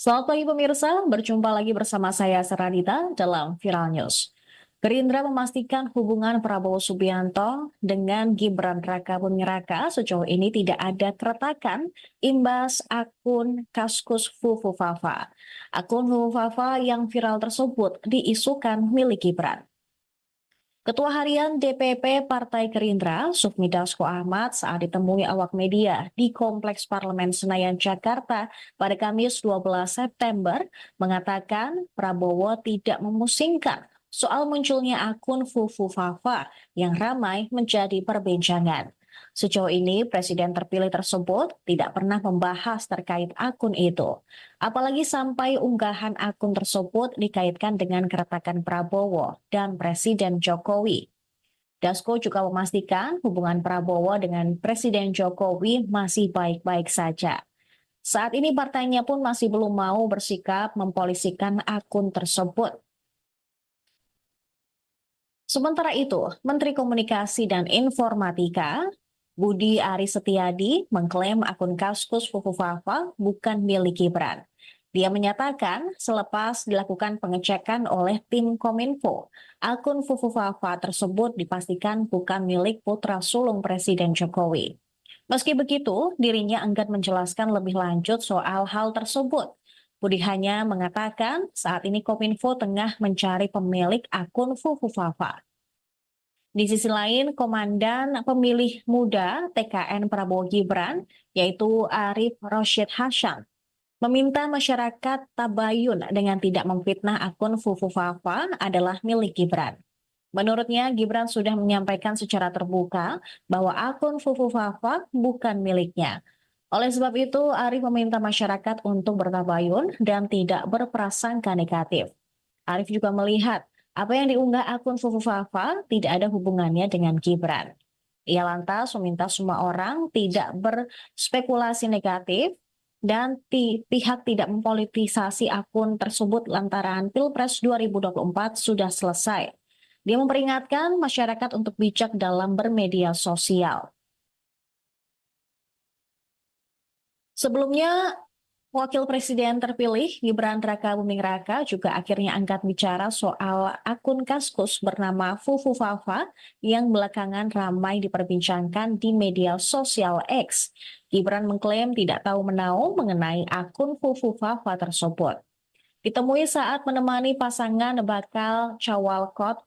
Selamat pagi pemirsa, berjumpa lagi bersama saya Seradita dalam Viral News. Gerindra memastikan hubungan Prabowo Subianto dengan Gibran Rakabuming Raka sejauh ini tidak ada keretakan imbas akun Kaskus Fufu Fafa. Akun Fufu Fafa yang viral tersebut diisukan milik Gibran. Ketua Harian DPP Partai Gerindra, Sufmi Dasko Ahmad saat ditemui awak media di Kompleks Parlemen Senayan, Jakarta pada Kamis 12 September mengatakan Prabowo tidak memusingkan soal munculnya akun Fufu Fafa yang ramai menjadi perbincangan. Sejauh ini, Presiden terpilih tersebut tidak pernah membahas terkait akun itu. Apalagi sampai unggahan akun tersebut dikaitkan dengan keretakan Prabowo dan Presiden Jokowi. Dasko juga memastikan hubungan Prabowo dengan Presiden Jokowi masih baik-baik saja. Saat ini partainya pun masih belum mau bersikap mempolisikan akun tersebut. Sementara itu, Menteri Komunikasi dan Informatika Budi Aris Setiadi mengklaim akun Kaskus Fufu Fafa bukan milik Gibran. Dia menyatakan selepas dilakukan pengecekan oleh tim Kominfo, akun Fufu Fafa tersebut dipastikan bukan milik putra sulung Presiden Jokowi. Meski begitu, dirinya enggan menjelaskan lebih lanjut soal hal tersebut. Budi hanya mengatakan saat ini Kominfo tengah mencari pemilik akun Fufu Fafa. Di sisi lain, Komandan Pemilih Muda TKN Prabowo Gibran, yaitu Arif Rosyid Hasyam, meminta masyarakat tabayun dengan tidak memfitnah akun Fufu Fafa adalah milik Gibran. Menurutnya, Gibran sudah menyampaikan secara terbuka bahwa akun Fufu Fafa bukan miliknya. Oleh sebab itu, Arif meminta masyarakat untuk bertabayun dan tidak berprasangka negatif. Arif juga melihat apa yang diunggah akun Fufu Fafa tidak ada hubungannya dengan Gibran. Ia lantas meminta semua orang tidak berspekulasi negatif dan pihak tidak mempolitisasi akun tersebut lantaran Pilpres 2024 sudah selesai. Dia memperingatkan masyarakat untuk bijak dalam bermedia sosial. Sebelumnya, Wakil Presiden terpilih Gibran Rakabuming Raka juga akhirnya angkat bicara soal akun Kaskus bernama Fufu Fafa yang belakangan ramai diperbincangkan di media sosial X. Gibran mengklaim tidak tahu menahu mengenai akun Fufu Fafa tersebut. Ditemui saat menemani pasangan bakal Cawawalkot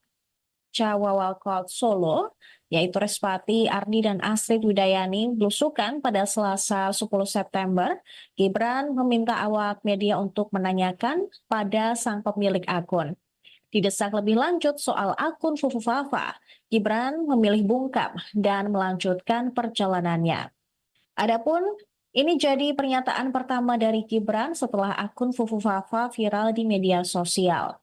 Solo, yaitu Respati Ardi dan Astrid Widayani belusukan pada Selasa 10 September, Gibran meminta awak media untuk menanyakan pada sang pemilik akun. Didesak lebih lanjut soal akun Fufu Fafa, Gibran memilih bungkam dan melanjutkan perjalanannya. Adapun ini jadi pernyataan pertama dari Gibran setelah akun Fufu Fafa viral di media sosial.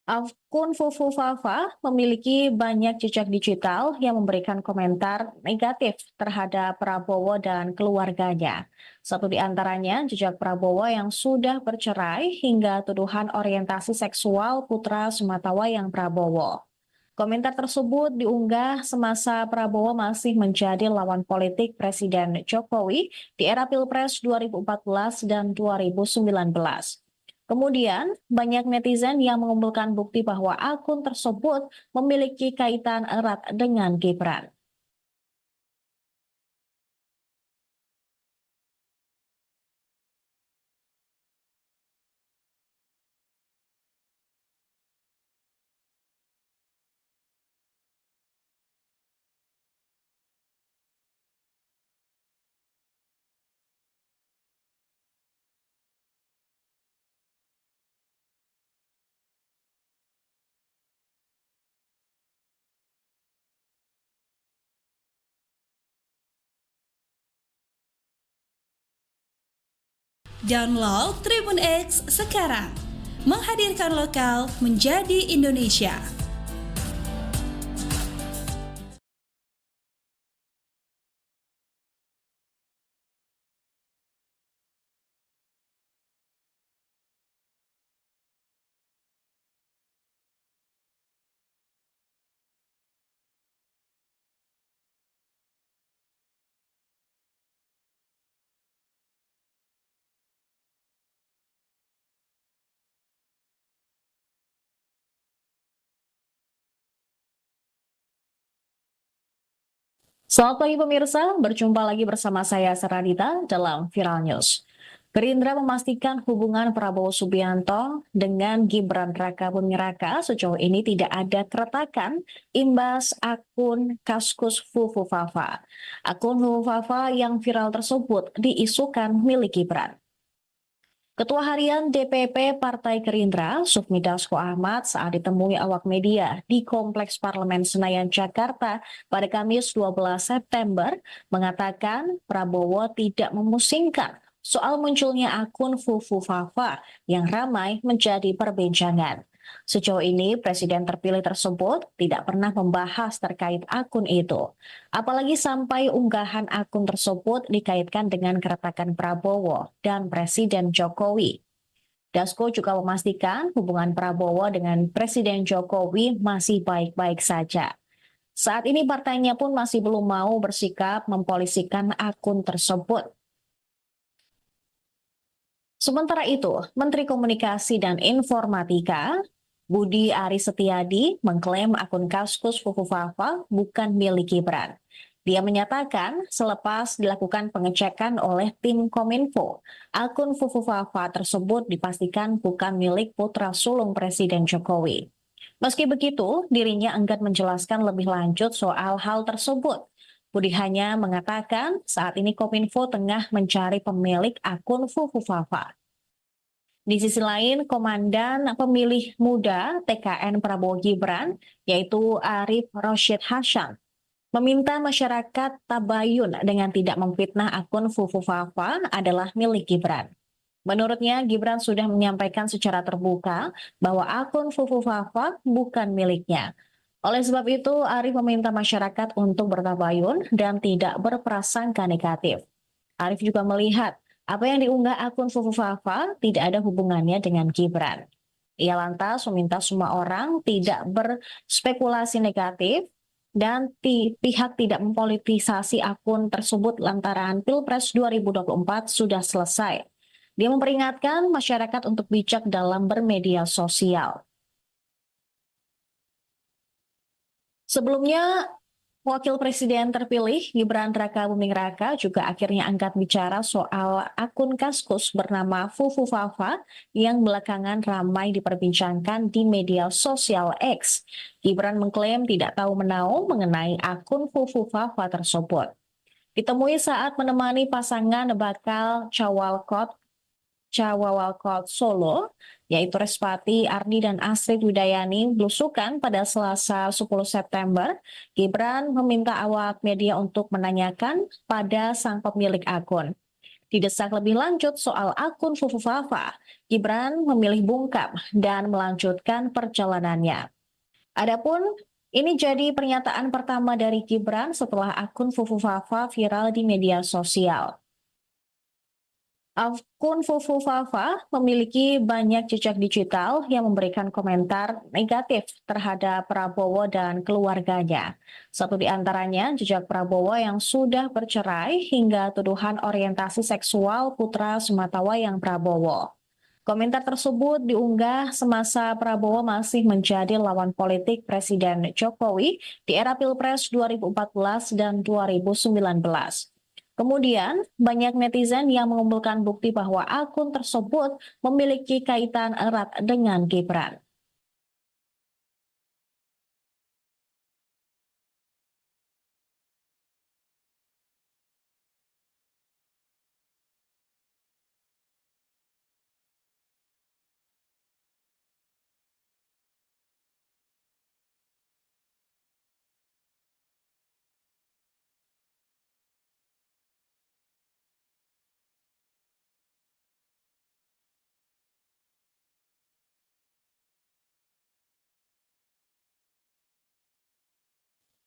Akun Fufu Fafa memiliki banyak jejak digital yang memberikan komentar negatif terhadap Prabowo dan keluarganya. Satu di antaranya jejak Prabowo yang sudah bercerai hingga tuduhan orientasi seksual putra sematawayang Prabowo. Komentar tersebut diunggah semasa Prabowo masih menjadi lawan politik Presiden Jokowi di era Pilpres 2014 dan 2019. Kemudian, banyak netizen yang mengumpulkan bukti bahwa akun tersebut memiliki kaitan erat dengan Gibran. Download Tribun X sekarang, menghadirkan lokal menjadi Indonesia. Selamat pagi pemirsa, berjumpa lagi bersama saya Seradita dalam Viral News. Gerindra memastikan hubungan Prabowo Subianto dengan Gibran Rakabuming Raka sejauh ini tidak ada keretakan imbas akun Kaskus Fufu Fafa. Akun Fufu Fafa yang viral tersebut diisukan milik Gibran. Ketua Harian DPP Partai Gerindra, Sufmi Dasko Ahmad saat ditemui awak media di Kompleks Parlemen Senayan, Jakarta pada Kamis 12 September mengatakan Prabowo tidak memusingkan soal munculnya akun Fufu Fafa yang ramai menjadi perbincangan. Sejauh ini, Presiden terpilih tersebut tidak pernah membahas terkait akun itu. Apalagi sampai unggahan akun tersebut dikaitkan dengan keretakan Prabowo dan Presiden Jokowi. Dasko juga memastikan hubungan Prabowo dengan Presiden Jokowi masih baik-baik saja. Saat ini partainya pun masih belum mau bersikap mempolisikan akun tersebut. Sementara itu, Menteri Komunikasi dan Informatika Budi Aris Setiadi mengklaim akun Kaskus Fufu Fafa bukan milik Gibran. Dia menyatakan selepas dilakukan pengecekan oleh tim Kominfo, akun Fufu Fafa tersebut dipastikan bukan milik putra sulung Presiden Jokowi. Meski begitu, dirinya enggan menjelaskan lebih lanjut soal hal tersebut. Budi hanya mengatakan saat ini Kominfo tengah mencari pemilik akun Fufu Fafa. Di sisi lain, Komandan Pemilih Muda TKN Prabowo Gibran, yaitu Arif Rosyid Hasyam, meminta masyarakat tabayun dengan tidak memfitnah akun Fufu Fafa adalah milik Gibran. Menurutnya, Gibran sudah menyampaikan secara terbuka bahwa akun Fufu Fafa bukan miliknya. Oleh sebab itu, Arif meminta masyarakat untuk bertabayun dan tidak berprasangka negatif. Arif juga melihat apa yang diunggah akun Fufu Fafa tidak ada hubungannya dengan Gibran. Ia lantas meminta semua orang tidak berspekulasi negatif dan pihak tidak mempolitisasi akun tersebut lantaran Pilpres 2024 sudah selesai. Dia memperingatkan masyarakat untuk bijak dalam bermedia sosial. Sebelumnya, Wakil Presiden terpilih Gibran Rakabuming Raka juga akhirnya angkat bicara soal akun Kaskus bernama Fufu Fafa yang belakangan ramai diperbincangkan di media sosial X. Gibran mengklaim tidak tahu menahu mengenai akun Fufu Fafa tersebut. Ditemui saat menemani pasangan bakal Cawawalkot Solo, yaitu Respati Ardi dan Astrid Widayani belusukan pada Selasa 10 September, Gibran meminta awak media untuk menanyakan pada sang pemilik akun. Didesak lebih lanjut soal akun Fufu Fafa, Gibran memilih bungkam dan melanjutkan perjalanannya. Adapun ini jadi pernyataan pertama dari Gibran setelah akun Fufu Fafa viral di media sosial. Akun Fufu Fafa memiliki banyak jejak digital yang memberikan komentar negatif terhadap Prabowo dan keluarganya. Satu di antaranya jejak Prabowo yang sudah bercerai hingga tuduhan orientasi seksual putra sematawayang Prabowo. Komentar tersebut diunggah semasa Prabowo masih menjadi lawan politik Presiden Jokowi di era Pilpres 2014 dan 2019. Kemudian, banyak netizen yang mengumpulkan bukti bahwa akun tersebut memiliki kaitan erat dengan Gibran.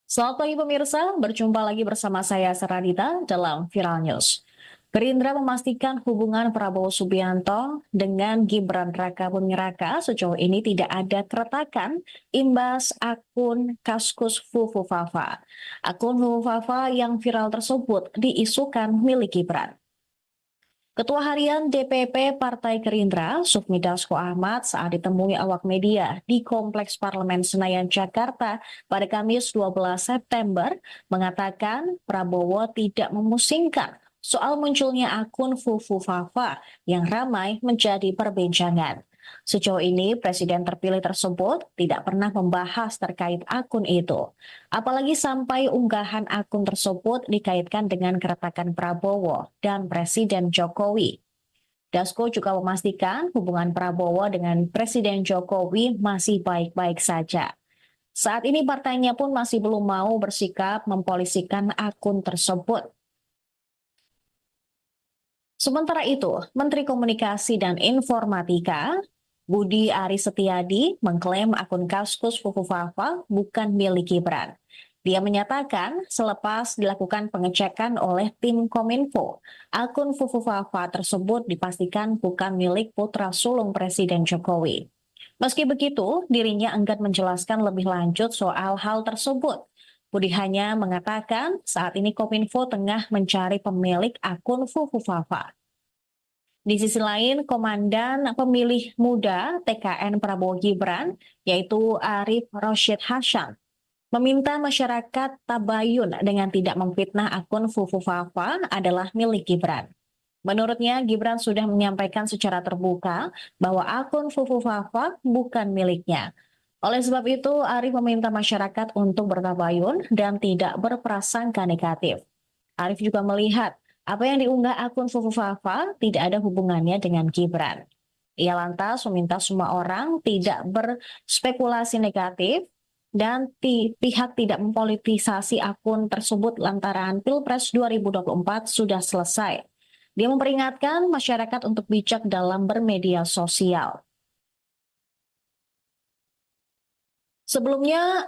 Selamat pagi pemirsa, berjumpa lagi bersama saya Seradita dalam Viral News. Gerindra memastikan hubungan Prabowo Subianto dengan Gibran Rakabuming Raka sejauh ini tidak ada keretakan imbas akun Kaskus Fufu Fafa. Akun Fufu Fafa yang viral tersebut diisukan milik Gibran. Ketua Harian DPP Partai Gerindra, Sufmi Dasko Ahmad saat ditemui awak media di Kompleks Parlemen Senayan, Jakarta pada Kamis 12 September mengatakan Prabowo tidak memusingkan soal munculnya akun Fufu Fafa yang ramai menjadi perbincangan. Sejauh ini, Presiden terpilih tersebut tidak pernah membahas terkait akun itu. Apalagi sampai unggahan akun tersebut dikaitkan dengan keretakan Prabowo dan Presiden Jokowi. Dasko juga memastikan hubungan Prabowo dengan Presiden Jokowi masih baik-baik saja. Saat ini partainya pun masih belum mau bersikap mempolisikan akun tersebut. Sementara itu, Menteri Komunikasi dan Informatika Budi Aris Setiadi mengklaim akun Kaskus Fufu Fafa bukan milik Gibran. Dia menyatakan selepas dilakukan pengecekan oleh tim Kominfo, akun Fufu Fafa tersebut dipastikan bukan milik putra sulung Presiden Jokowi. Meski begitu, dirinya enggan menjelaskan lebih lanjut soal hal tersebut. Budi hanya mengatakan saat ini Kominfo tengah mencari pemilik akun Fufu Fafa. Di sisi lain, Komandan Pemilih Muda TKN Prabowo Gibran, yaitu Arif Rosyid Hasyam, meminta masyarakat tabayun dengan tidak memfitnah akun Fufu Fafa adalah milik Gibran. Menurutnya, Gibran sudah menyampaikan secara terbuka bahwa akun Fufu Fafa bukan miliknya. Oleh sebab itu, Arif meminta masyarakat untuk bertabayun dan tidak berprasangka negatif. Arif juga melihat apa yang diunggah akun Fufu Fafa tidak ada hubungannya dengan Gibran. Ia lantas meminta semua orang tidak berspekulasi negatif dan pihak tidak mempolitisasi akun tersebut lantaran Pilpres 2024 sudah selesai. Dia memperingatkan masyarakat untuk bijak dalam bermedia sosial. Sebelumnya,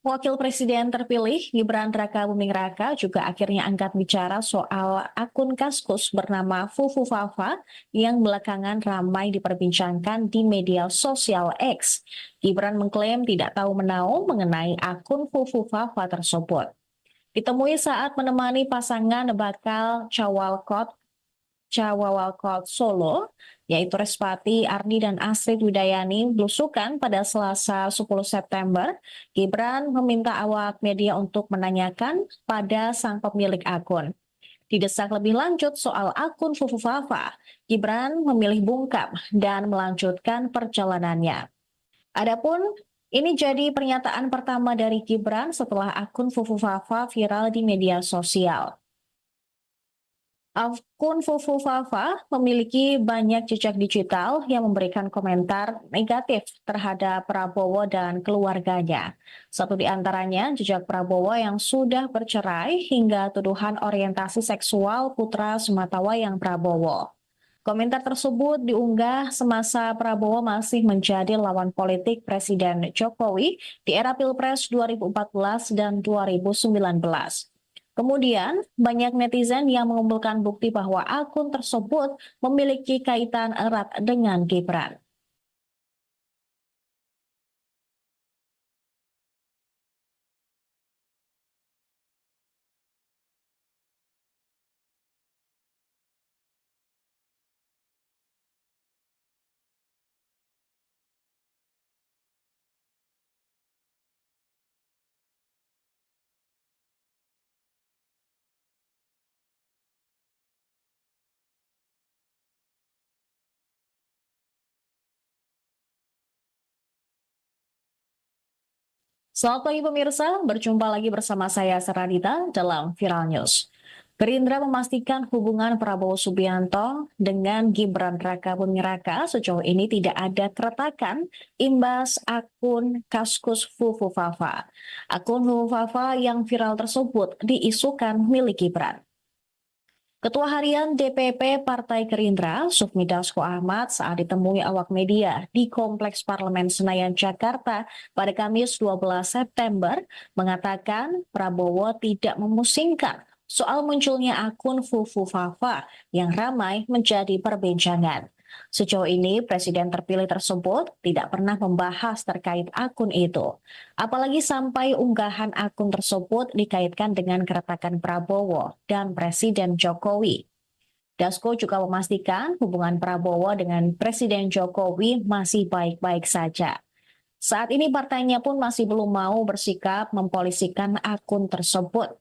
Wakil Presiden terpilih Gibran Rakabuming Raka juga akhirnya angkat bicara soal akun Kaskus bernama Fufu Fafa yang belakangan ramai diperbincangkan di media sosial X. Gibran mengklaim tidak tahu menahu mengenai akun Fufu Fafa tersebut. Ditemui saat menemani pasangan bakal Cawawalkot Solo, yaitu Respati Ardi dan Astrid Widayani belusukan pada Selasa 10 September, Gibran meminta awak media untuk menanyakan pada sang pemilik akun. Didesak lebih lanjut soal akun Fufu Fafa, Gibran memilih bungkam dan melanjutkan perjalanannya. Adapun ini jadi pernyataan pertama dari Gibran setelah akun Fufu Fafa viral di media sosial. Akun Fufu Fafa memiliki banyak jejak digital yang memberikan komentar negatif terhadap Prabowo dan keluarganya. Satu di antaranya jejak Prabowo yang sudah bercerai hingga tuduhan orientasi seksual putra sematawayang Prabowo. Komentar tersebut diunggah semasa Prabowo masih menjadi lawan politik Presiden Jokowi di era Pilpres 2014 dan 2019. Kemudian, banyak netizen yang mengumpulkan bukti bahwa akun tersebut memiliki kaitan erat dengan Gibran. Selamat pagi pemirsa, berjumpa lagi bersama saya Seradita dalam Viral News. Gerindra memastikan hubungan Prabowo Subianto dengan Gibran Rakabuming Raka sejauh ini tidak ada keretakan imbas akun Kaskus Fufu Fafa. Akun Fufu Fafa yang viral tersebut diisukan milik Gibran. Ketua Harian DPP Partai Gerindra, Sufmi Dasko Ahmad saat ditemui awak media di Kompleks Parlemen Senayan, Jakarta pada Kamis 12 September mengatakan Prabowo tidak memusingkan soal munculnya akun Fufu Fafa yang ramai menjadi perbincangan. Sejauh ini, Presiden terpilih tersebut tidak pernah membahas terkait akun itu. Apalagi sampai unggahan akun tersebut dikaitkan dengan keretakan Prabowo dan Presiden Jokowi. Dasko juga memastikan hubungan Prabowo dengan Presiden Jokowi masih baik-baik saja. Saat ini partainya pun masih belum mau bersikap mempolisikan akun tersebut.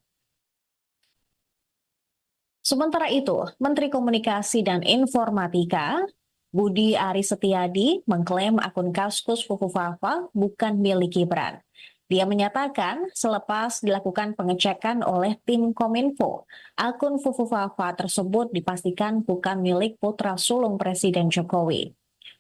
Sementara itu, Menteri Komunikasi dan Informatika Budi Aris Setiadi mengklaim akun Kaskus Fufufafa bukan milik Gibran. Dia menyatakan selepas dilakukan pengecekan oleh tim Kominfo, akun Fufufafa tersebut dipastikan bukan milik putra sulung Presiden Jokowi.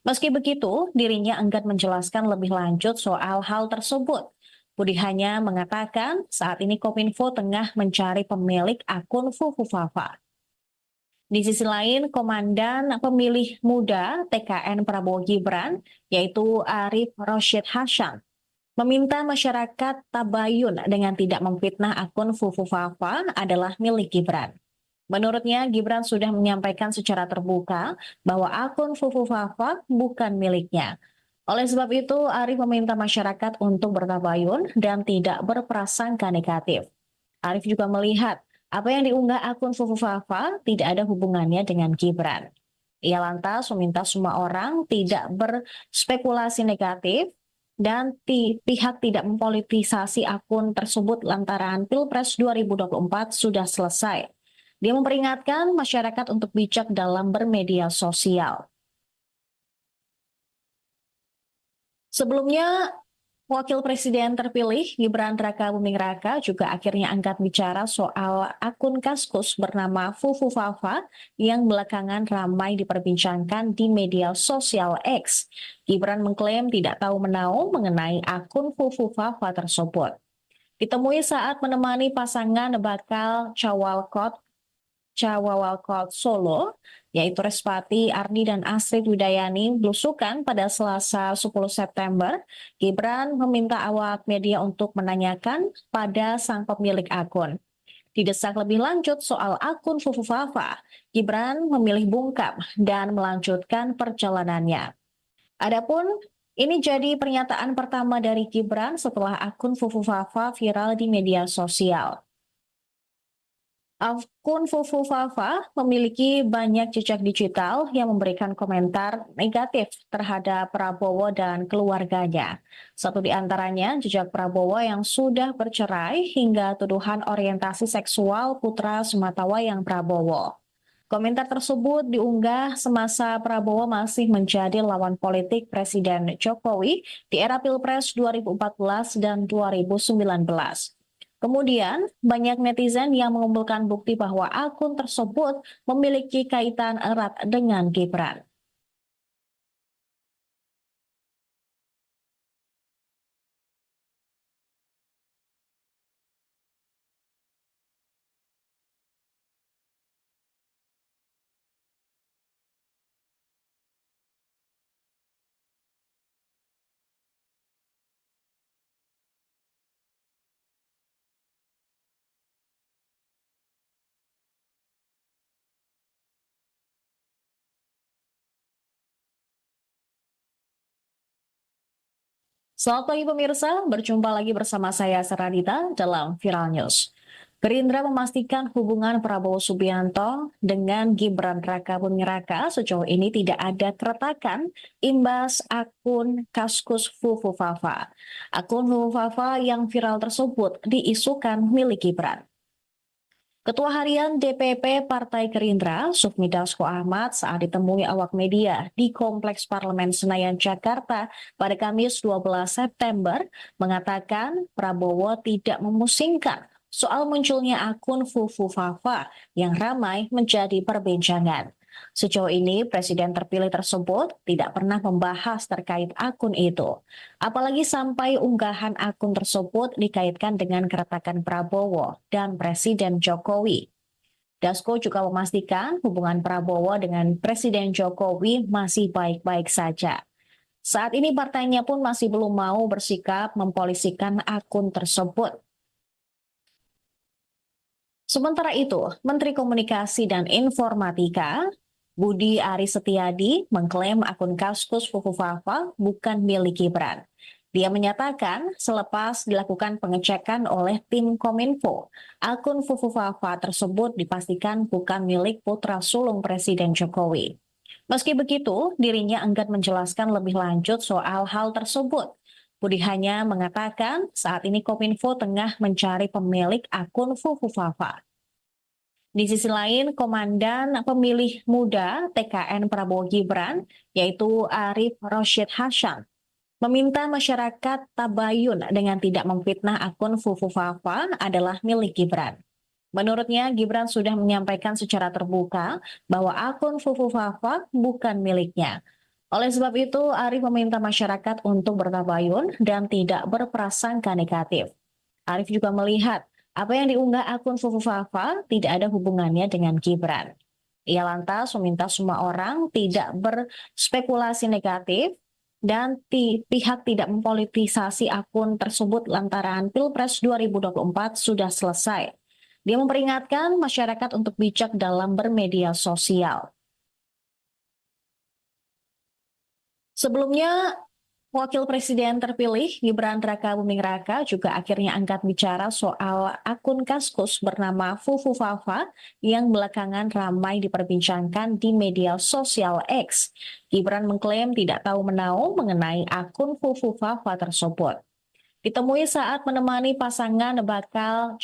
Meski begitu, dirinya enggan menjelaskan lebih lanjut soal hal tersebut. Budi hanya mengatakan saat ini Kominfo tengah mencari pemilik akun Fufufafa. Di sisi lain, Komandan Pemilih Muda TKN Prabowo Gibran, yaitu Arif Rosyid Hasyam, meminta masyarakat tabayun dengan tidak memfitnah akun Fufufafa adalah milik Gibran. Menurutnya, Gibran sudah menyampaikan secara terbuka bahwa akun Fufufafa bukan miliknya. Oleh sebab itu, Arif meminta masyarakat untuk bertabayun dan tidak berprasangka negatif. Arif juga melihat apa yang diunggah akun Fufufafa tidak ada hubungannya dengan Gibran. Ia lantas meminta semua orang tidak berspekulasi negatif dan pihak tidak mempolitisasi akun tersebut lantaran Pilpres 2024 sudah selesai. Dia memperingatkan masyarakat untuk bijak dalam bermedia sosial. Sebelumnya, Wakil Presiden terpilih Gibran Rakabuming Raka juga akhirnya angkat bicara soal akun Kaskus bernama Fufufafa yang belakangan ramai diperbincangkan di media sosial X. Gibran mengklaim tidak tahu menahu mengenai akun Fufufafa tersebut. Ditemui saat menemani pasangan bakal Cawalkot Solo, yaitu Respati Ardi dan Astrid Widayani belusukan pada Selasa 10 September, Gibran meminta awak media untuk menanyakan pada sang pemilik akun. Didesak lebih lanjut soal akun Fufufafa, Gibran memilih bungkam dan melanjutkan perjalanannya. Adapun ini jadi pernyataan pertama dari Gibran setelah akun Fufufafa viral di media sosial. Akun Fufufafa memiliki banyak jejak digital yang memberikan komentar negatif terhadap Prabowo dan keluarganya. Satu di antaranya jejak Prabowo yang sudah bercerai hingga tuduhan orientasi seksual putra sematawayang Prabowo. Komentar tersebut diunggah semasa Prabowo masih menjadi lawan politik Presiden Jokowi di era Pilpres 2014 dan 2019. Kemudian, banyak netizen yang mengumpulkan bukti bahwa akun tersebut memiliki kaitan erat dengan Gibran. Selamat pagi pemirsa, berjumpa lagi bersama saya Seradita dalam Viral News. Gerindra memastikan hubungan Prabowo Subianto dengan Gibran Rakabuming Raka sejauh ini tidak ada keretakan imbas akun Kaskus Fufufafa. Akun Fufufafa yang viral tersebut diisukan milik Gibran. Ketua Harian DPP Partai Gerindra, Sufmi Dasko Ahmad saat ditemui awak media di Kompleks Parlemen Senayan, Jakarta pada Kamis 12 September mengatakan Prabowo tidak memusingkan soal munculnya akun Fufufafa yang ramai menjadi perbincangan. Sejauh ini, Presiden terpilih tersebut tidak pernah membahas terkait akun itu. Apalagi sampai unggahan akun tersebut dikaitkan dengan keretakan Prabowo dan Presiden Jokowi. Dasko juga memastikan hubungan Prabowo dengan Presiden Jokowi masih baik-baik saja. Saat ini partainya pun masih belum mau bersikap mempolisikan akun tersebut. Sementara itu, Menteri Komunikasi dan Informatika Budi Aris Setiadi mengklaim akun Kaskus Fufufafa bukan milik Gibran. Dia menyatakan selepas dilakukan pengecekan oleh tim Kominfo, akun Fufufafa tersebut dipastikan bukan milik putra sulung Presiden Jokowi. Meski begitu, dirinya enggan menjelaskan lebih lanjut soal hal tersebut. Budi hanya mengatakan saat ini Kominfo tengah mencari pemilik akun Fufufafa. Di sisi lain, Komandan Pemilih Muda TKN Prabowo Gibran, yaitu Arif Rosyid Hasan, meminta masyarakat tabayun dengan tidak memfitnah akun Fufufafa adalah milik Gibran. Menurutnya, Gibran sudah menyampaikan secara terbuka bahwa akun Fufufafa bukan miliknya. Oleh sebab itu, Arif meminta masyarakat untuk bertabayun dan tidak berprasangka negatif. Arif juga melihat apa yang diunggah akun Fufufafa tidak ada hubungannya dengan Gibran. Ia lantas meminta semua orang tidak berspekulasi negatif dan pihak tidak mempolitisasi akun tersebut lantaran Pilpres 2024 sudah selesai. Dia memperingatkan masyarakat untuk bijak dalam bermedia sosial. Sebelumnya, Wakil Presiden terpilih Gibran Rakabuming Raka juga akhirnya angkat bicara soal akun Kaskus bernama Fufufafa yang belakangan ramai diperbincangkan di media sosial X. Gibran mengklaim tidak tahu menahu mengenai akun Fufufafa tersebut. Ditemui saat menemani pasangan bakal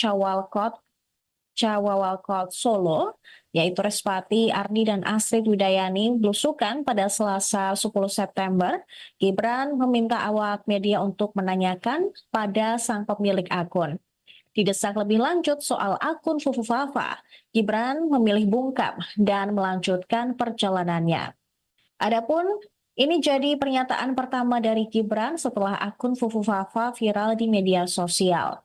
Cawawalkot Solo, yaitu Respati Ardi dan Astrid Widayani belusukan pada Selasa 10 September, Gibran meminta awak media untuk menanyakan pada sang pemilik akun. Didesak lebih lanjut soal akun Fufufafa, Gibran memilih bungkam dan melanjutkan perjalanannya. Adapun ini jadi pernyataan pertama dari Gibran setelah akun Fufufafa viral di media sosial.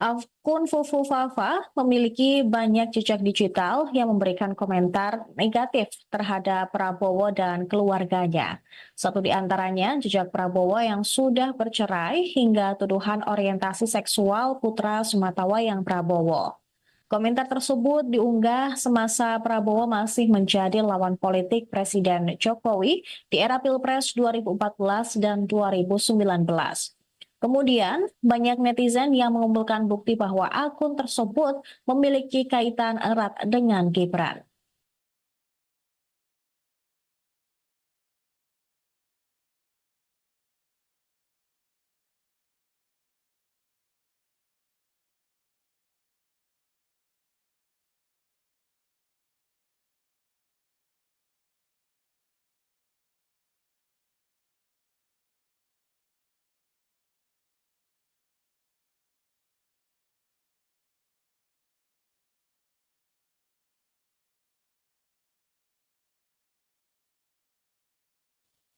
Akun Fufufafa memiliki banyak jejak digital yang memberikan komentar negatif terhadap Prabowo dan keluarganya. Satu di antaranya jejak Prabowo yang sudah bercerai hingga tuduhan orientasi seksual putra sematawayang Prabowo. Komentar tersebut diunggah semasa Prabowo masih menjadi lawan politik Presiden Jokowi di era Pilpres 2014 dan 2019. Kemudian, banyak netizen yang mengumpulkan bukti bahwa akun tersebut memiliki kaitan erat dengan Gibran.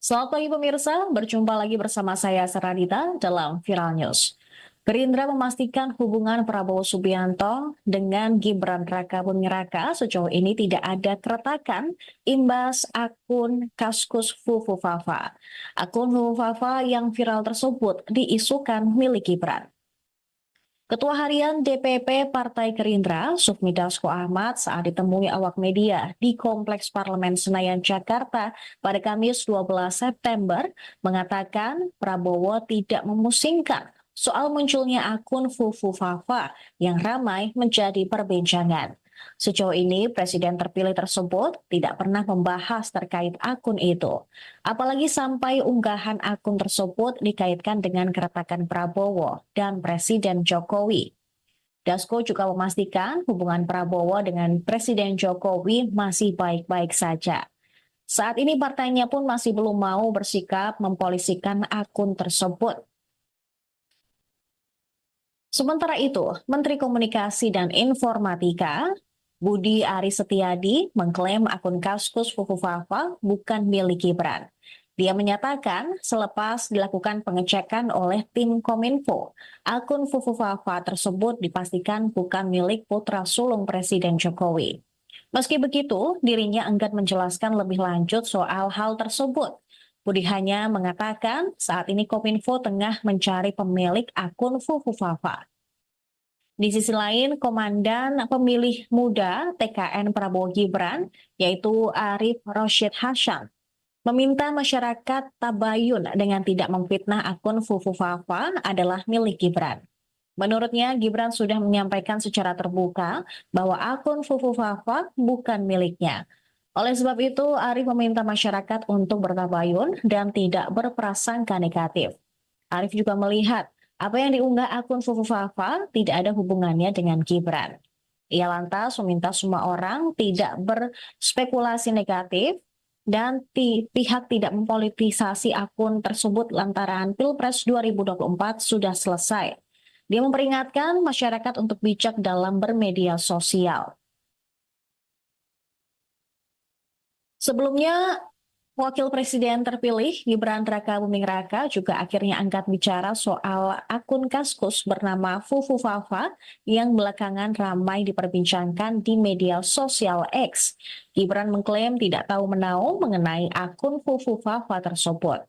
Selamat pagi pemirsa, berjumpa lagi bersama saya Seradita dalam Viral News. Gerindra memastikan hubungan Prabowo Subianto dengan Gibran Rakabuming Raka sejauh ini tidak ada keretakan imbas akun Kaskus Fufufafa. Akun Fufufafa yang viral tersebut diisukan milik Gibran. Ketua Harian DPP Partai Gerindra, Sufmi Dasko Ahmad saat ditemui awak media di Kompleks Parlemen Senayan, Jakarta pada Kamis 12 September, mengatakan Prabowo tidak memusingkan soal munculnya akun Fufufafa yang ramai menjadi perbincangan. Sejauh ini, Presiden terpilih tersebut tidak pernah membahas terkait akun itu. Apalagi sampai unggahan akun tersebut dikaitkan dengan keretakan Prabowo dan Presiden Jokowi. Dasko juga memastikan hubungan Prabowo dengan Presiden Jokowi masih baik-baik saja. Saat ini partainya pun masih belum mau bersikap mempolisikan akun tersebut. Sementara itu, Menteri Komunikasi dan Informatika Budi Aris Setiadi mengklaim akun Kaskus Fufufafa bukan milik Gibran. Dia menyatakan selepas dilakukan pengecekan oleh tim Kominfo, akun Fufufafa tersebut dipastikan bukan milik putra sulung Presiden Jokowi. Meski begitu, dirinya enggan menjelaskan lebih lanjut soal hal tersebut. Budi hanya mengatakan saat ini Kominfo tengah mencari pemilik akun Fufufafa. Di sisi lain, Komandan Pemilih Muda TKN Prabowo Gibran, yaitu Arif Rosyid Hasan, Meminta masyarakat tabayun dengan tidak memfitnah akun Fufu Fafa adalah milik Gibran. Menurutnya, Gibran sudah menyampaikan secara terbuka bahwa akun Fufu Fafa bukan miliknya. Oleh sebab itu, Arif meminta masyarakat untuk bertabayun dan tidak berprasangka negatif. Arif juga melihat apa yang diunggah akun Fufu Fafa tidak ada hubungannya dengan Gibran. Ia lantas meminta semua orang tidak berspekulasi negatif dan pihak tidak mempolitisasi akun tersebut lantaran Pilpres 2024 sudah selesai. Dia memperingatkan masyarakat untuk bijak dalam bermedia sosial. Sebelumnya, Wakil Presiden terpilih Gibran Rakabuming Raka juga akhirnya angkat bicara soal akun Kaskus bernama Fufu Fafa yang belakangan ramai diperbincangkan di media sosial X. Gibran mengklaim tidak tahu menahu mengenai akun Fufu Fafa tersebut.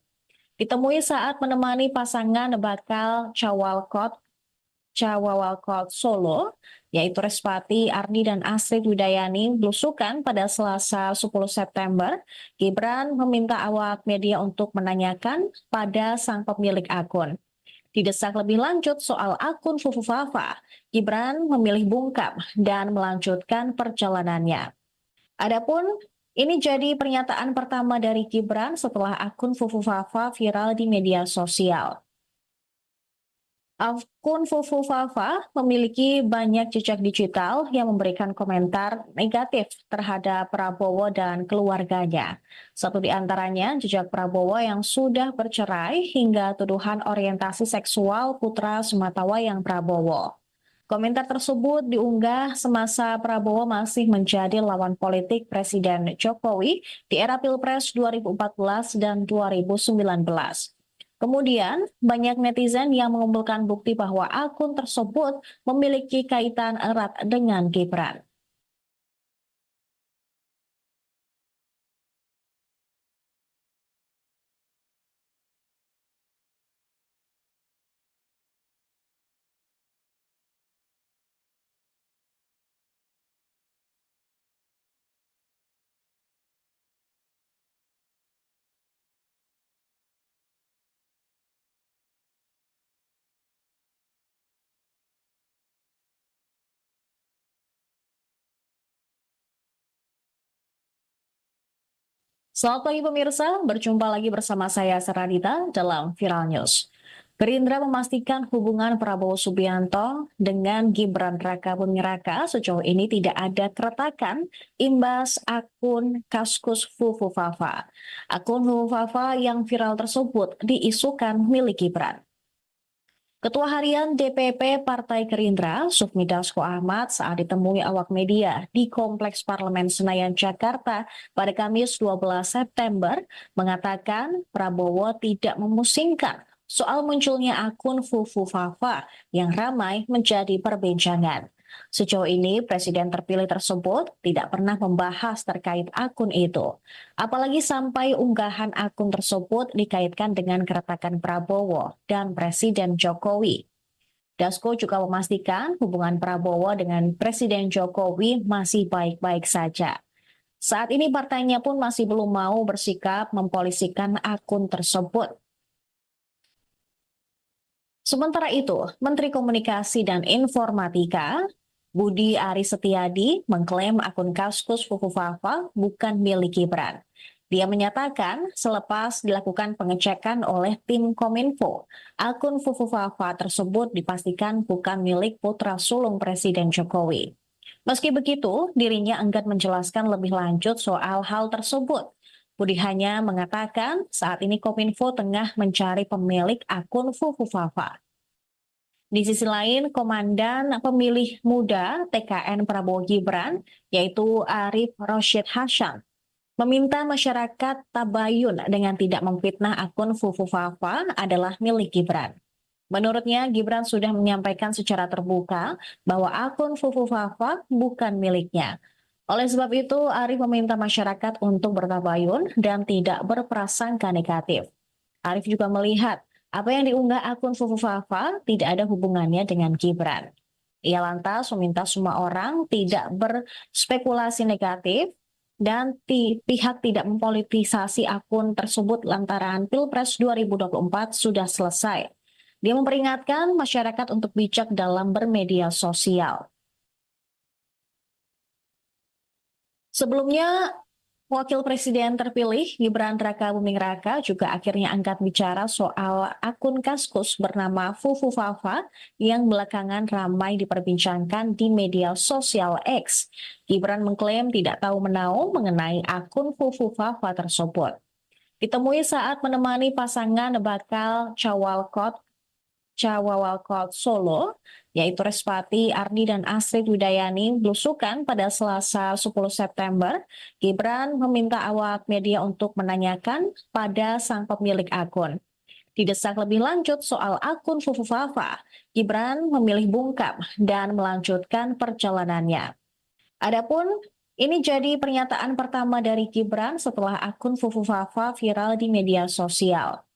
Ditemui saat menemani pasangan bakal Cawawalkot Solo, yaitu Respati Ardi dan Astrid Widayani belusukan pada Selasa 10 September, Gibran meminta awak media untuk menanyakan pada sang pemilik akun. Didesak lebih lanjut soal akun Fufu Fafa, Gibran memilih bungkam dan melanjutkan perjalanannya. Adapun ini jadi pernyataan pertama dari Gibran setelah akun Fufu Fafa viral di media sosial. Akun Fufu Fafa memiliki banyak jejak digital yang memberikan komentar negatif terhadap Prabowo dan keluarganya. Satu di antaranya jejak Prabowo yang sudah bercerai hingga tuduhan orientasi seksual putra sematawayang Prabowo. Komentar tersebut diunggah semasa Prabowo masih menjadi lawan politik Presiden Jokowi di era Pilpres 2014 dan 2019. Kemudian, banyak netizen yang mengumpulkan bukti bahwa akun tersebut memiliki kaitan erat dengan Gibran. Selamat pagi pemirsa, berjumpa lagi bersama saya Seradita dalam Viral News. Gerindra memastikan hubungan Prabowo Subianto dengan Gibran Rakabuming Raka sejauh ini tidak ada keretakan imbas akun Kaskus Fufu Fafa. Akun Fufu Fafa yang viral tersebut diisukan milik Gibran. Ketua Harian DPP Partai Gerindra, Sufmi Dasko Ahmad saat ditemui awak media di Kompleks Parlemen Senayan, Jakarta pada Kamis 12 September mengatakan Prabowo tidak memusingkan soal munculnya akun Fufu Fafa yang ramai menjadi perbincangan. Sejauh ini, Presiden terpilih tersebut tidak pernah membahas terkait akun itu. Apalagi sampai unggahan akun tersebut dikaitkan dengan keretakan Prabowo dan Presiden Jokowi. Dasko juga memastikan hubungan Prabowo dengan Presiden Jokowi masih baik-baik saja. Saat ini partainya pun masih belum mau bersikap mempolisikan akun tersebut. Sementara itu, Menteri Komunikasi dan Informatika Budi Aris Setiadi mengklaim akun Kaskus Fufu Fafa bukan milik Gibran. Dia menyatakan selepas dilakukan pengecekan oleh tim Kominfo, akun Fufu Fafa tersebut dipastikan bukan milik putra sulung Presiden Jokowi. Meski begitu, dirinya enggan menjelaskan lebih lanjut soal hal tersebut. Budi hanya mengatakan saat ini Kominfo tengah mencari pemilik akun Fufu Fafa. Di sisi lain, Komandan Pemilih Muda TKN Prabowo Gibran, yaitu Arif Rosyid Hasyam, meminta masyarakat tabayun dengan tidak memfitnah akun Fufu Fafa adalah milik Gibran. Menurutnya, Gibran sudah menyampaikan secara terbuka bahwa akun Fufu Fafa bukan miliknya. Oleh sebab itu, Arif meminta masyarakat untuk bertabayun dan tidak berprasangka negatif. Arif juga melihat apa yang diunggah akun Fufu Fafa tidak ada hubungannya dengan Gibran. Ia lantas meminta semua orang tidak berspekulasi negatif dan pihak tidak mempolitisasi akun tersebut lantaran Pilpres 2024 sudah selesai. Dia memperingatkan masyarakat untuk bijak dalam bermedia sosial. Sebelumnya, Wakil Presiden terpilih Gibran Rakabuming Raka juga akhirnya angkat bicara soal akun Kaskus bernama Fufu Fafa yang belakangan ramai diperbincangkan di media sosial X. Gibran mengklaim tidak tahu menahu mengenai akun Fufu Fafa tersebut. Ditemui saat menemani pasangan bakal Cawawalkot Solo, yaitu Respati Ardi dan Astrid Widayani belusukan pada Selasa 10 September, Gibran meminta awak media untuk menanyakan pada sang pemilik akun. Didesak lebih lanjut soal akun Fufu Fafa, Gibran memilih bungkam dan melanjutkan perjalanannya. Adapun ini jadi pernyataan pertama dari Gibran setelah akun Fufu Fafa viral di media sosial.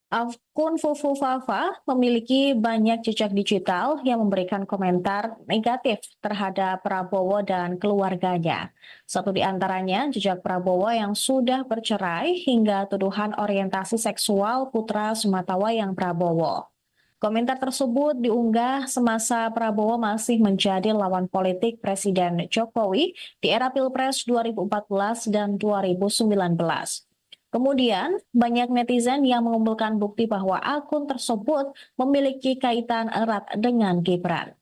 Akun Fufu Fafa memiliki banyak jejak digital yang memberikan komentar negatif terhadap Prabowo dan keluarganya. Satu di antaranya jejak Prabowo yang sudah bercerai hingga tuduhan orientasi seksual putra sematawayang Prabowo. Komentar tersebut diunggah semasa Prabowo masih menjadi lawan politik Presiden Jokowi di era Pilpres 2014 dan 2019. Kemudian, banyak netizen yang mengumpulkan bukti bahwa akun tersebut memiliki kaitan erat dengan Gibran.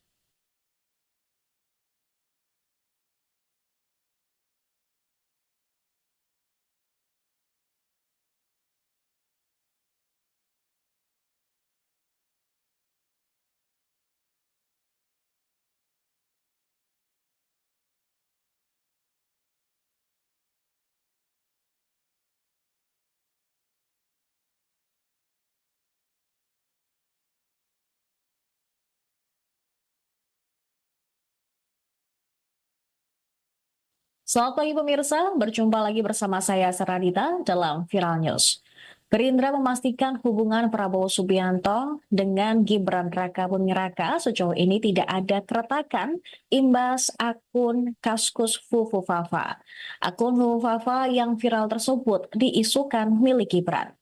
Selamat pagi pemirsa, berjumpa lagi bersama saya Seradita dalam Viral News. Gerindra memastikan hubungan Prabowo Subianto dengan Gibran Rakabuming Raka sejauh ini tidak ada keretakan imbas akun Kaskus Fufu Fafa. Akun Fufu Fafa yang viral tersebut diisukan milik Gibran.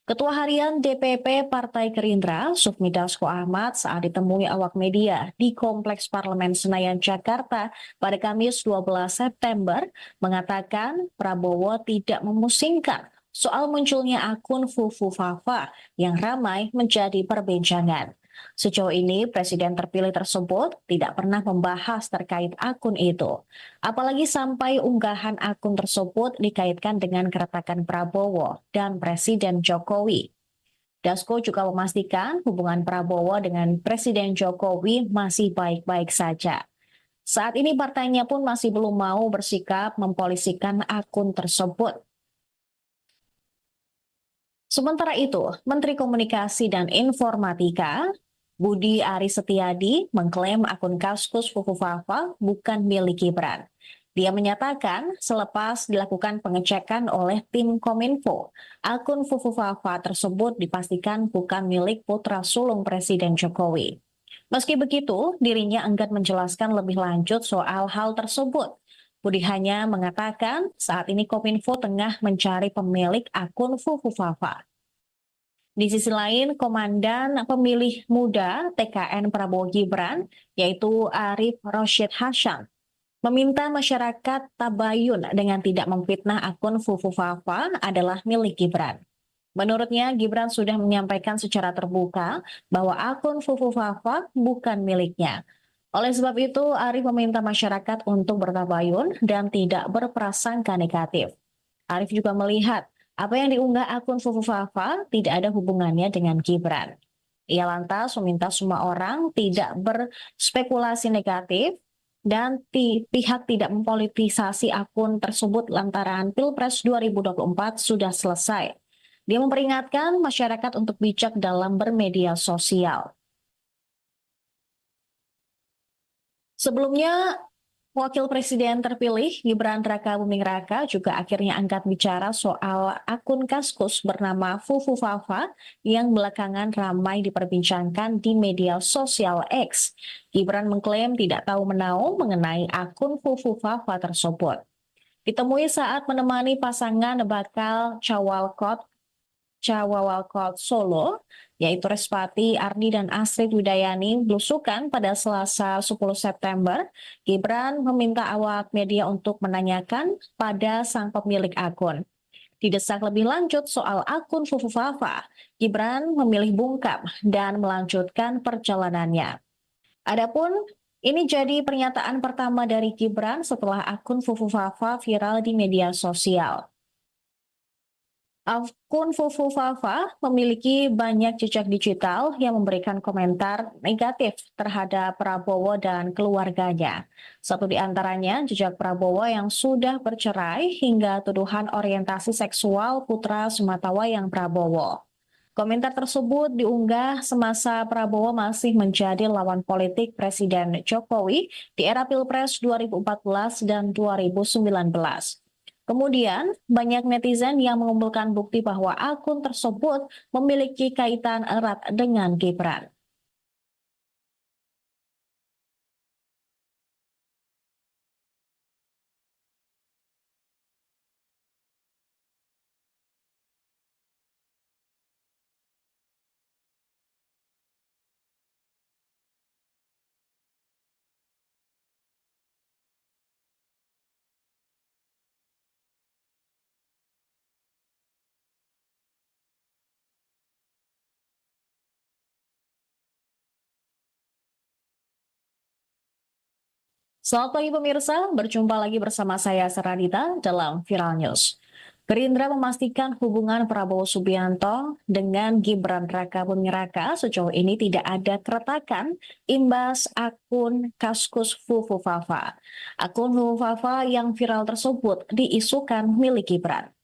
Ketua Harian DPP Partai Gerindra, Sufmi Dasko Ahmad saat ditemui awak media di Kompleks Parlemen Senayan, Jakarta pada Kamis 12 September mengatakan Prabowo tidak memusingkan soal munculnya akun Fufu Fafa yang ramai menjadi perbincangan. Sejauh ini, Presiden terpilih tersebut tidak pernah membahas terkait akun itu. Apalagi sampai unggahan akun tersebut dikaitkan dengan keretakan Prabowo dan Presiden Jokowi. Dasko juga memastikan hubungan Prabowo dengan Presiden Jokowi masih baik-baik saja. Saat ini partainya pun masih belum mau bersikap mempolisikan akun tersebut. Sementara itu, Menteri Komunikasi dan Informatika Budi Aris Setiadi mengklaim akun Kaskus Fufu Fafa bukan milik Gibran. Dia menyatakan selepas dilakukan pengecekan oleh tim Kominfo, akun Fufu Fafa tersebut dipastikan bukan milik putra sulung Presiden Jokowi. Meski begitu, dirinya enggan menjelaskan lebih lanjut soal hal tersebut. Budi hanya mengatakan saat ini Kominfo tengah mencari pemilik akun Fufu Fafa. Di sisi lain, Komandan Pemilih Muda TKN Prabowo Gibran, yaitu Arif Rosyid Hasyam, meminta masyarakat tabayun dengan tidak memfitnah akun Fufu Fafa adalah milik Gibran. Menurutnya, Gibran sudah menyampaikan secara terbuka bahwa akun Fufu Fafa bukan miliknya. Oleh sebab itu, Arif meminta masyarakat untuk bertabayun dan tidak berprasangka negatif. Arif juga melihat apa yang diunggah akun Fufu Fafa tidak ada hubungannya dengan Gibran. Ia lantas meminta semua orang tidak berspekulasi negatif dan pihak tidak mempolitisasi akun tersebut lantaran Pilpres 2024 sudah selesai. Dia memperingatkan masyarakat untuk bijak dalam bermedia sosial. Sebelumnya, Wakil Presiden terpilih Gibran Rakabuming Raka juga akhirnya angkat bicara soal akun Kaskus bernama Fufu Fafa yang belakangan ramai diperbincangkan di media sosial X. Gibran mengklaim tidak tahu menahu mengenai akun Fufu Fafa tersebut. Ditemui saat menemani pasangan bakal Cawawalkot Solo, yaitu Respati Ardi dan Astrid Widayani belusukan pada Selasa 10 September, Gibran meminta awak media untuk menanyakan pada sang pemilik akun. Didesak lebih lanjut soal akun Fufu Fafa, Gibran memilih bungkam dan melanjutkan perjalanannya. Adapun ini jadi pernyataan pertama dari Gibran setelah akun Fufu Fafa viral di media sosial. Akun Fufu Fafa memiliki banyak jejak digital yang memberikan komentar negatif terhadap Prabowo dan keluarganya. Satu di antaranya jejak Prabowo yang sudah bercerai hingga tuduhan orientasi seksual putra sematawayang Prabowo. Komentar tersebut diunggah semasa Prabowo masih menjadi lawan politik Presiden Jokowi di era Pilpres 2014 dan 2019. Kemudian, banyak netizen yang mengumpulkan bukti bahwa akun tersebut memiliki kaitan erat dengan Gibran. Selamat pagi pemirsa, berjumpa lagi bersama saya Seradita dalam Viral News. Gerindra memastikan hubungan Prabowo Subianto dengan Gibran Rakabuming Raka sejauh ini tidak ada keretakan imbas akun Kaskus Fufu Fafa. Akun Fufu Fafa yang viral tersebut diisukan milik Gibran.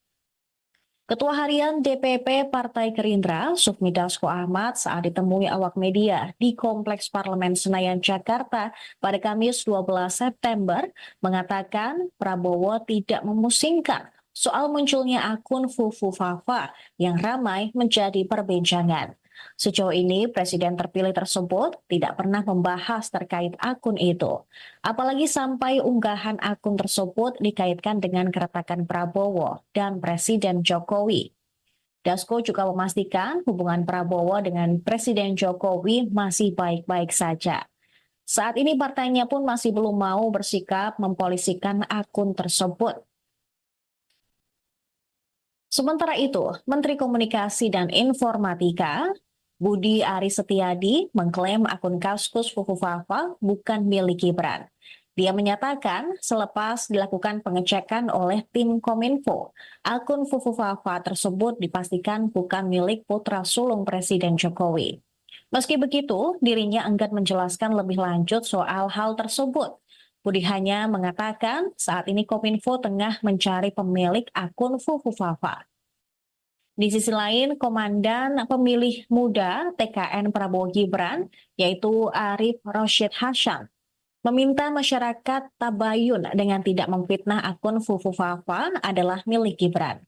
Ketua Harian DPP Partai Gerindra, Sufmi Dasko Ahmad saat ditemui awak media di Kompleks Parlemen Senayan, Jakarta pada Kamis 12 September mengatakan Prabowo tidak memusingkan soal munculnya akun Fufu Fafa yang ramai menjadi perbincangan. Sejauh ini, Presiden terpilih tersebut tidak pernah membahas terkait akun itu. Apalagi sampai unggahan akun tersebut dikaitkan dengan keretakan Prabowo dan Presiden Jokowi. Dasko juga memastikan hubungan Prabowo dengan Presiden Jokowi masih baik-baik saja. Saat ini partainya pun masih belum mau bersikap mempolisikan akun tersebut. Sementara itu, Menteri Komunikasi dan Informatika Budi Aris Setiadi mengklaim akun Kaskus Fufu Fafa bukan milik Gibran. Dia menyatakan selepas dilakukan pengecekan oleh tim Kominfo, akun Fufu Fafa tersebut dipastikan bukan milik putra sulung Presiden Jokowi. Meski begitu, dirinya enggan menjelaskan lebih lanjut soal hal tersebut. Budi hanya mengatakan saat ini Kominfo tengah mencari pemilik akun Fufu Fafa. Di sisi lain, Komandan Pemilih Muda TKN Prabowo Gibran, yaitu Arif Rosyid Hasyam, meminta masyarakat tabayun dengan tidak memfitnah akun Fufu Fafa adalah milik Gibran.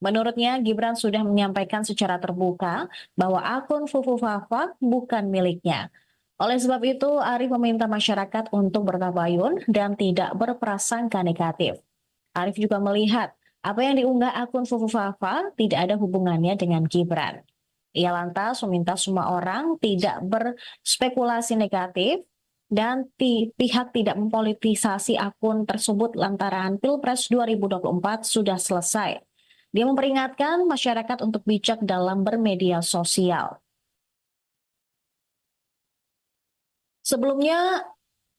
Menurutnya, Gibran sudah menyampaikan secara terbuka bahwa akun Fufu Fafa bukan miliknya. Oleh sebab itu, Arif meminta masyarakat untuk bertabayun dan tidak berprasangka negatif. Arif juga melihat apa yang diunggah akun Fufu Fafa tidak ada hubungannya dengan Gibran. Ia lantas meminta semua orang tidak berspekulasi negatif dan pihak tidak mempolitisasi akun tersebut lantaran Pilpres 2024 sudah selesai. Dia memperingatkan masyarakat untuk bijak dalam bermedia sosial. Sebelumnya,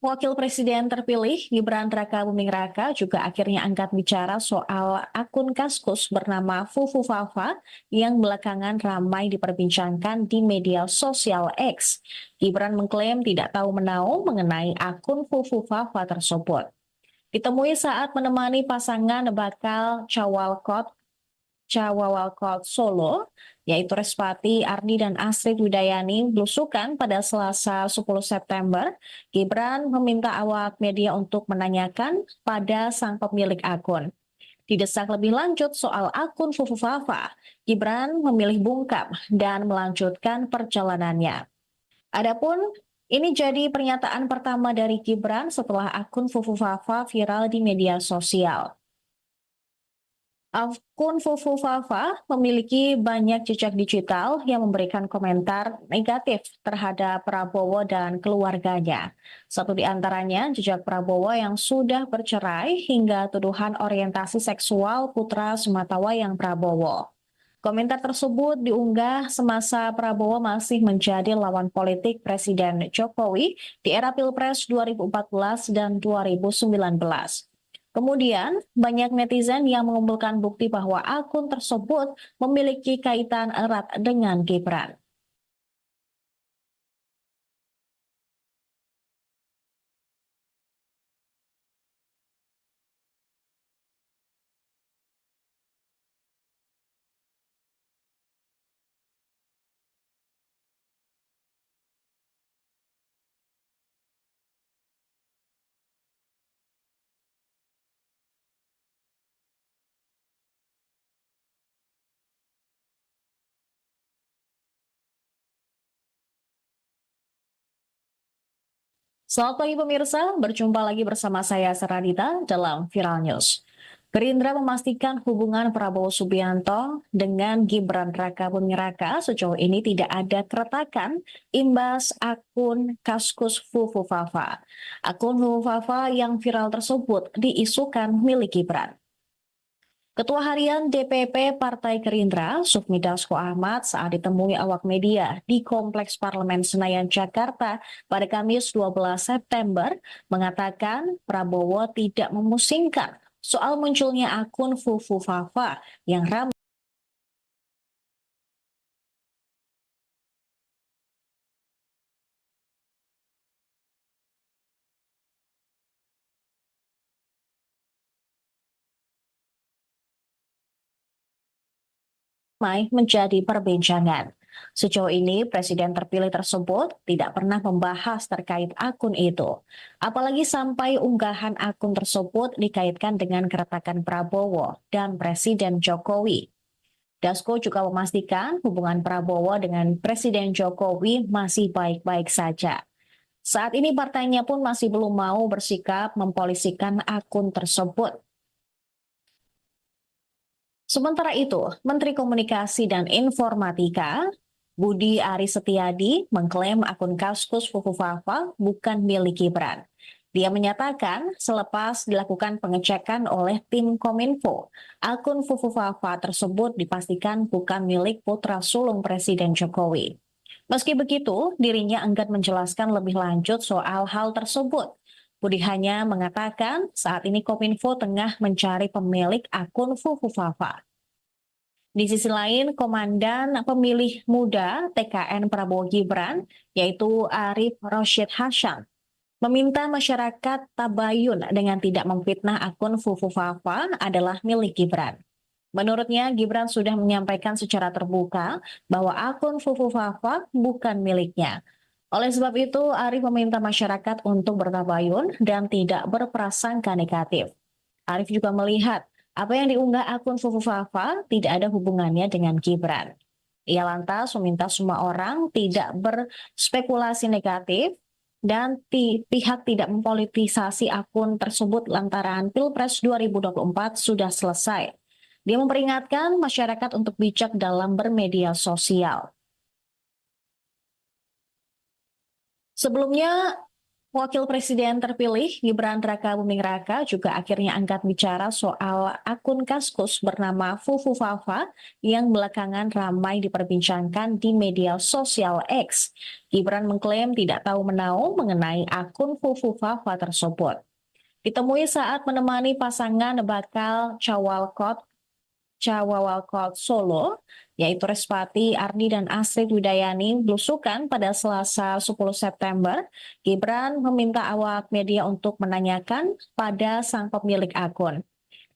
Wakil Presiden terpilih Gibran Rakabuming Raka juga akhirnya angkat bicara soal akun Kaskus bernama Fufu Fafa yang belakangan ramai diperbincangkan di media sosial X. Gibran mengklaim tidak tahu menahu mengenai akun Fufu Fafa tersebut. Ditemui saat menemani pasangan bakal Cawawalkot Solo, yaitu Respati, Ardi, dan Astrid Widayani belusukan pada Selasa 10 September, Gibran meminta awak media untuk menanyakan pada sang pemilik akun. Didesak lebih lanjut soal akun Fufufafa, Gibran memilih bungkam dan melanjutkan perjalanannya. Adapun ini jadi pernyataan pertama dari Gibran setelah akun Fufufafa viral di media sosial. Akun Fufufafa memiliki banyak jejak digital yang memberikan komentar negatif terhadap Prabowo dan keluarganya. Satu di antaranya jejak Prabowo yang sudah bercerai hingga tuduhan orientasi seksual putra sematawayang Prabowo. Komentar tersebut diunggah semasa Prabowo masih menjadi lawan politik Presiden Jokowi di era Pilpres 2014 dan 2019. Kemudian, banyak netizen yang mengumpulkan bukti bahwa akun tersebut memiliki kaitan erat dengan Gibran. Selamat pagi pemirsa, berjumpa lagi bersama saya Saradita dalam Viral News. Gerindra memastikan hubungan Prabowo Subianto dengan Gibran Rakabuming Raka sejauh ini tidak ada keretakan imbas akun Kaskus Fufufafa. Akun Fufufafa yang viral tersebut diisukan milik Gibran. Ketua Harian DPP Partai Gerindra, Sufmi Dasko Ahmad saat ditemui awak media di Kompleks Parlemen Senayan, Jakarta pada Kamis 12 September mengatakan Prabowo tidak memusingkan soal munculnya akun Fufufafa yang ramai menjadi perbincangan. Sejauh ini, Presiden terpilih tersebut tidak pernah membahas terkait akun itu. Apalagi sampai unggahan akun tersebut dikaitkan dengan keretakan Prabowo dan Presiden Jokowi. Dasko juga memastikan hubungan Prabowo dengan Presiden Jokowi masih baik-baik saja. Saat ini partainya pun masih belum mau bersikap mempolisikan akun tersebut. Sementara itu, Menteri Komunikasi dan Informatika Budi Aris Setiadi mengklaim akun Kaskus Fufufafa bukan milik Gibran. Dia menyatakan selepas dilakukan pengecekan oleh tim Kominfo, akun Fufufafa tersebut dipastikan bukan milik putra sulung Presiden Jokowi. Meski begitu, dirinya enggan menjelaskan lebih lanjut soal hal tersebut. Budi hanya mengatakan saat ini Kominfo tengah mencari pemilik akun Fufufafa. Di sisi lain, Komandan Pemilih Muda TKN Prabowo Gibran, yaitu Arif Rosyid Hasan, meminta masyarakat tabayun dengan tidak memfitnah akun Fufufafa adalah milik Gibran. Menurutnya, Gibran sudah menyampaikan secara terbuka bahwa akun Fufufafa bukan miliknya. Oleh sebab itu, Arif meminta masyarakat untuk bertabayun dan tidak berprasangka negatif. Arif juga melihat apa yang diunggah akun Fufufafa tidak ada hubungannya dengan Gibran. Ia lantas meminta semua orang tidak berspekulasi negatif dan pihak tidak mempolitisasi akun tersebut lantaran Pilpres 2024 sudah selesai. Dia memperingatkan masyarakat untuk bijak dalam bermedia sosial. Sebelumnya, Wakil Presiden terpilih Gibran Rakabuming Raka juga akhirnya angkat bicara soal akun Kaskus bernama Fufufafa yang belakangan ramai diperbincangkan di media sosial X. Gibran mengklaim tidak tahu menahu mengenai akun Fufufafa tersebut. Ditemui saat menemani pasangan bakal Cawawalkot Solo, yaitu Respati, Ardi, dan Astrid Widayani belusukan pada Selasa 10 September, Gibran meminta awak media untuk menanyakan pada sang pemilik akun.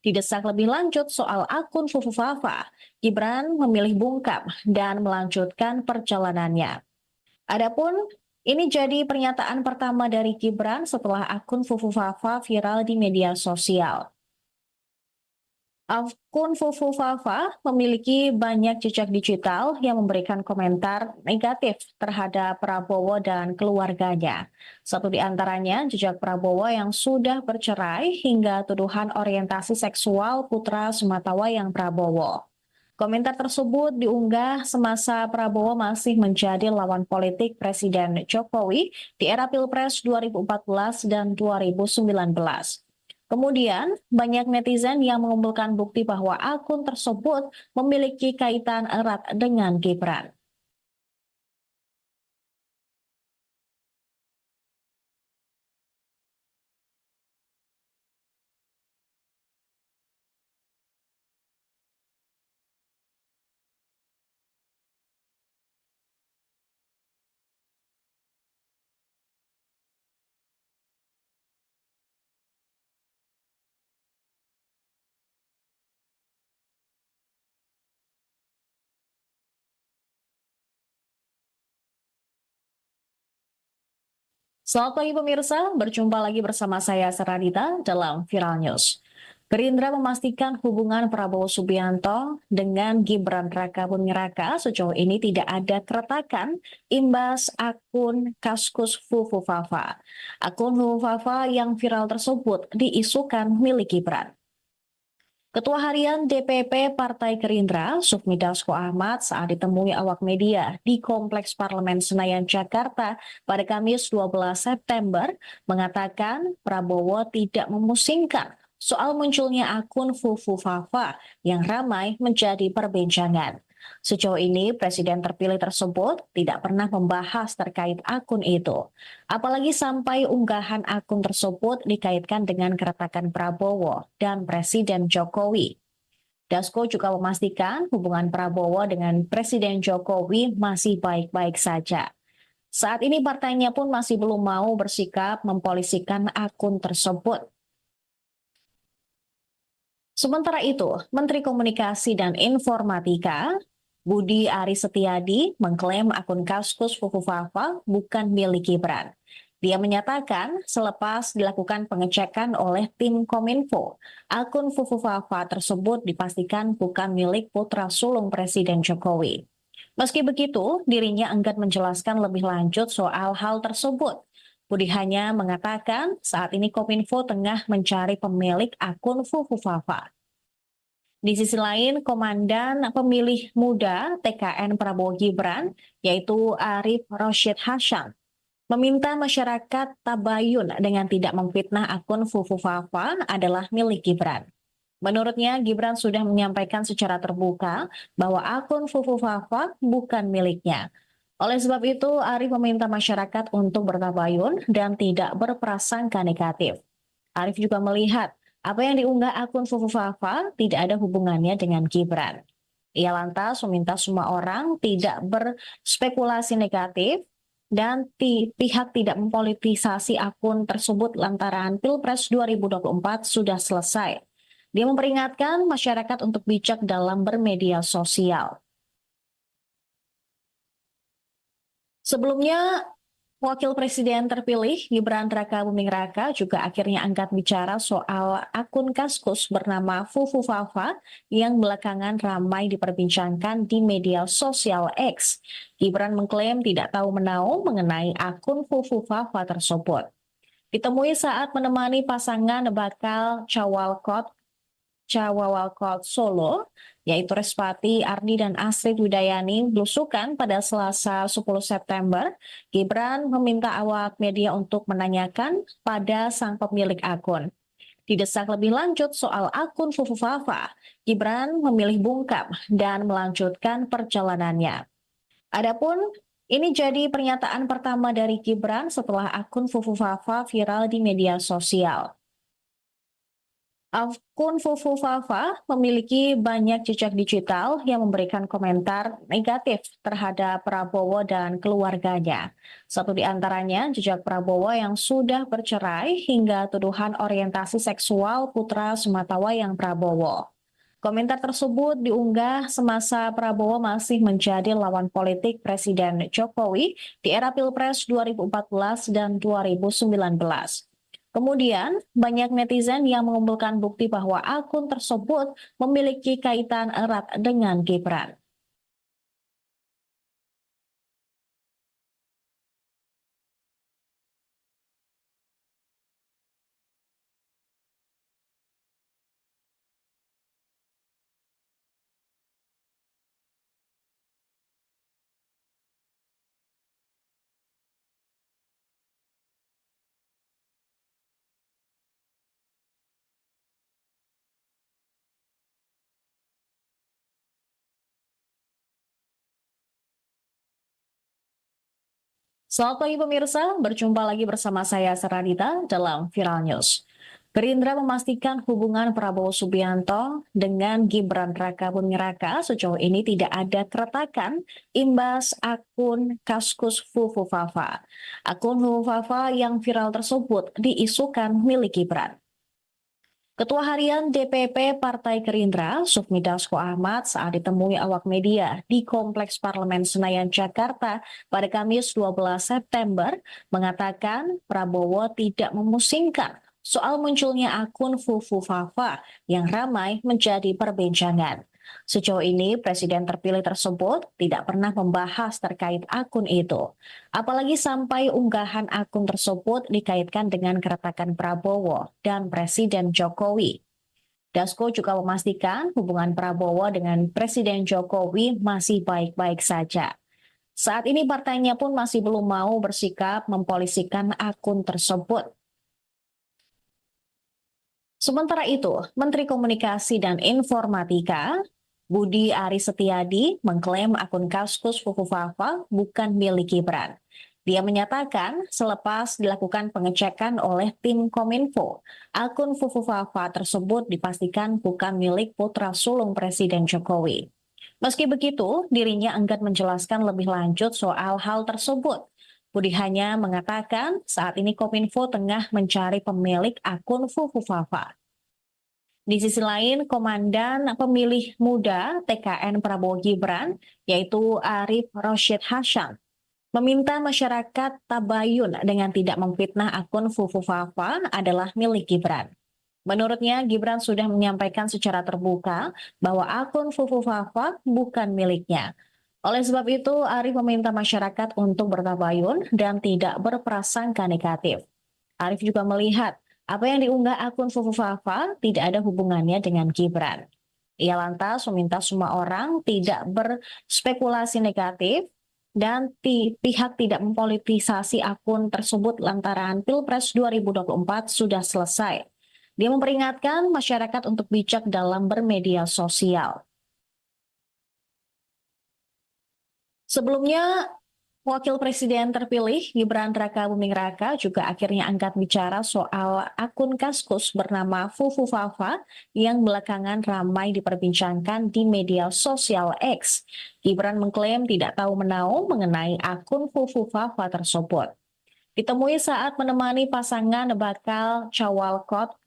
Didesak lebih lanjut soal akun Fufu Fafa, Gibran memilih bungkam dan melanjutkan perjalanannya. Adapun ini jadi pernyataan pertama dari Gibran setelah akun Fufu Fafa viral di media sosial. Akun Fufu Fafa memiliki banyak jejak digital yang memberikan komentar negatif terhadap Prabowo dan keluarganya. Satu di antaranya jejak Prabowo yang sudah bercerai hingga tuduhan orientasi seksual putra sematawayang Prabowo. Komentar tersebut diunggah semasa Prabowo masih menjadi lawan politik Presiden Jokowi di era Pilpres 2014 dan 2019. Kemudian, banyak netizen yang mengumpulkan bukti bahwa akun tersebut memiliki kaitan erat dengan Gibran. Selamat pagi pemirsa, berjumpa lagi bersama saya Seradita dalam Viral News. Gerindra memastikan hubungan Prabowo Subianto dengan Gibran Rakabuming Raka sejauh ini tidak ada keretakan imbas akun Kaskus Fufu Fafa. Akun Fufu Fafa yang viral tersebut diisukan milik Gibran. Ketua Harian DPP Partai Gerindra, Sufmi Dasko Ahmad saat ditemui awak media di Kompleks Parlemen Senayan, Jakarta pada Kamis 12 September mengatakan Prabowo tidak memusingkan soal munculnya akun Fufu Fafa yang ramai menjadi perbincangan. Sejauh ini, Presiden terpilih tersebut tidak pernah membahas terkait akun itu. Apalagi sampai unggahan akun tersebut dikaitkan dengan keretakan Prabowo dan Presiden Jokowi. Dasko juga memastikan hubungan Prabowo dengan Presiden Jokowi masih baik-baik saja. Saat ini partainya pun masih belum mau bersikap mempolisikan akun tersebut. Sementara itu, Menteri Komunikasi dan Informatika Budi Aris Setiadi mengklaim akun Kaskus Fufu Fafa bukan milik Gibran. Dia menyatakan selepas dilakukan pengecekan oleh tim Kominfo, akun Fufu Fafa tersebut dipastikan bukan milik putra sulung Presiden Jokowi. Meski begitu, dirinya enggan menjelaskan lebih lanjut soal hal tersebut. Budi hanya mengatakan saat ini Kominfo tengah mencari pemilik akun Fufu Fafa. Di sisi lain, Komandan Pemilih Muda TKN Prabowo Gibran, yaitu Arif Rosyid Hasyam, meminta masyarakat tabayun dengan tidak memfitnah akun Fufu Fafa adalah milik Gibran. Menurutnya, Gibran sudah menyampaikan secara terbuka bahwa akun Fufu Fafa bukan miliknya. Oleh sebab itu, Arif meminta masyarakat untuk bertabayun dan tidak berprasangka negatif. Arif juga melihat apa yang diunggah akun Fufu Fafa tidak ada hubungannya dengan Gibran. Ia lantas meminta semua orang tidak berspekulasi negatif dan pihak tidak mempolitisasi akun tersebut lantaran Pilpres 2024 sudah selesai. Dia memperingatkan masyarakat untuk bijak dalam bermedia sosial. Sebelumnya, Wakil Presiden terpilih Gibran Rakabuming Raka juga akhirnya angkat bicara soal akun Kaskus bernama Fufu Fafa yang belakangan ramai diperbincangkan di media sosial X. Gibran mengklaim tidak tahu menahu mengenai akun Fufu Fafa tersebut. Ditemui saat menemani pasangan bakal Cawalkot Solo, yaitu Respati Ardi dan Astrid Widayani belusukan pada Selasa 10 September, Gibran meminta awak media untuk menanyakan pada sang pemilik akun. Didesak lebih lanjut soal akun Fufu Fafa, Gibran memilih bungkam dan melanjutkan perjalanannya. Adapun ini jadi pernyataan pertama dari Gibran setelah akun Fufu Fafa viral di media sosial. Akun Fufu Fafa memiliki banyak jejak digital yang memberikan komentar negatif terhadap Prabowo dan keluarganya. Satu di antaranya jejak Prabowo yang sudah bercerai hingga tuduhan orientasi seksual putra sematawayang Prabowo. Komentar tersebut diunggah semasa Prabowo masih menjadi lawan politik Presiden Jokowi di era Pilpres 2014 dan 2019. Kemudian, banyak netizen yang mengumpulkan bukti bahwa akun tersebut memiliki kaitan erat dengan Gibran. Selamat pagi pemirsa, berjumpa lagi bersama saya Seradita dalam Viral News. Gerindra memastikan hubungan Prabowo Subianto dengan Gibran Rakabuming Raka sejauh ini tidak ada keretakan imbas akun Kaskus Fufu Fafa. Akun Fufu Fafa yang viral tersebut diisukan milik Gibran. Ketua Harian DPP Partai Gerindra, Sufmi Dasko Ahmad saat ditemui awak media di Kompleks Parlemen Senayan, Jakarta pada Kamis 12 September mengatakan Prabowo tidak memusingkan soal munculnya akun Fufu Fafa yang ramai menjadi perbincangan. Sejauh ini, Presiden terpilih tersebut tidak pernah membahas terkait akun itu. Apalagi sampai unggahan akun tersebut dikaitkan dengan keretakan Prabowo dan Presiden Jokowi. Dasko juga memastikan hubungan Prabowo dengan Presiden Jokowi masih baik-baik saja. Saat ini partainya pun masih belum mau bersikap mempolisikan akun tersebut. Sementara itu, Menteri Komunikasi dan Informatika Budi Aris Setiadi mengklaim akun Kaskus Fufu Fafa bukan milik Gibran. Dia menyatakan selepas dilakukan pengecekan oleh tim Kominfo, akun Fufu Fafa tersebut dipastikan bukan milik putra sulung Presiden Jokowi. Meski begitu, dirinya enggan menjelaskan lebih lanjut soal hal tersebut. Budi hanya mengatakan saat ini Kominfo tengah mencari pemilik akun Fufu Fafa. Di sisi lain, Komandan Pemilih Muda TKN Prabowo Gibran, yaitu Arif Rosyid Hasyam, meminta masyarakat tabayun dengan tidak memfitnah akun Fufu Fafa adalah milik Gibran. Menurutnya, Gibran sudah menyampaikan secara terbuka bahwa akun Fufu Fafa bukan miliknya. Oleh sebab itu, Arif meminta masyarakat untuk bertabayun dan tidak berprasangka negatif. Arif juga melihat apa yang diunggah akun Fufu Fafa tidak ada hubungannya dengan Gibran. Ia lantas meminta semua orang tidak berspekulasi negatif dan pihak tidak mempolitisasi akun tersebut lantaran Pilpres 2024 sudah selesai. Dia memperingatkan masyarakat untuk bijak dalam bermedia sosial. Sebelumnya, Wakil Presiden terpilih Gibran Rakabuming Raka juga akhirnya angkat bicara soal akun Kaskus bernama Fufu Fafa yang belakangan ramai diperbincangkan di media sosial X. Gibran mengklaim tidak tahu menahu mengenai akun Fufu Fafa tersebut. Ditemui saat menemani pasangan bakal Cawawalkot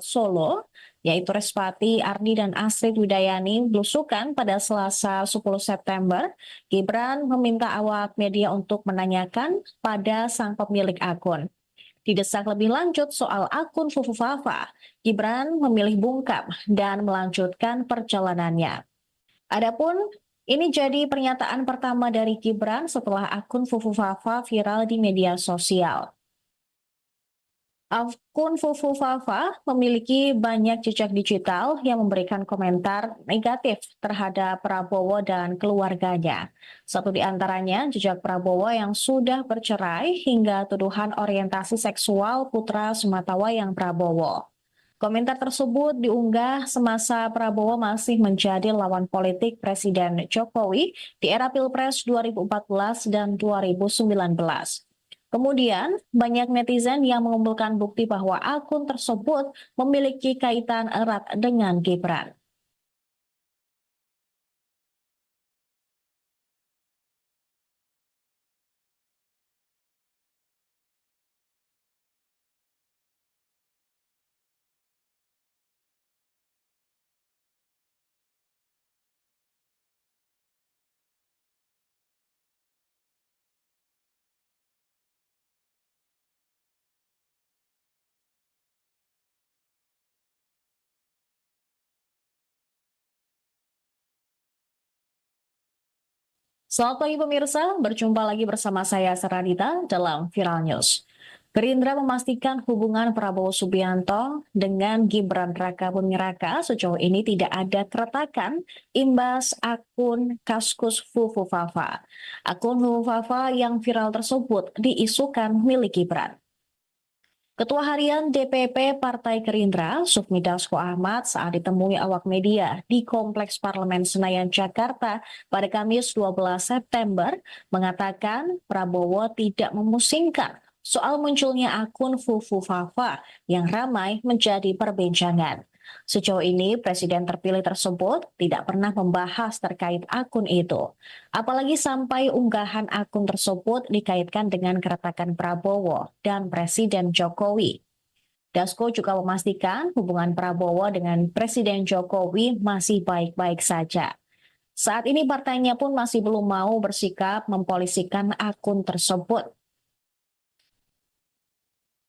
Solo, yaitu Respati Ardi dan Astrid Widayani belusukan pada Selasa 10 September, Gibran meminta awak media untuk menanyakan pada sang pemilik akun. Didesak lebih lanjut soal akun Fufu Fafa, Gibran memilih bungkam dan melanjutkan perjalanannya. Adapun ini jadi pernyataan pertama dari Gibran setelah akun Fufu Fafa viral di media sosial. Akun Fufu Fafa memiliki banyak jejak digital yang memberikan komentar negatif terhadap Prabowo dan keluarganya. Satu di antaranya jejak Prabowo yang sudah bercerai hingga tuduhan orientasi seksual putra sematawayang Prabowo. Komentar tersebut diunggah semasa Prabowo masih menjadi lawan politik Presiden Jokowi di era Pilpres 2014 dan 2019. Kemudian, banyak netizen yang mengumpulkan bukti bahwa akun tersebut memiliki kaitan erat dengan Gibran. Selamat pagi pemirsa, berjumpa lagi bersama saya Seradita dalam Viral News. Gerindra memastikan hubungan Prabowo Subianto dengan Gibran Rakabuming Raka sejauh ini tidak ada keretakan imbas akun Kaskus Fufufafa. Akun Fufufafa yang viral tersebut diisukan milik Gibran. Ketua Harian DPP Partai Gerindra, Sufmi Dasko Ahmad saat ditemui awak media di Kompleks Parlemen Senayan, Jakarta pada Kamis 12 September mengatakan Prabowo tidak memusingkan soal munculnya akun Fufufafa yang ramai menjadi perbincangan. Sejauh ini, Presiden terpilih tersebut tidak pernah membahas terkait akun itu. Apalagi sampai unggahan akun tersebut dikaitkan dengan keretakan Prabowo dan Presiden Jokowi. Dasko juga memastikan hubungan Prabowo dengan Presiden Jokowi masih baik-baik saja. Saat ini partainya pun masih belum mau bersikap mempolisikan akun tersebut.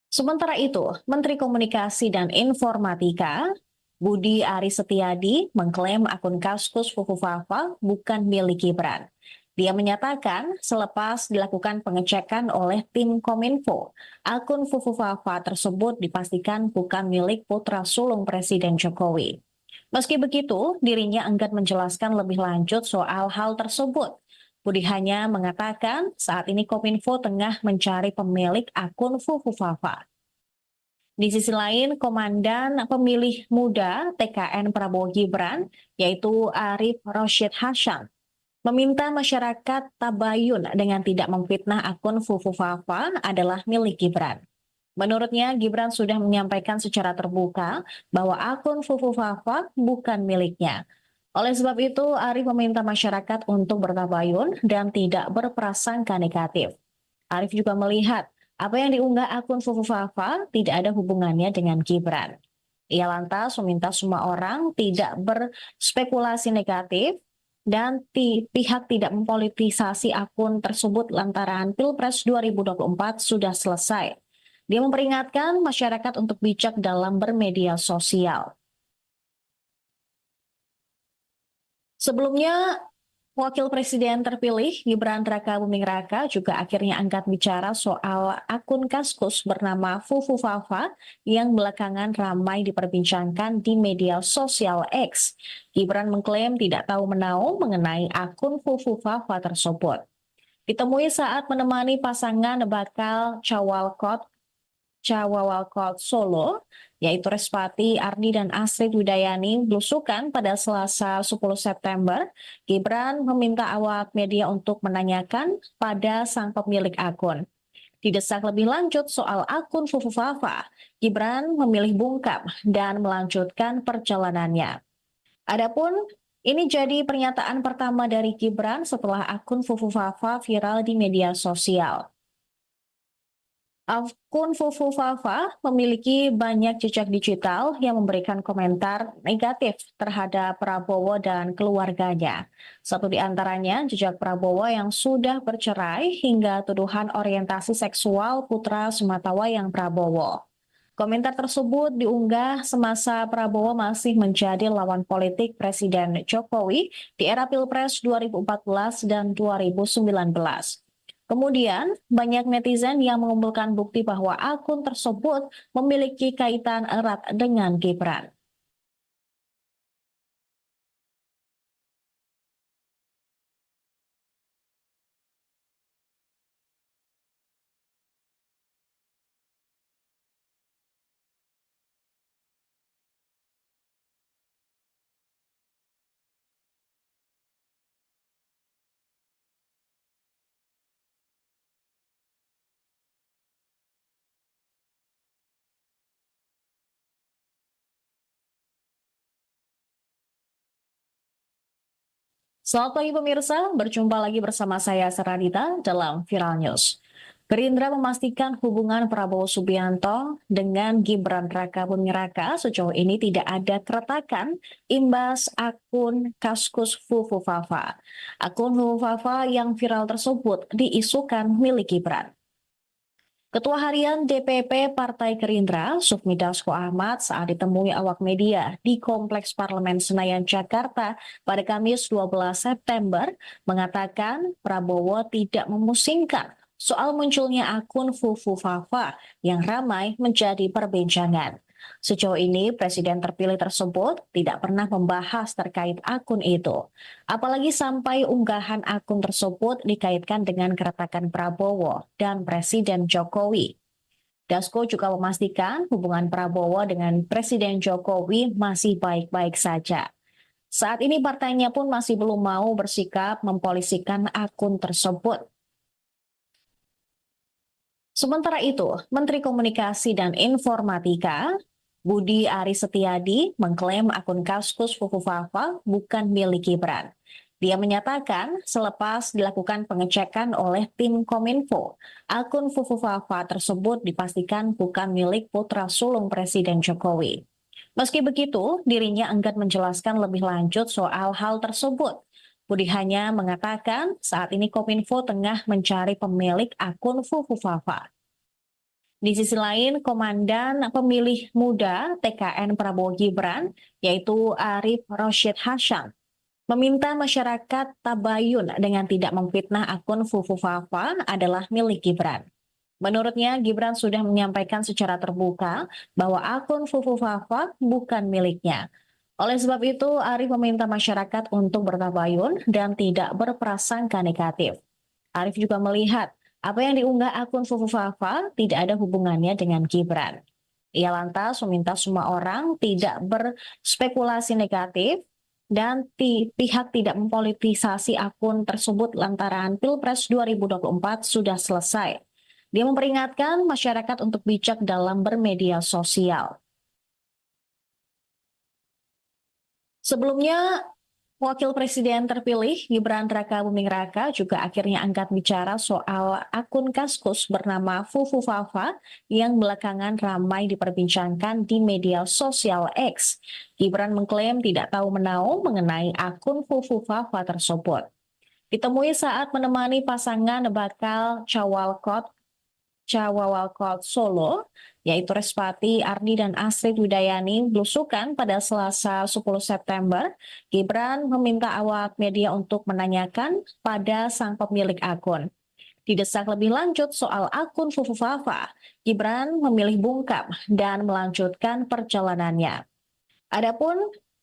Sementara itu, Menteri Komunikasi dan Informatika Budi Aris Setiadi mengklaim akun Kaskus Fufufafa bukan milik Gibran. Dia menyatakan selepas dilakukan pengecekan oleh tim Kominfo, akun Fufufafa tersebut dipastikan bukan milik putra sulung Presiden Jokowi. Meski begitu, dirinya enggan menjelaskan lebih lanjut soal hal tersebut. Budi hanya mengatakan saat ini Kominfo tengah mencari pemilik akun Fufufafa. Di sisi lain, Komandan Pemilih Muda TKN Prabowo Gibran, yaitu Arif Rosyid Hasyam, meminta masyarakat tabayun dengan tidak memfitnah akun Fufufafa adalah milik Gibran. Menurutnya, Gibran sudah menyampaikan secara terbuka bahwa akun Fufufafa bukan miliknya. Oleh sebab itu, Arif meminta masyarakat untuk bertabayun dan tidak berprasangka negatif. Arif juga melihat apa yang diunggah akun Fufufafa tidak ada hubungannya dengan Gibran. Ia lantas meminta semua orang tidak berspekulasi negatif dan pihak tidak mempolitisasi akun tersebut lantaran Pilpres 2024 sudah selesai. Dia memperingatkan masyarakat untuk bijak dalam bermedia sosial. Sebelumnya, Wakil Presiden terpilih Gibran Rakabuming Raka juga akhirnya angkat bicara soal akun Kaskus bernama Fufufafa yang belakangan ramai diperbincangkan di media sosial X. Gibran mengklaim tidak tahu menahu mengenai akun Fufufafa tersebut. Ditemui saat menemani pasangan bakal Cawawalkot Solo, yaitu Respati Ardi dan Astrid Widayani belusukan pada Selasa 10 September, Gibran meminta awak media untuk menanyakan pada sang pemilik akun. Didesak lebih lanjut soal akun Fufufafa, Gibran memilih bungkam dan melanjutkan perjalanannya. Adapun ini jadi pernyataan pertama dari Gibran setelah akun Fufufafa viral di media sosial. Akun Fufufafa memiliki banyak jejak digital yang memberikan komentar negatif terhadap Prabowo dan keluarganya. Satu di antaranya jejak Prabowo yang sudah bercerai hingga tuduhan orientasi seksual putra sematawayang Prabowo. Komentar tersebut diunggah semasa Prabowo masih menjadi lawan politik Presiden Jokowi di era Pilpres 2014 dan 2019. Kemudian, banyak netizen yang mengumpulkan bukti bahwa akun tersebut memiliki kaitan erat dengan Gibran. Selamat pagi pemirsa, berjumpa lagi bersama saya Seradita dalam Viral News. Gerindra memastikan hubungan Prabowo Subianto dengan Gibran Rakabuming Raka sejauh ini tidak ada keretakan imbas akun Kaskus Fufufafa. Akun Fufufafa yang viral tersebut diisukan milik Gibran. Ketua Harian DPP Partai Gerindra, Sufmi Dasko Ahmad saat ditemui awak media di Kompleks Parlemen Senayan, Jakarta pada Kamis 12 September mengatakan Prabowo tidak memusingkan soal munculnya akun Fufufafa yang ramai menjadi perbincangan. Sejauh ini, Presiden terpilih tersebut tidak pernah membahas terkait akun itu. Apalagi sampai unggahan akun tersebut dikaitkan dengan keretakan Prabowo dan Presiden Jokowi. Dasko juga memastikan hubungan Prabowo dengan Presiden Jokowi masih baik-baik saja. Saat ini partainya pun masih belum mau bersikap mempolisikan akun tersebut. Sementara itu, Menteri Komunikasi dan Informatika Budi Aris Setiadi mengklaim akun Kaskus Fufufafa bukan milik Gibran. Dia menyatakan selepas dilakukan pengecekan oleh tim Kominfo, akun Fufufafa tersebut dipastikan bukan milik putra sulung Presiden Jokowi. Meski begitu, dirinya enggan menjelaskan lebih lanjut soal hal tersebut. Budi hanya mengatakan saat ini Kominfo tengah mencari pemilik akun Fufufafa. Di sisi lain, Komandan Pemilih Muda TKN Prabowo Gibran, yaitu Arif Rosyid Hasyam, meminta masyarakat tabayun dengan tidak memfitnah akun Fufufafa adalah milik Gibran. Menurutnya, Gibran sudah menyampaikan secara terbuka bahwa akun Fufufafa bukan miliknya. Oleh sebab itu, Arif meminta masyarakat untuk bertabayun dan tidak berprasangka negatif. Arif juga melihat apa yang diunggah akun Fufufafa tidak ada hubungannya dengan Gibran. Ia lantas meminta semua orang tidak berspekulasi negatif dan pihak tidak mempolitisasi akun tersebut lantaran Pilpres 2024 sudah selesai. Dia memperingatkan masyarakat untuk bijak dalam bermedia sosial. Sebelumnya, Wakil Presiden terpilih Gibran Rakabuming Raka juga akhirnya angkat bicara soal akun Kaskus bernama Fufufafa yang belakangan ramai diperbincangkan di media sosial X. Gibran mengklaim tidak tahu menahu mengenai akun Fufufafa tersebut. Ditemui saat menemani pasangan bakal Cawawalkot Solo, yaitu Respati Ardi dan Astrid Widayani belusukan pada Selasa 10 September, Gibran meminta awak media untuk menanyakan pada sang pemilik akun. Didesak lebih lanjut soal akun Fufufafa, Gibran memilih bungkam dan melanjutkan perjalanannya. Adapun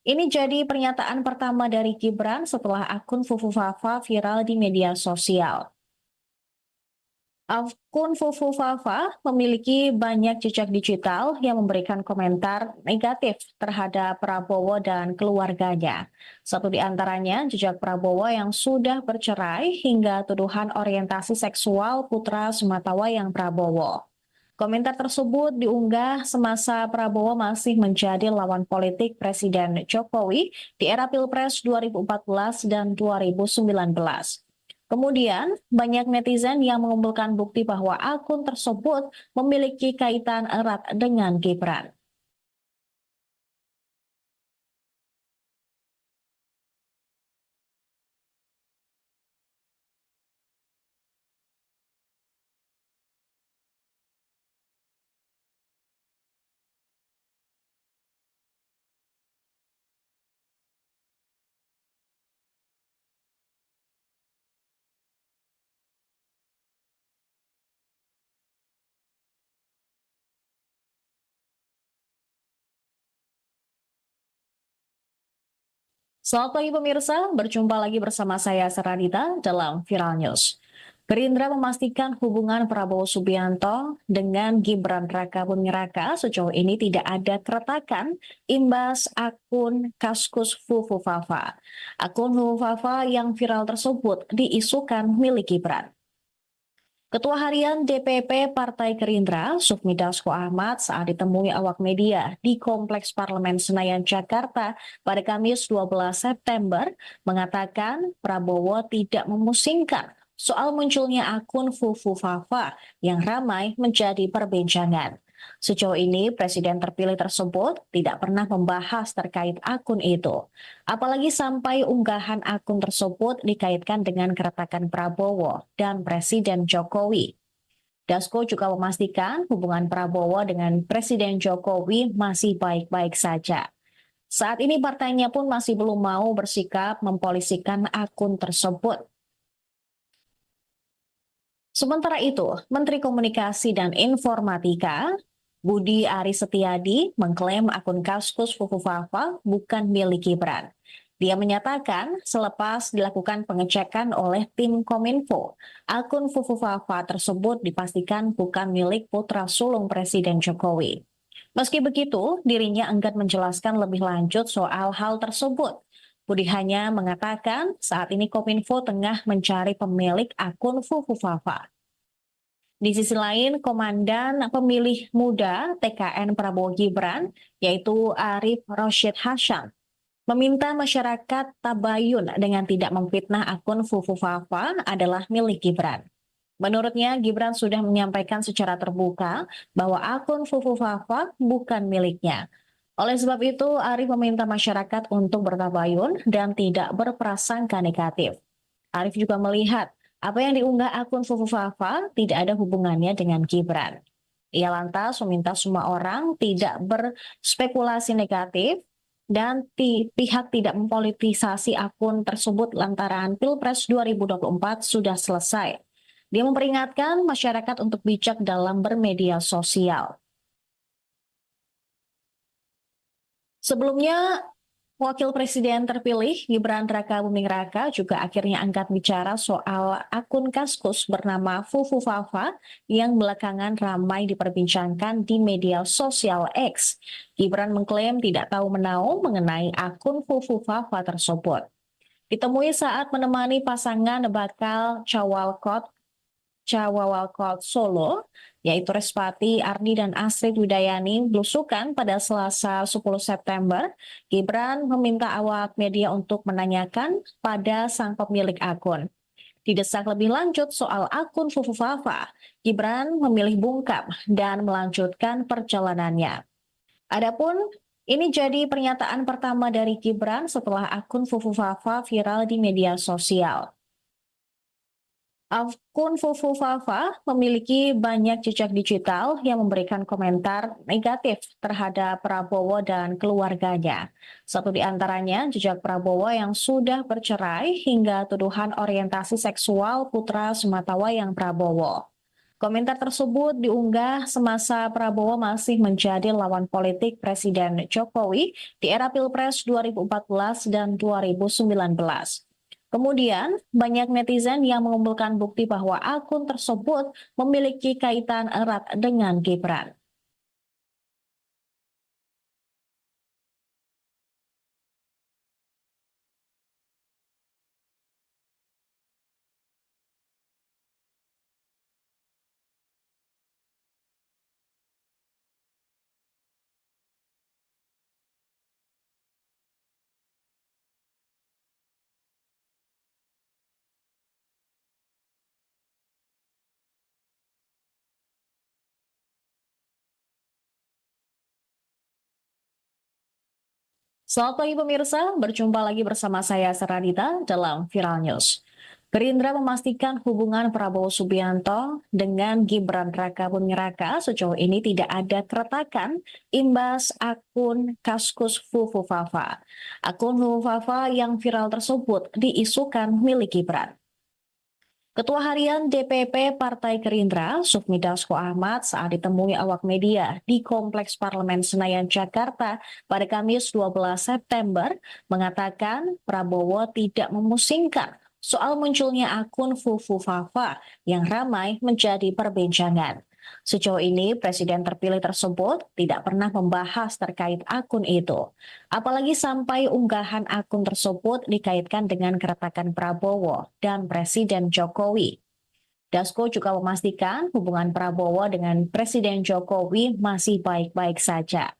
ini jadi pernyataan pertama dari Gibran setelah akun Fufufafa viral di media sosial. Akun Fufufafa memiliki banyak jejak digital yang memberikan komentar negatif terhadap Prabowo dan keluarganya. Satu di antaranya jejak Prabowo yang sudah bercerai hingga tuduhan orientasi seksual putra sematawayang Prabowo. Komentar tersebut diunggah semasa Prabowo masih menjadi lawan politik Presiden Jokowi di era Pilpres 2014 dan 2019. Kemudian, banyak netizen yang mengumpulkan bukti bahwa akun tersebut memiliki kaitan erat dengan Gibran. Selamat pagi pemirsa, berjumpa lagi bersama saya Seradita dalam Viral News. Gerindra memastikan hubungan Prabowo Subianto dengan Gibran Rakabuming Raka sejauh ini tidak ada keretakan imbas akun Kaskus Fufufafa. Akun Fufufafa yang viral tersebut diisukan milik Gibran. Ketua Harian DPP Partai Gerindra, Sufmi Dasko Ahmad saat ditemui awak media di Kompleks Parlemen Senayan, Jakarta pada Kamis 12 September mengatakan Prabowo tidak memusingkan soal munculnya akun Fufu Fafa yang ramai menjadi perbincangan. Sejauh ini, Presiden terpilih tersebut tidak pernah membahas terkait akun itu. Apalagi sampai unggahan akun tersebut dikaitkan dengan keretakan Prabowo dan Presiden Jokowi. Dasko juga memastikan hubungan Prabowo dengan Presiden Jokowi masih baik-baik saja. Saat ini partainya pun masih belum mau bersikap mempolisikan akun tersebut. Sementara itu, Menteri Komunikasi dan Informatika Budi Aris Setiadi mengklaim akun Kaskus Fufu Fafa bukan milik Gibran. Dia menyatakan selepas dilakukan pengecekan oleh tim Kominfo, akun Fufu Fafa tersebut dipastikan bukan milik putra sulung Presiden Jokowi. Meski begitu, dirinya enggan menjelaskan lebih lanjut soal hal tersebut. Budi hanya mengatakan saat ini Kominfo tengah mencari pemilik akun Fufu Fafa. Di sisi lain, Komandan Pemilih Muda TKN Prabowo Gibran, yaitu Arif Rosyid Hasan, meminta masyarakat tabayun dengan tidak memfitnah akun Fufu Fafa adalah milik Gibran. Menurutnya, Gibran sudah menyampaikan secara terbuka bahwa akun Fufu Fafa bukan miliknya. Oleh sebab itu, Arif meminta masyarakat untuk bertabayun dan tidak berprasangka negatif. Arif juga melihat apa yang diunggah akun Fufu Fafa tidak ada hubungannya dengan Gibran. Ia lantas meminta semua orang tidak berspekulasi negatif dan pihak tidak mempolitisasi akun tersebut lantaran Pilpres 2024 sudah selesai. Dia memperingatkan masyarakat untuk bijak dalam bermedia sosial. Sebelumnya, Wakil Presiden terpilih Gibran Rakabuming Raka juga akhirnya angkat bicara soal akun Kaskus bernama Fufu Fafa yang belakangan ramai diperbincangkan di media sosial X. Gibran mengklaim tidak tahu menahu mengenai akun Fufu Fafa tersebut. Ditemui saat menemani pasangan bakal Cawawalkot Solo, yaitu Respati Ardi dan Astrid Widayani belusukan pada Selasa 10 September, Gibran meminta awak media untuk menanyakan pada sang pemilik akun. Didesak lebih lanjut soal akun Fufu Fafa, Gibran memilih bungkam dan melanjutkan perjalanannya. Adapun ini jadi pernyataan pertama dari Gibran setelah akun Fufu Fafa viral di media sosial. Akun Fufu Fafa memiliki banyak jejak digital yang memberikan komentar negatif terhadap Prabowo dan keluarganya. Satu di antaranya jejak Prabowo yang sudah bercerai hingga tuduhan orientasi seksual putra sematawayang Prabowo. Komentar tersebut diunggah semasa Prabowo masih menjadi lawan politik Presiden Jokowi di era Pilpres 2014 dan 2019. Kemudian, banyak netizen yang mengumpulkan bukti bahwa akun tersebut memiliki kaitan erat dengan Gibran. Selamat pagi pemirsa, berjumpa lagi bersama saya Seradita dalam Viral News. Gerindra memastikan hubungan Prabowo Subianto dengan Gibran Rakabuming Raka sejauh ini tidak ada keretakan imbas akun Kaskus Fufu Fafa. Akun Fufu Fafa yang viral tersebut diisukan milik Gibran. Ketua Harian DPP Partai Gerindra, Sufmi Dasko Ahmad saat ditemui awak media di Kompleks Parlemen Senayan, Jakarta pada Kamis 12 September mengatakan Prabowo tidak memusingkan soal munculnya akun Fufu Fafa yang ramai menjadi perbincangan. Sejauh ini, Presiden terpilih tersebut tidak pernah membahas terkait akun itu. Apalagi sampai unggahan akun tersebut dikaitkan dengan keretakan Prabowo dan Presiden Jokowi. Dasko juga memastikan hubungan Prabowo dengan Presiden Jokowi masih baik-baik saja.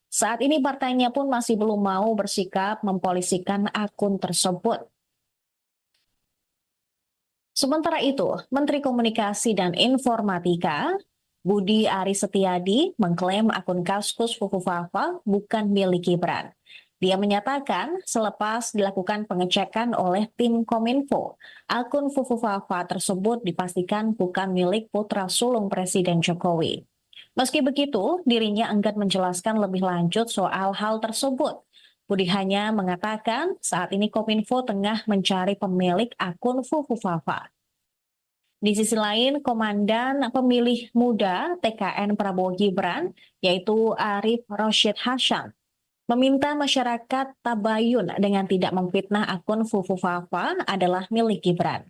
Saat ini partainya pun masih belum mau bersikap mempolisikan akun tersebut. Sementara itu, Menteri Komunikasi dan Informatika Budi Aris Setiadi mengklaim akun Kaskus Fufufafa bukan milik Gibran. Dia menyatakan selepas dilakukan pengecekan oleh tim Kominfo, akun Fufufafa tersebut dipastikan bukan milik putra sulung Presiden Jokowi. Meski begitu, dirinya enggan menjelaskan lebih lanjut soal hal tersebut. Budi hanya mengatakan saat ini Kominfo tengah mencari pemilik akun Fufufafa. Di sisi lain, Komandan Pemilih Muda TKN Prabowo Gibran, yaitu Arif Rosyid Hasyam, meminta masyarakat tabayun dengan tidak memfitnah akun Fufufafa adalah milik Gibran.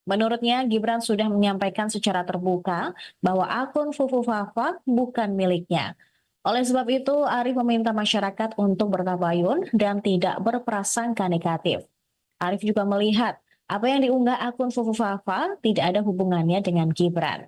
Menurutnya, Gibran sudah menyampaikan secara terbuka bahwa akun Fufufafa bukan miliknya. Oleh sebab itu, Arif meminta masyarakat untuk bertabayun dan tidak berprasangka negatif. Arif juga melihat apa yang diunggah akun Fufufafa tidak ada hubungannya dengan Gibran.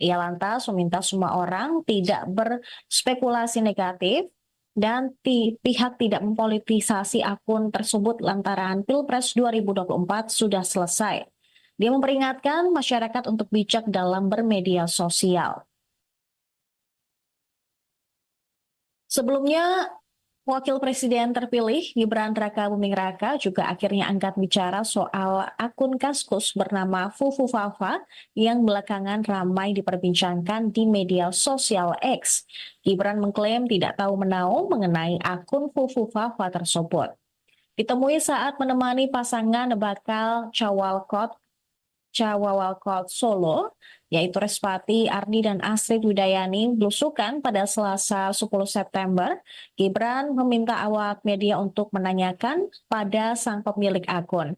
Ia lantas meminta semua orang tidak berspekulasi negatif dan pihak tidak mempolitisasi akun tersebut lantaran Pilpres 2024 sudah selesai. Dia memperingatkan masyarakat untuk bijak dalam bermedia sosial. Sebelumnya, Wakil Presiden terpilih Gibran Rakabuming Raka juga akhirnya angkat bicara soal akun Kaskus bernama Fufufafa yang belakangan ramai diperbincangkan di media sosial X. Gibran mengklaim tidak tahu menahu mengenai akun Fufufafa tersebut. Ditemui saat menemani pasangan bakal Cawalkot Solo, yaitu Respati Ardi dan Astrid Widayani belusukan pada Selasa 10 September, Gibran meminta awak media untuk menanyakan pada sang pemilik akun.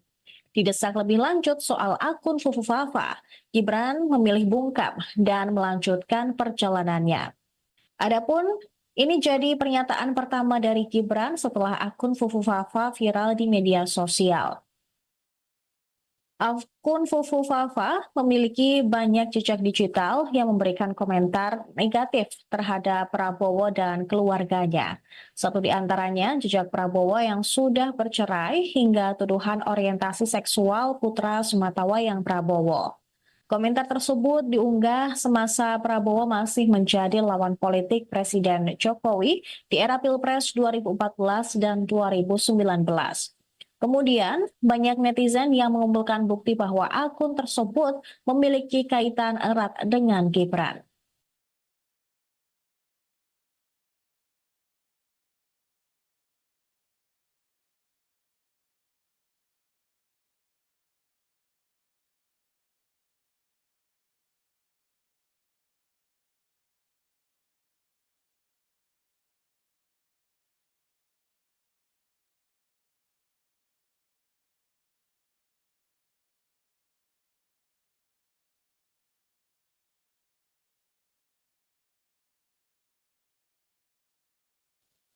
Didesak lebih lanjut soal akun Fufufafa, Gibran memilih bungkam dan melanjutkan perjalanannya. Adapun ini jadi pernyataan pertama dari Gibran setelah akun Fufufafa viral di media sosial. Akun Fufufafa memiliki banyak jejak digital yang memberikan komentar negatif terhadap Prabowo dan keluarganya. Satu di antaranya jejak Prabowo yang sudah bercerai hingga tuduhan orientasi seksual putra sematawayang Prabowo. Komentar tersebut diunggah semasa Prabowo masih menjadi lawan politik Presiden Jokowi di era Pilpres 2014 dan 2019. Kemudian, banyak netizen yang mengumpulkan bukti bahwa akun tersebut memiliki kaitan erat dengan Gibran.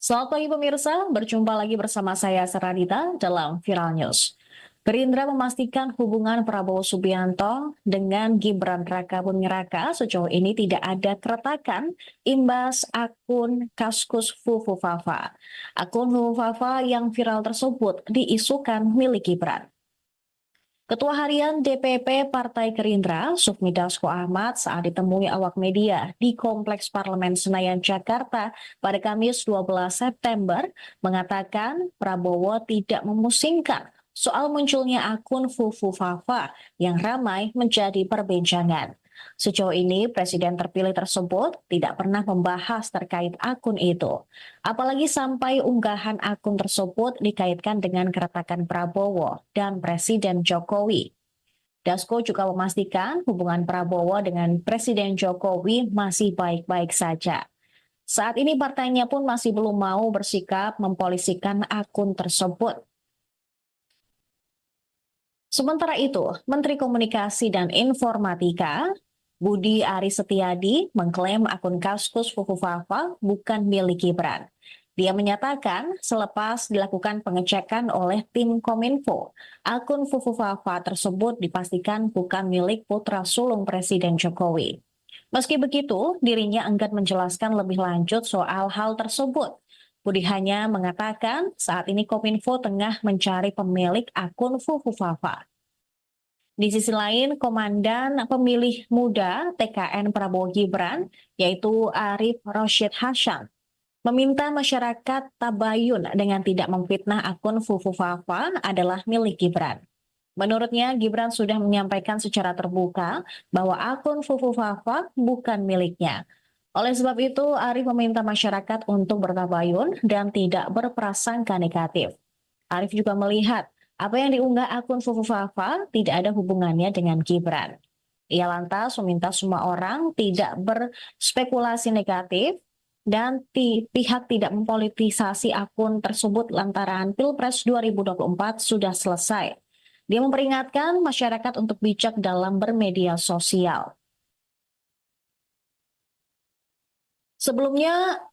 Selamat pagi pemirsa, berjumpa lagi bersama saya Seradita dalam Viral News. Gerindra memastikan hubungan Prabowo Subianto dengan Gibran Rakabuming Raka sejauh ini tidak ada keretakan imbas akun Kaskus Fufufafa. Akun Fufufafa yang viral tersebut diisukan milik Gibran. Ketua Harian DPP Partai Gerindra, Sufmi Dasko Ahmad, saat ditemui awak media di Kompleks Parlemen Senayan, Jakarta pada Kamis 12 September, mengatakan Prabowo tidak memusingkan soal munculnya akun Fufufafa yang ramai menjadi perbincangan. Sejauh ini, Presiden terpilih tersebut tidak pernah membahas terkait akun itu. Apalagi sampai unggahan akun tersebut dikaitkan dengan keretakan Prabowo dan Presiden Jokowi. Dasko juga memastikan hubungan Prabowo dengan Presiden Jokowi masih baik-baik saja. Saat ini partainya pun masih belum mau bersikap mempolisikan akun tersebut. Sementara itu, Menteri Komunikasi dan Informatika Budi Aris Setiadi mengklaim akun Kaskus Fufufafa bukan milik Gibran. Dia menyatakan selepas dilakukan pengecekan oleh tim Kominfo, akun Fufufafa tersebut dipastikan bukan milik putra sulung Presiden Jokowi. Meski begitu, dirinya enggan menjelaskan lebih lanjut soal hal tersebut. Budi hanya mengatakan saat ini Kominfo tengah mencari pemilik akun Fufufafa. Di sisi lain, Komandan Pemilih Muda TKN Prabowo Gibran, yaitu Arif Rosyid Hasyam, meminta masyarakat tabayun dengan tidak memfitnah akun Fufufafa adalah milik Gibran. Menurutnya, Gibran sudah menyampaikan secara terbuka bahwa akun Fufufafa bukan miliknya. Oleh sebab itu, Arif meminta masyarakat untuk bertabayun dan tidak berprasangka negatif. Arif juga melihat apa yang diunggah akun Fufufafa tidak ada hubungannya dengan Gibran. Ia lantas meminta semua orang tidak berspekulasi negatif dan pihak tidak mempolitisasi akun tersebut lantaran Pilpres 2024 sudah selesai. Dia memperingatkan masyarakat untuk bijak dalam bermedia sosial. Sebelumnya,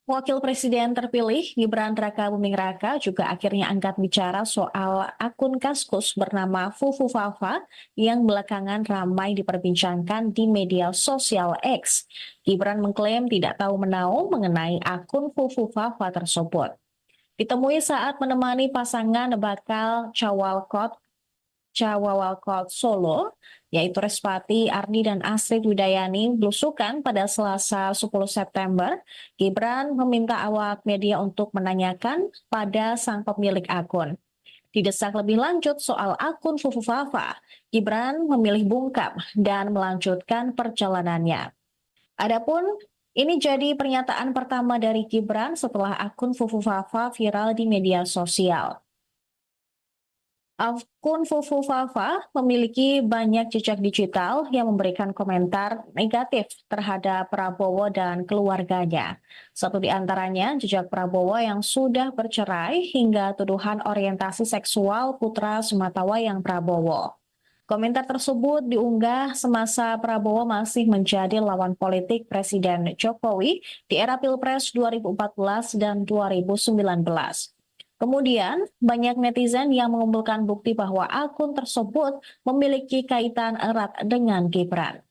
Wakil Presiden terpilih Gibran Rakabuming Raka juga akhirnya angkat bicara soal akun Kaskus bernama Fufufafa yang belakangan ramai diperbincangkan di media sosial X. Gibran mengklaim tidak tahu menahu mengenai akun Fufufafa tersebut. Ditemui saat menemani pasangan bakal Cawawalkot Solo, yaitu Respati Ardi dan Astrid Widayani belusukan pada Selasa 10 September, Gibran meminta awak media untuk menanyakan pada sang pemilik akun. Didesak lebih lanjut soal akun Fufufafa, Gibran memilih bungkam dan melanjutkan perjalanannya. Adapun ini jadi pernyataan pertama dari Gibran setelah akun Fufufafa viral di media sosial. Akun Fufufafa memiliki banyak jejak digital yang memberikan komentar negatif terhadap Prabowo dan keluarganya. Satu di antaranya jejak Prabowo yang sudah bercerai hingga tuduhan orientasi seksual putra sematawayang Prabowo. Komentar tersebut diunggah semasa Prabowo masih menjadi lawan politik Presiden Jokowi di era Pilpres 2014 dan 2019. Kemudian, banyak netizen yang mengumpulkan bukti bahwa akun tersebut memiliki kaitan erat dengan Gibran.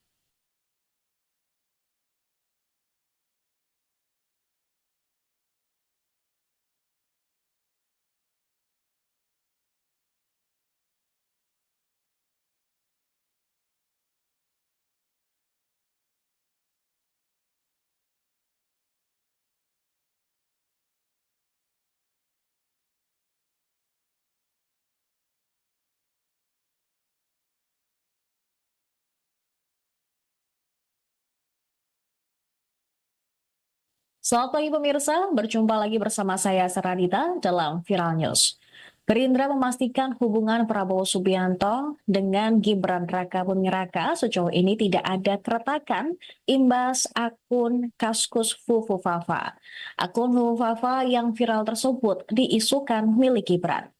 Selamat pagi pemirsa, berjumpa lagi bersama saya Saradita dalam Viral News. Gerindra memastikan hubungan Prabowo Subianto dengan Gibran Rakabuming Raka sejauh ini tidak ada keretakan imbas akun Kaskus Fufufafa. Akun Fufufafa yang viral tersebut diisukan milik Gibran.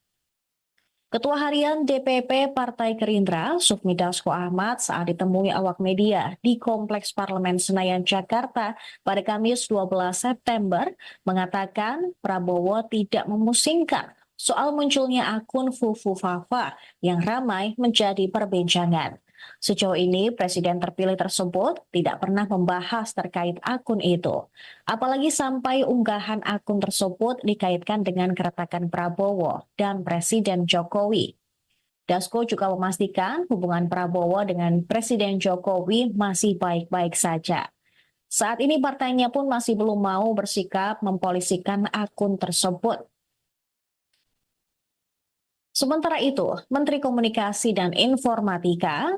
Ketua Harian DPP Partai Gerindra, Sufmi Dasko Ahmad saat ditemui awak media di Kompleks Parlemen Senayan, Jakarta pada Kamis 12 September mengatakan Prabowo tidak memusingkan soal munculnya akun Fufufafa yang ramai menjadi perbincangan. Sejauh ini, Presiden terpilih tersebut tidak pernah membahas terkait akun itu. Apalagi sampai unggahan akun tersebut dikaitkan dengan keretakan Prabowo dan Presiden Jokowi. Dasko juga memastikan hubungan Prabowo dengan Presiden Jokowi masih baik-baik saja. Saat ini partainya pun masih belum mau bersikap mempolisikan akun tersebut. Sementara itu, Menteri Komunikasi dan Informatika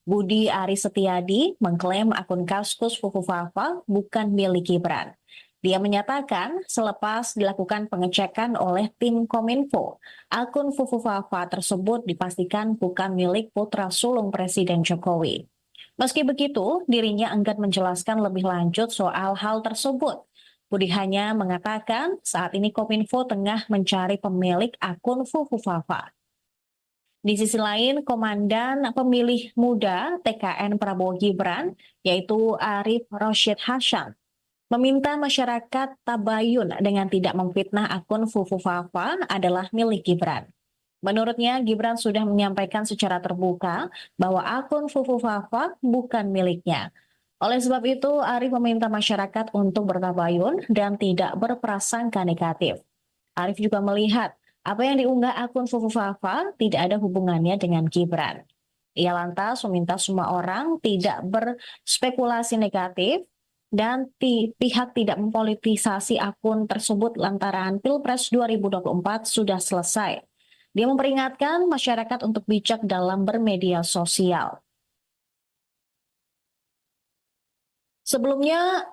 Budi Aris Setiadi mengklaim akun Kaskus Fufufafa bukan milik Gibran. Dia menyatakan selepas dilakukan pengecekan oleh tim Kominfo, akun Fufufafa tersebut dipastikan bukan milik putra sulung Presiden Jokowi. Meski begitu, dirinya enggan menjelaskan lebih lanjut soal hal tersebut. Budi hanya mengatakan saat ini Kominfo tengah mencari pemilik akun Fufufafa. Di sisi lain, Komandan Pemilih Muda TKN Prabowo Gibran, yaitu Arif Rosyid Hasyam, Meminta masyarakat tabayun dengan tidak memfitnah akun Fufu Fafa adalah milik Gibran. Menurutnya, Gibran sudah menyampaikan secara terbuka bahwa akun Fufu Fafa bukan miliknya. Oleh sebab itu, Arif meminta masyarakat untuk bertabayun dan tidak berprasangka negatif. Arif juga melihat apa yang diunggah akun Fufu Fafa tidak ada hubungannya dengan Gibran. Ia lantas meminta semua orang tidak berspekulasi negatif dan pihak tidak mempolitisasi akun tersebut lantaran Pilpres 2024 sudah selesai. Dia memperingatkan masyarakat untuk bijak dalam bermedia sosial. Sebelumnya,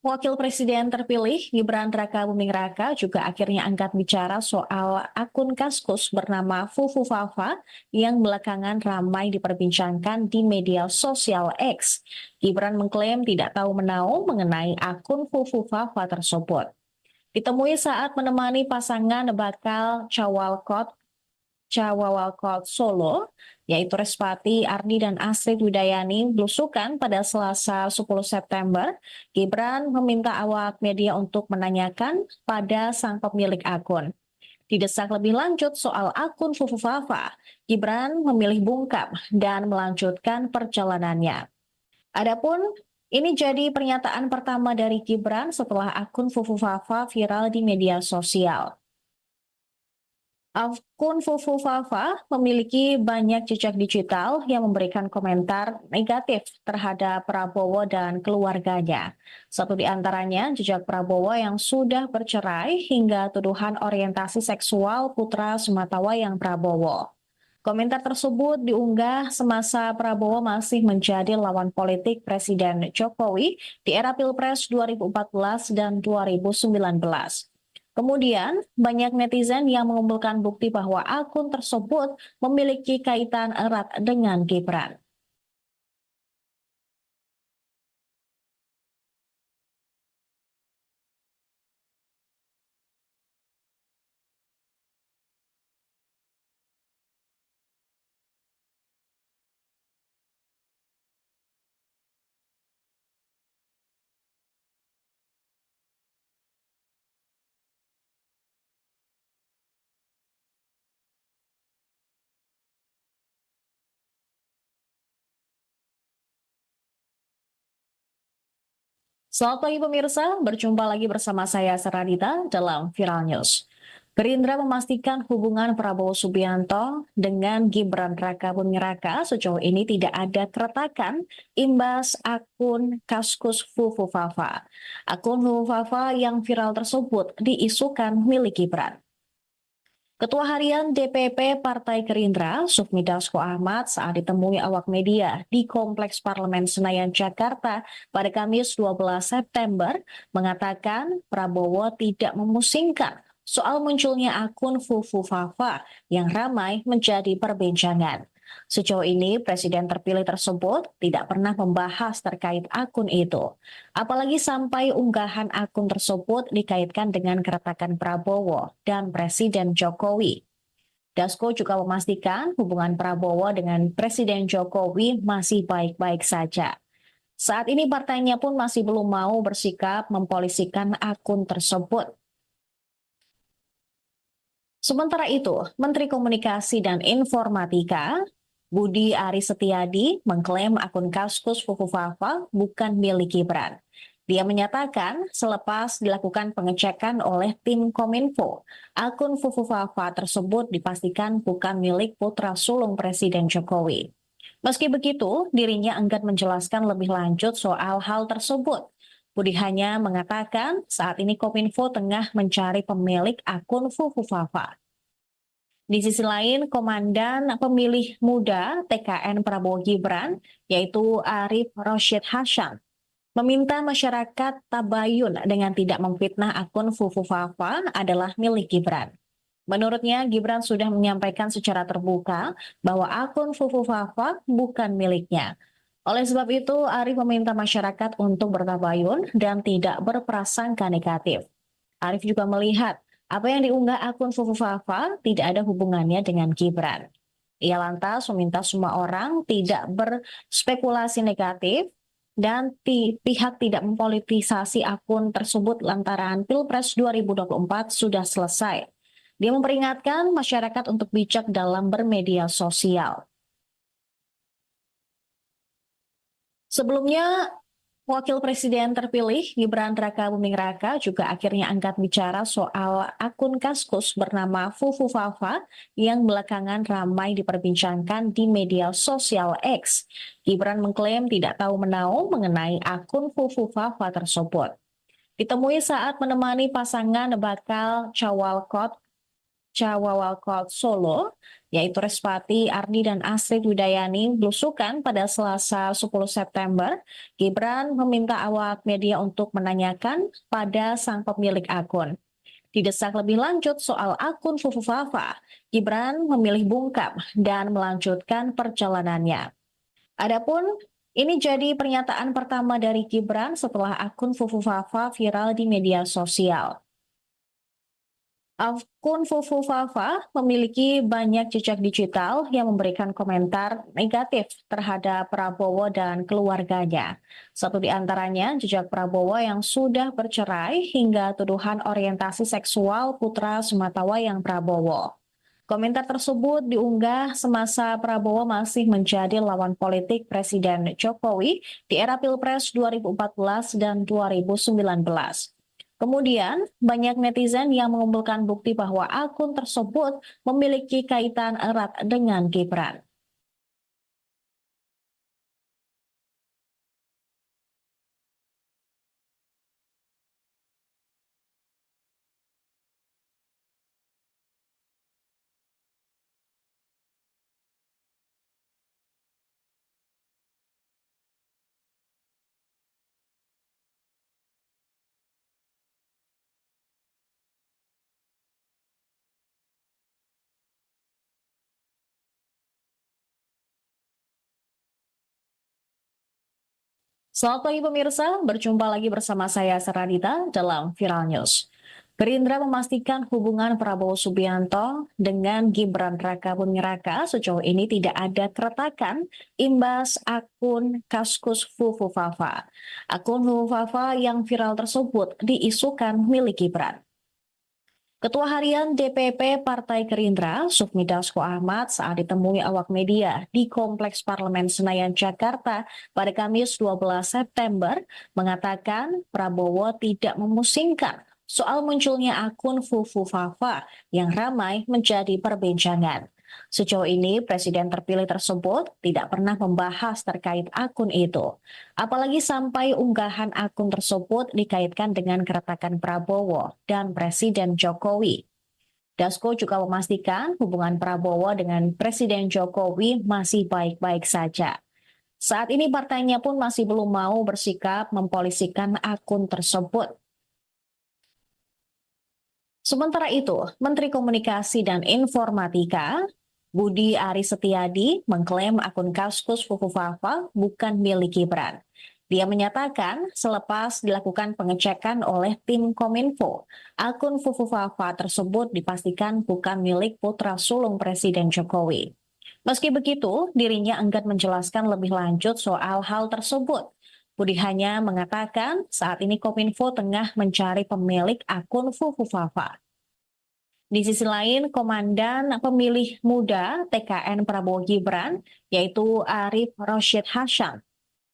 Wakil Presiden terpilih Gibran Rakabuming Raka juga akhirnya angkat bicara soal akun Kaskus bernama Fufu Fafa yang belakangan ramai diperbincangkan di media sosial X. Gibran mengklaim tidak tahu menahu mengenai akun Fufu Fafa tersebut. Ditemui saat menemani pasangan bakal Cawawalkot Solo, yaitu Respati Ardi dan Astrid Widayani belusukan pada Selasa 10 September, Gibran meminta awak media untuk menanyakan pada sang pemilik akun. Didesak lebih lanjut soal akun Fufu Fafa, Gibran memilih bungkam dan melanjutkan perjalanannya. Adapun ini jadi pernyataan pertama dari Gibran setelah akun Fufu Fafa viral di media sosial. Akun Fufu Fafa memiliki banyak jejak digital yang memberikan komentar negatif terhadap Prabowo dan keluarganya. Satu di antaranya jejak Prabowo yang sudah bercerai hingga tuduhan orientasi seksual putra sematawayang Prabowo. Komentar tersebut diunggah semasa Prabowo masih menjadi lawan politik Presiden Jokowi di era Pilpres 2014 dan 2019. Kemudian, banyak netizen yang mengumpulkan bukti bahwa akun tersebut memiliki kaitan erat dengan Gibran. Selamat pagi pemirsa, berjumpa lagi bersama saya Seradita dalam Viral News. Gerindra memastikan hubungan Prabowo Subianto dengan Gibran Rakabuming Raka sejauh ini tidak ada keretakan imbas akun Kaskus Fufu Fafa. Akun Fufu Fafa yang viral tersebut diisukan milik Gibran. Ketua Harian DPP Partai Gerindra, Sufmi Dasko Ahmad saat ditemui awak media di Kompleks Parlemen Senayan, Jakarta pada Kamis 12 September mengatakan Prabowo tidak memusingkan soal munculnya akun Fufu Fafa yang ramai menjadi perbincangan. Sejauh ini, Presiden terpilih tersebut tidak pernah membahas terkait akun itu. Apalagi sampai unggahan akun tersebut dikaitkan dengan keretakan Prabowo dan Presiden Jokowi. Dasko juga memastikan hubungan Prabowo dengan Presiden Jokowi masih baik-baik saja. Saat ini partainya pun masih belum mau bersikap mempolisikan akun tersebut. Sementara itu, Menteri Komunikasi dan Informatika Budi Aris Setiadi mengklaim akun Kaskus Fufu Fafa bukan milik Gibran. Dia menyatakan selepas dilakukan pengecekan oleh tim Kominfo, akun Fufu Fafa tersebut dipastikan bukan milik putra sulung Presiden Jokowi. Meski begitu, dirinya enggan menjelaskan lebih lanjut soal hal tersebut. Budi hanya mengatakan saat ini Kominfo tengah mencari pemilik akun Fufu Fafa. Di sisi lain, Komandan Pemilih Muda TKN Prabowo Gibran, yaitu Arif Rosyid Hasyam, meminta masyarakat tabayun dengan tidak memfitnah akun Fufu Fafa adalah milik Gibran. Menurutnya, Gibran sudah menyampaikan secara terbuka bahwa akun Fufu Fafa bukan miliknya. Oleh sebab itu, Arif meminta masyarakat untuk bertabayun dan tidak berprasangka negatif. Arif juga melihat apa yang diunggah akun Fufu Fafa tidak ada hubungannya dengan Gibran. Ia lantas meminta semua orang tidak berspekulasi negatif dan pihak tidak mempolitisasi akun tersebut lantaran Pilpres 2024 sudah selesai. Dia memperingatkan masyarakat untuk bijak dalam bermedia sosial. Sebelumnya, Wakil Presiden terpilih Gibran Rakabuming Raka juga akhirnya angkat bicara soal akun Kaskus bernama Fufu Fafa yang belakangan ramai diperbincangkan di media sosial X. Gibran mengklaim tidak tahu menahu mengenai akun Fufu Fafa tersebut. Ditemui saat menemani pasangan bakal Cawawalkot Solo, yaitu Respati Ardi dan Astrid Widayani belusukan pada Selasa 10 September, Gibran meminta awak media untuk menanyakan pada sang pemilik akun. Didesak lebih lanjut soal akun Fufu Fafa, Gibran memilih bungkam dan melanjutkan perjalanannya. Adapun ini jadi pernyataan pertama dari Gibran setelah akun Fufu Fafa viral di media sosial. Akun Fufu Fafa memiliki banyak jejak digital yang memberikan komentar negatif terhadap Prabowo dan keluarganya. Satu di antaranya jejak Prabowo yang sudah bercerai hingga tuduhan orientasi seksual putra sematawayang Prabowo. Komentar tersebut diunggah semasa Prabowo masih menjadi lawan politik Presiden Jokowi di era Pilpres 2014 dan 2019. Kemudian, banyak netizen yang mengumpulkan bukti bahwa akun tersebut memiliki kaitan erat dengan Gibran. Selamat pagi pemirsa, berjumpa lagi bersama saya Seradita dalam Viral News. Gerindra memastikan hubungan Prabowo Subianto dengan Gibran Rakabuming Raka sejauh ini tidak ada keretakan imbas akun Kaskus Fufu Fafa. Akun Fufu Fafa yang viral tersebut diisukan milik Gibran. Ketua Harian DPP Partai Gerindra, Sufmi Dasko Ahmad saat ditemui awak media di Kompleks Parlemen Senayan, Jakarta pada Kamis 12 September mengatakan Prabowo tidak memusingkan soal munculnya akun Fufu Fafa yang ramai menjadi perbincangan. Sejauh ini, Presiden terpilih tersebut tidak pernah membahas terkait akun itu. Apalagi sampai unggahan akun tersebut dikaitkan dengan keretakan Prabowo dan Presiden Jokowi. Dasko juga memastikan hubungan Prabowo dengan Presiden Jokowi masih baik-baik saja. Saat ini partainya pun masih belum mau bersikap mempolisikan akun tersebut. Sementara itu, Menteri Komunikasi dan Informatika Budi Aris Setiadi mengklaim akun Kaskus Fufu Fafa bukan milik Gibran. Dia menyatakan selepas dilakukan pengecekan oleh tim Kominfo, akun Fufu Fafa tersebut dipastikan bukan milik putra sulung Presiden Jokowi. Meski begitu, dirinya enggan menjelaskan lebih lanjut soal hal tersebut. Budi hanya mengatakan saat ini Kominfo tengah mencari pemilik akun Fufu Fafa. Di sisi lain, Komandan Pemilih Muda TKN Prabowo Gibran, yaitu Arif Rosyid Hasyam,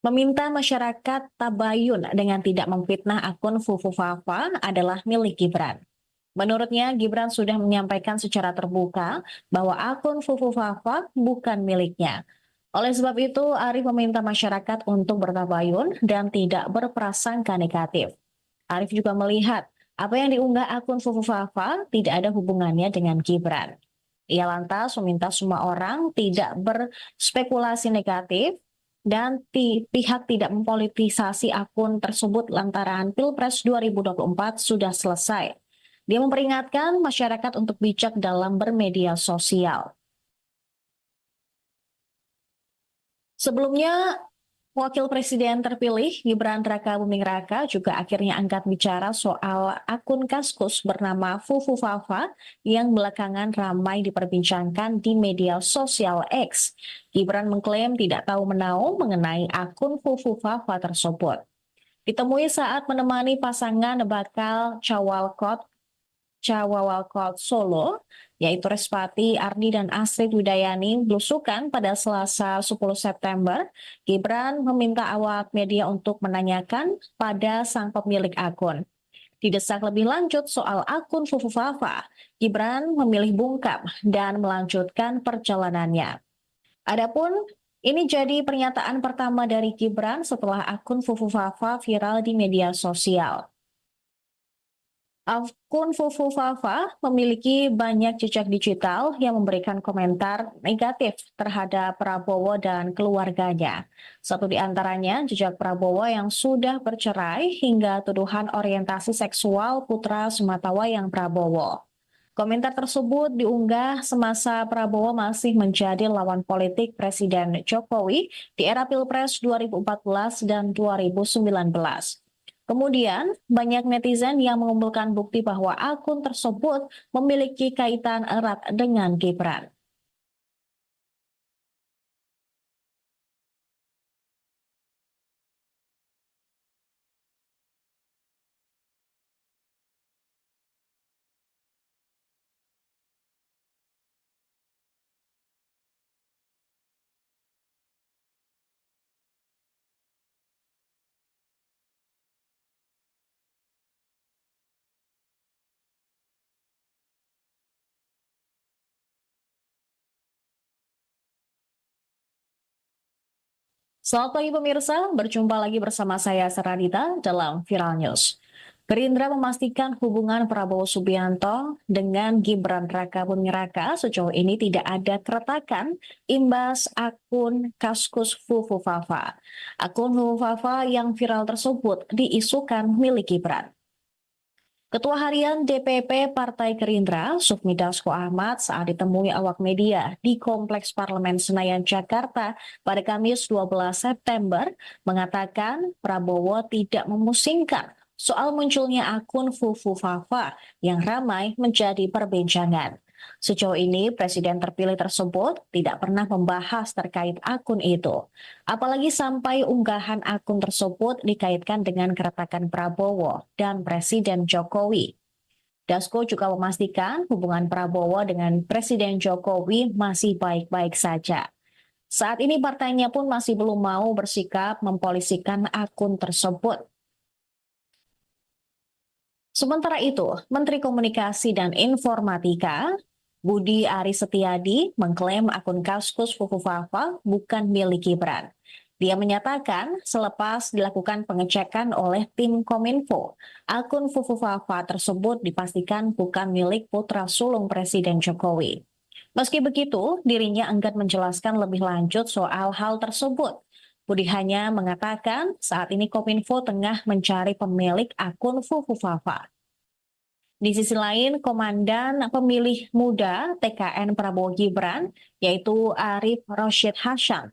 meminta masyarakat tabayun dengan tidak memfitnah akun Fufu Fafa adalah milik Gibran. Menurutnya, Gibran sudah menyampaikan secara terbuka bahwa akun Fufu Fafa bukan miliknya. Oleh sebab itu, Arif meminta masyarakat untuk bertabayun dan tidak berprasangka negatif. Arif juga melihat apa yang diunggah akun Fufu Fafa tidak ada hubungannya dengan Gibran. Ia lantas meminta semua orang tidak berspekulasi negatif dan pihak tidak mempolitisasi akun tersebut lantaran Pilpres 2024 sudah selesai. Dia memperingatkan masyarakat untuk bijak dalam bermedia sosial. Sebelumnya, Wakil Presiden terpilih Gibran Raka-Buming Raka juga akhirnya angkat bicara soal akun Kaskus bernama Fufu Fafa yang belakangan ramai diperbincangkan di media sosial X. Gibran mengklaim tidak tahu menahu mengenai akun Fufu Fafa tersebut. Ditemui saat menemani pasangan bakal Cawawalkot Solo, yaitu Respati Ardi dan Astrid Widayani belusukan pada Selasa 10 September, Gibran meminta awak media untuk menanyakan pada sang pemilik akun. Didesak lebih lanjut soal akun Fufu Fafa, Gibran memilih bungkam dan melanjutkan perjalanannya. Adapun ini jadi pernyataan pertama dari Gibran setelah akun Fufu Fafa viral di media sosial. Akun Fufu Fafa memiliki banyak jejak digital yang memberikan komentar negatif terhadap Prabowo dan keluarganya. Satu di antaranya jejak Prabowo yang sudah bercerai hingga tuduhan orientasi seksual putra sematawayang Prabowo. Komentar tersebut diunggah semasa Prabowo masih menjadi lawan politik Presiden Jokowi di era Pilpres 2014 dan 2019. Kemudian, banyak netizen yang mengumpulkan bukti bahwa akun tersebut memiliki kaitan erat dengan Gibran. Selamat pagi pemirsa, berjumpa lagi bersama saya Saradita dalam Viral News. Gerindra memastikan hubungan Prabowo Subianto dengan Gibran Raka-Buming Raka sejauh ini tidak ada keretakan imbas akun Kaskus Fufu Fafa. Akun Fufu Fafa yang viral tersebut diisukan milik Gibran. Ketua Harian DPP Partai Gerindra, Sufmi Dasko Ahmad saat ditemui awak media di Kompleks Parlemen Senayan, Jakarta pada Kamis 12 September mengatakan Prabowo tidak memusingkan soal munculnya akun Fufu Fafa yang ramai menjadi perbincangan. Sejauh ini, Presiden terpilih tersebut tidak pernah membahas terkait akun itu. Apalagi sampai unggahan akun tersebut dikaitkan dengan keretakan Prabowo dan Presiden Jokowi. Dasko juga memastikan hubungan Prabowo dengan Presiden Jokowi masih baik-baik saja. Saat ini partainya pun masih belum mau bersikap mempolisikan akun tersebut. Sementara itu, Menteri Komunikasi dan Informatika Budi Aris Setiadi mengklaim akun Kaskus Fufu Fafa bukan milik Gibran. Dia menyatakan selepas dilakukan pengecekan oleh tim Kominfo, akun Fufu Fafa tersebut dipastikan bukan milik putra sulung Presiden Jokowi. Meski begitu, dirinya enggan menjelaskan lebih lanjut soal hal tersebut. Budi hanya mengatakan saat ini Kominfo tengah mencari pemilik akun Fufu Fafa. Di sisi lain, Komandan Pemilih Muda TKN Prabowo Gibran, yaitu Arif Rosyid Hasan,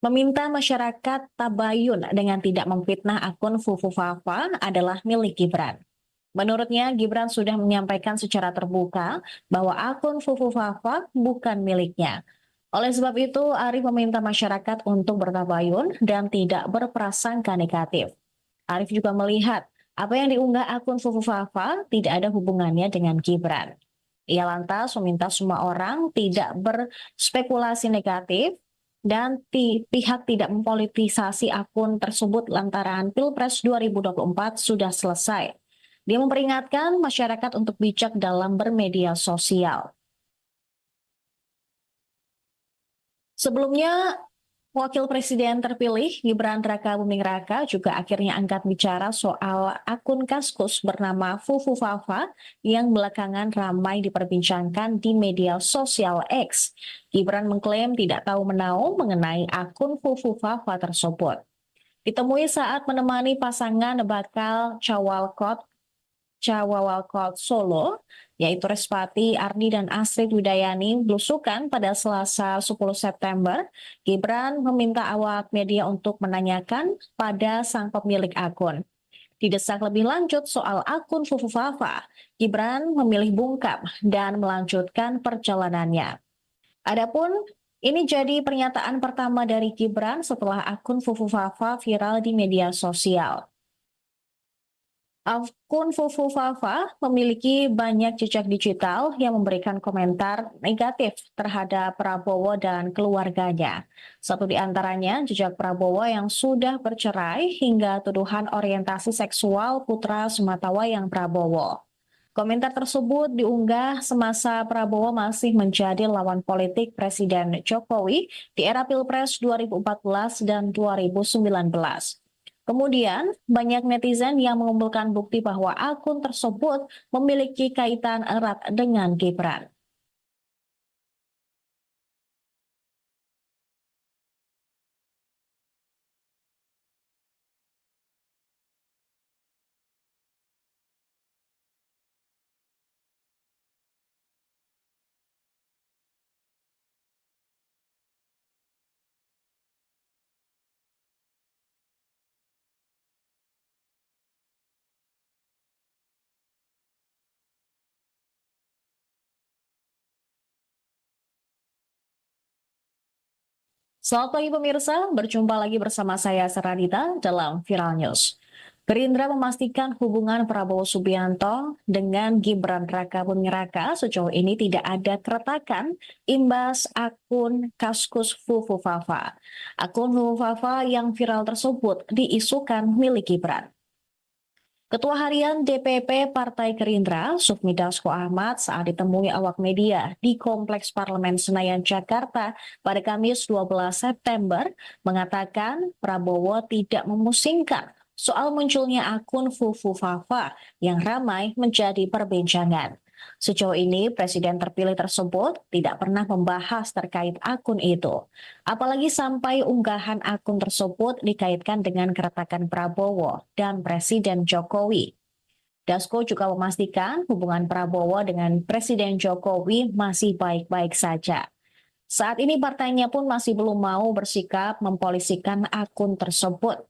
meminta masyarakat tabayun dengan tidak memfitnah akun Fufu Fafa adalah milik Gibran. Menurutnya, Gibran sudah menyampaikan secara terbuka bahwa akun Fufu Fafa bukan miliknya. Oleh sebab itu, Arif meminta masyarakat untuk bertabayun dan tidak berprasangka negatif. Arif juga melihat apa yang diunggah akun Fufu Fafa tidak ada hubungannya dengan Gibran. Ia lantas meminta semua orang tidak berspekulasi negatif dan pihak tidak mempolitisasi akun tersebut lantaran Pilpres 2024 sudah selesai. Dia memperingatkan masyarakat untuk bijak dalam bermedia sosial. Sebelumnya, Wakil Presiden terpilih Gibran Raka-Buming Raka juga akhirnya angkat bicara soal akun Kaskus bernama Fufu Fafa yang belakangan ramai diperbincangkan di media sosial X. Gibran mengklaim tidak tahu menahu mengenai akun Fufu Fafa tersebut. Ditemui saat menemani pasangan bakal Cawawalkot Solo, yaitu Respati Ardi dan Astrid Widayani, belusukan pada Selasa 10 September, Gibran meminta awak media untuk menanyakan pada sang pemilik akun. Didesak lebih lanjut soal akun Fufufafa, Gibran memilih bungkam dan melanjutkan perjalanannya. Adapun ini jadi pernyataan pertama dari Gibran setelah akun Fufufafa viral di media sosial. Akun Fufufafa memiliki banyak jejak digital yang memberikan komentar negatif terhadap Prabowo dan keluarganya. Satu di antaranya jejak Prabowo yang sudah bercerai hingga tuduhan orientasi seksual putra sematawayang Prabowo. Komentar tersebut diunggah semasa Prabowo masih menjadi lawan politik Presiden Jokowi di era Pilpres 2014 dan 2019. Kemudian, banyak netizen yang mengumpulkan bukti bahwa akun tersebut memiliki kaitan erat dengan Gibran. Selamat pagi pemirsa, berjumpa lagi bersama saya Seradita dalam Viral News. Gerindra memastikan hubungan Prabowo Subianto dengan Gibran Rakabuming Raka sejauh ini tidak ada keretakan imbas akun Kaskus Fufufafa. Akun Fufufafa yang viral tersebut diisukan milik Gibran. Ketua Harian DPP Partai Gerindra, Sufmi Dasko Ahmad saat ditemui awak media di Kompleks Parlemen Senayan, Jakarta pada Kamis 12 September mengatakan Prabowo tidak memusingkan soal munculnya akun Fufufafa yang ramai menjadi perbincangan. Sejauh ini, Presiden terpilih tersebut tidak pernah membahas terkait akun itu. Apalagi sampai unggahan akun tersebut dikaitkan dengan keretakan Prabowo dan Presiden Jokowi. Dasko juga memastikan hubungan Prabowo dengan Presiden Jokowi masih baik-baik saja. Saat ini partainya pun masih belum mau bersikap mempolisikan akun tersebut.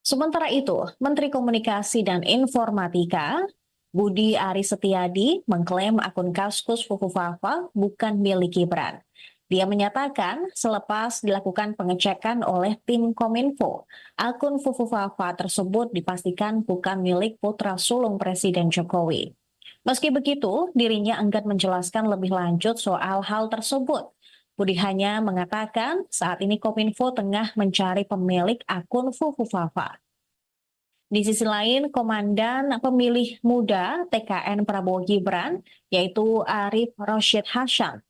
Sementara itu, Menteri Komunikasi dan Informatika Budi Aris Setiadi mengklaim akun Kaskus Fufufafa bukan milik Gibran. Dia menyatakan selepas dilakukan pengecekan oleh tim Kominfo, akun Fufufafa tersebut dipastikan bukan milik putra sulung Presiden Jokowi. Meski begitu, dirinya enggan menjelaskan lebih lanjut soal hal tersebut. Budi hanya mengatakan saat ini Kominfo tengah mencari pemilik akun Fufufafa. Di sisi lain, Komandan Pemilih Muda TKN Prabowo Gibran, yaitu Arif Rosyid Hasyam,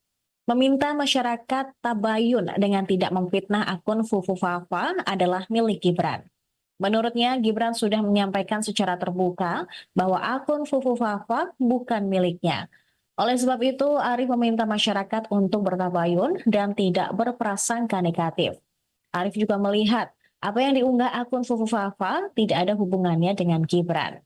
meminta masyarakat tabayun dengan tidak memfitnah akun Fufufafa adalah milik Gibran. Menurutnya, Gibran sudah menyampaikan secara terbuka bahwa akun Fufufafa bukan miliknya. Oleh sebab itu, Arif meminta masyarakat untuk bertabayun dan tidak berprasangka negatif. Arif juga melihat apa yang diunggah akun Fufufafa tidak ada hubungannya dengan Gibran.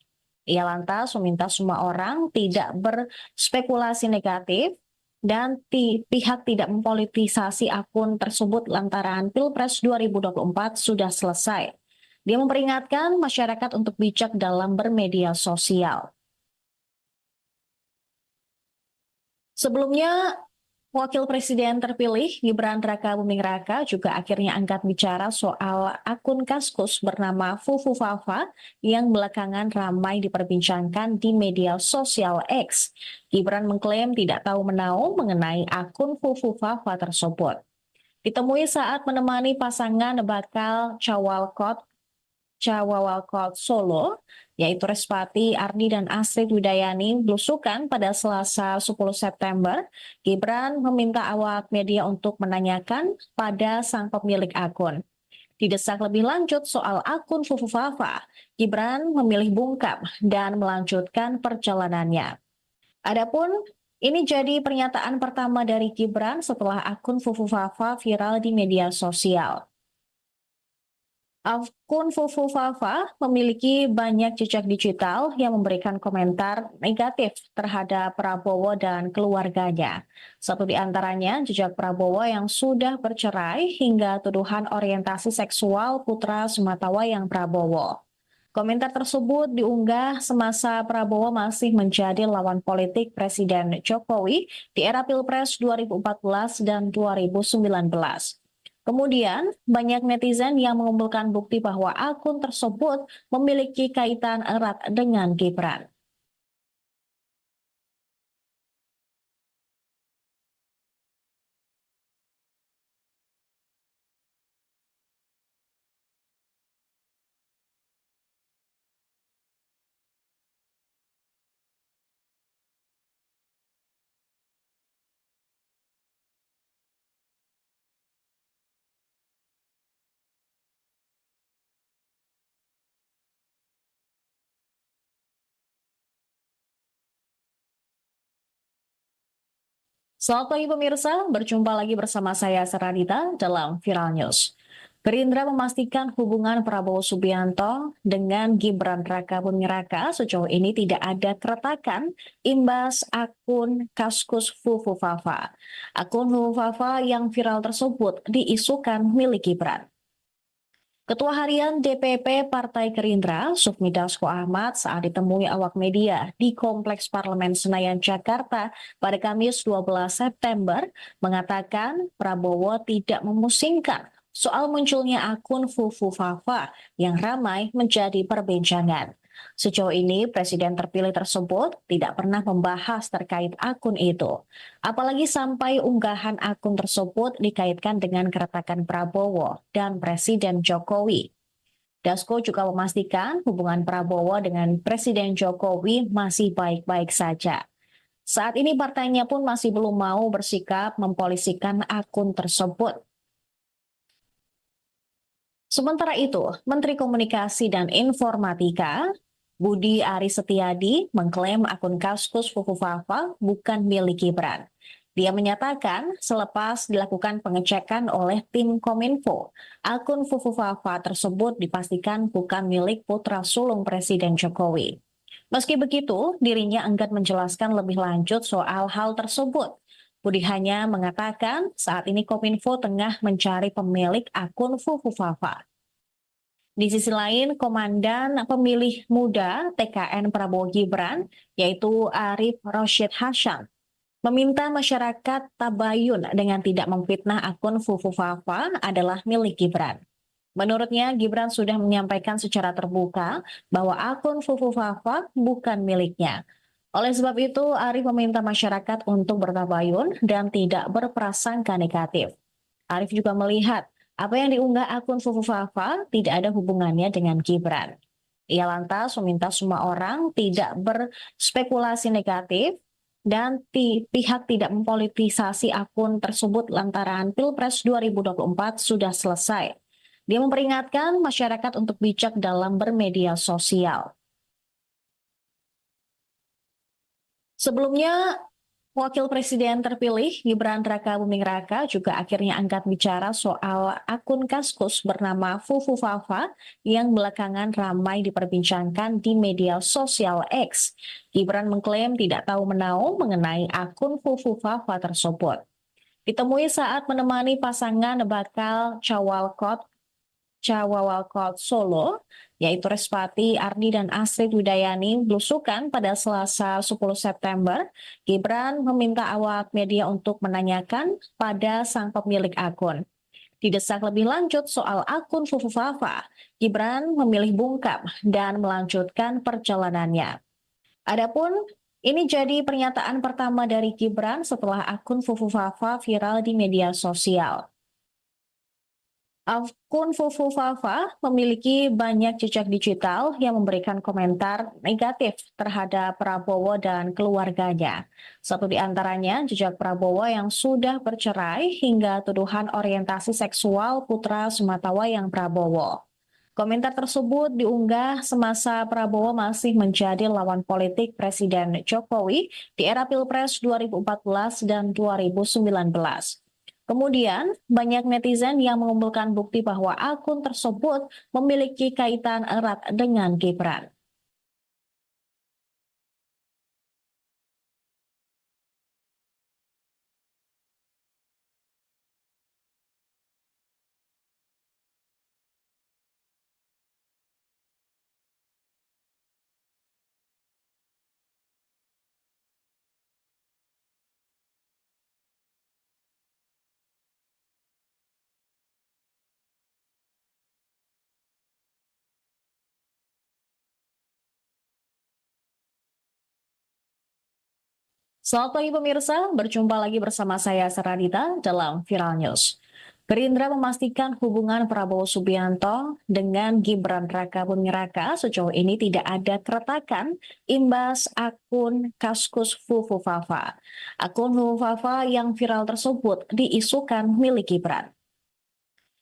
Ia lantas meminta semua orang tidak berspekulasi negatif dan pihak tidak mempolitisasi akun tersebut lantaran Pilpres 2024 sudah selesai. Dia memperingatkan masyarakat untuk bijak dalam bermedia sosial. Sebelumnya, Wakil Presiden terpilih Gibran Rakabuming Raka juga akhirnya angkat bicara soal akun Kaskus bernama Fufufafa yang belakangan ramai diperbincangkan di media sosial X. Gibran mengklaim tidak tahu menahu mengenai akun Fufufafa tersebut. Ditemui saat menemani pasangan bakal Cawawalkot Solo, yaitu Respati Ardi dan Astrid Widayani, belusukan pada Selasa 10 September, Gibran meminta awak media untuk menanyakan pada sang pemilik akun. Didesak lebih lanjut soal akun Fufufafa, Gibran memilih bungkam dan melanjutkan perjalanannya. Adapun ini jadi pernyataan pertama dari Gibran setelah akun Fufufafa viral di media sosial. Akun Fufu Fafa memiliki banyak jejak digital yang memberikan komentar negatif terhadap Prabowo dan keluarganya. Satu di antaranya jejak Prabowo yang sudah bercerai hingga tuduhan orientasi seksual putra sematawayang Prabowo. Komentar tersebut diunggah semasa Prabowo masih menjadi lawan politik Presiden Jokowi di era Pilpres 2014 dan 2019. Kemudian, banyak netizen yang mengumpulkan bukti bahwa akun tersebut memiliki kaitan erat dengan Gibran. Selamat pagi pemirsa, berjumpa lagi bersama saya Seranita dalam Viral News. Gerindra memastikan hubungan Prabowo Subianto dengan Gibran Rakabuming Raka sejauh ini tidak ada keretakan imbas akun Kaskus Fufu Fafa. Akun Fufu Fafa yang viral tersebut diisukan milik Gibran. Ketua Harian DPP Partai Gerindra, Sufmi Dasko Ahmad saat ditemui awak media di Kompleks Parlemen Senayan, Jakarta pada Kamis 12 September mengatakan Prabowo tidak memusingkan soal munculnya akun Fufu Fafa yang ramai menjadi perbincangan. Sejauh ini, Presiden terpilih tersebut tidak pernah membahas terkait akun itu. Apalagi sampai unggahan akun tersebut dikaitkan dengan keretakan Prabowo dan Presiden Jokowi. Dasko juga memastikan hubungan Prabowo dengan Presiden Jokowi masih baik-baik saja. Saat ini partainya pun masih belum mau bersikap mempolisikan akun tersebut. Sementara itu, Menteri Komunikasi dan Informatika Budi Aris Setiadi mengklaim akun Kaskus Fufu Fafa bukan milik Gibran. Dia menyatakan selepas dilakukan pengecekan oleh tim Kominfo, akun Fufu Fafa tersebut dipastikan bukan milik putra sulung Presiden Jokowi. Meski begitu, dirinya enggan menjelaskan lebih lanjut soal hal tersebut. Budi hanya mengatakan saat ini Kominfo tengah mencari pemilik akun Fufu Fafa. Di sisi lain, Komandan Pemilih Muda TKN Prabowo Gibran, yaitu Arif Rosyid Hasyam, meminta masyarakat tabayun dengan tidak memfitnah akun Fufu Fafa adalah milik Gibran. Menurutnya, Gibran sudah menyampaikan secara terbuka bahwa akun Fufu Fafa bukan miliknya. Oleh sebab itu, Arif meminta masyarakat untuk bertabayun dan tidak berprasangka negatif. Arif juga melihat apa yang diunggah akun Fufu Fafa tidak ada hubungannya dengan Gibran. Ia lantas meminta semua orang tidak berspekulasi negatif dan pihak tidak mempolitisasi akun tersebut lantaran Pilpres 2024 sudah selesai. Dia memperingatkan masyarakat untuk bijak dalam bermedia sosial. Sebelumnya, Wakil Presiden terpilih Gibran Rakabuming Raka juga akhirnya angkat bicara soal akun Kaskus bernama Fufu Fafa yang belakangan ramai diperbincangkan di media sosial X. Gibran mengklaim tidak tahu menahu mengenai akun Fufu Fafa tersebut. Ditemui saat menemani pasangan bakal Cawawalkot Solo, yaitu Respati Ardi dan Astrid Widayani belusukan pada Selasa 10 September, Gibran meminta awak media untuk menanyakan pada sang pemilik akun. Didesak lebih lanjut soal akun Fufu Fafa, Gibran memilih bungkam dan melanjutkan perjalanannya. Adapun ini jadi pernyataan pertama dari Gibran setelah akun Fufu Fafa viral di media sosial. Akun Fufu Fafa memiliki banyak jejak digital yang memberikan komentar negatif terhadap Prabowo dan keluarganya. Satu di antaranya jejak Prabowo yang sudah bercerai hingga tuduhan orientasi seksual putra sematawayang Prabowo. Komentar tersebut diunggah semasa Prabowo masih menjadi lawan politik Presiden Jokowi di era Pilpres 2014 dan 2019. Kemudian, banyak netizen yang mengumpulkan bukti bahwa akun tersebut memiliki kaitan erat dengan Gibran. Selamat pagi pemirsa, berjumpa lagi bersama saya Saradita dalam Viral News. Gerindra memastikan hubungan Prabowo Subianto dengan Gibran Rakabuming Raka sejauh ini tidak ada keretakan imbas akun Kaskus Fufufafa. Akun Fufufafa yang viral tersebut diisukan milik Gibran.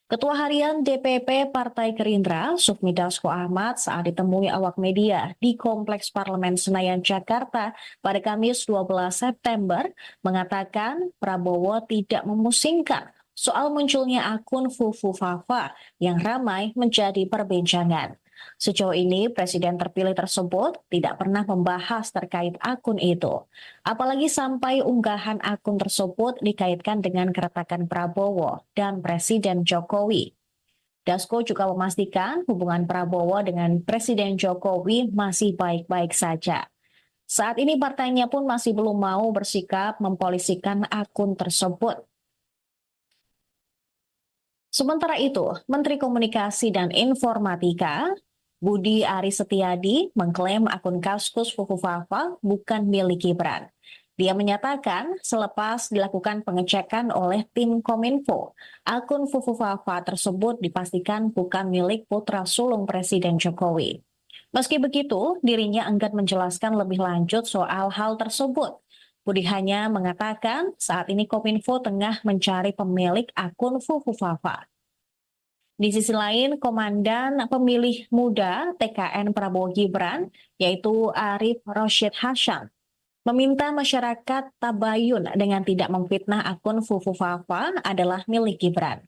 Ketua Harian DPP Partai Gerindra, Sufmi Dasko Ahmad saat ditemui awak media di Kompleks Parlemen Senayan, Jakarta pada Kamis 12 September mengatakan Prabowo tidak memusingkan soal munculnya akun Fufufafa yang ramai menjadi perbincangan. Sejauh ini, Presiden terpilih tersebut tidak pernah membahas terkait akun itu. Apalagi sampai unggahan akun tersebut dikaitkan dengan keretakan Prabowo dan Presiden Jokowi. Dasko juga memastikan hubungan Prabowo dengan Presiden Jokowi masih baik-baik saja. Saat ini partainya pun masih belum mau bersikap mempolisikan akun tersebut. Sementara itu, Menteri Komunikasi dan Informatika Budi Aris Setiadi mengklaim akun Kaskus Fufufafa bukan milik Gibran. Dia menyatakan selepas dilakukan pengecekan oleh tim Kominfo, akun Fufufafa tersebut dipastikan bukan milik putra sulung Presiden Jokowi. Meski begitu, dirinya enggan menjelaskan lebih lanjut soal hal tersebut. Budi hanya mengatakan saat ini Kominfo tengah mencari pemilik akun Fufufafa. Di sisi lain, Komandan Pemilih Muda TKN Prabowo Gibran, yaitu Arif Rosyid Hasan, meminta masyarakat tabayun dengan tidak memfitnah akun Fufufafa adalah milik Gibran.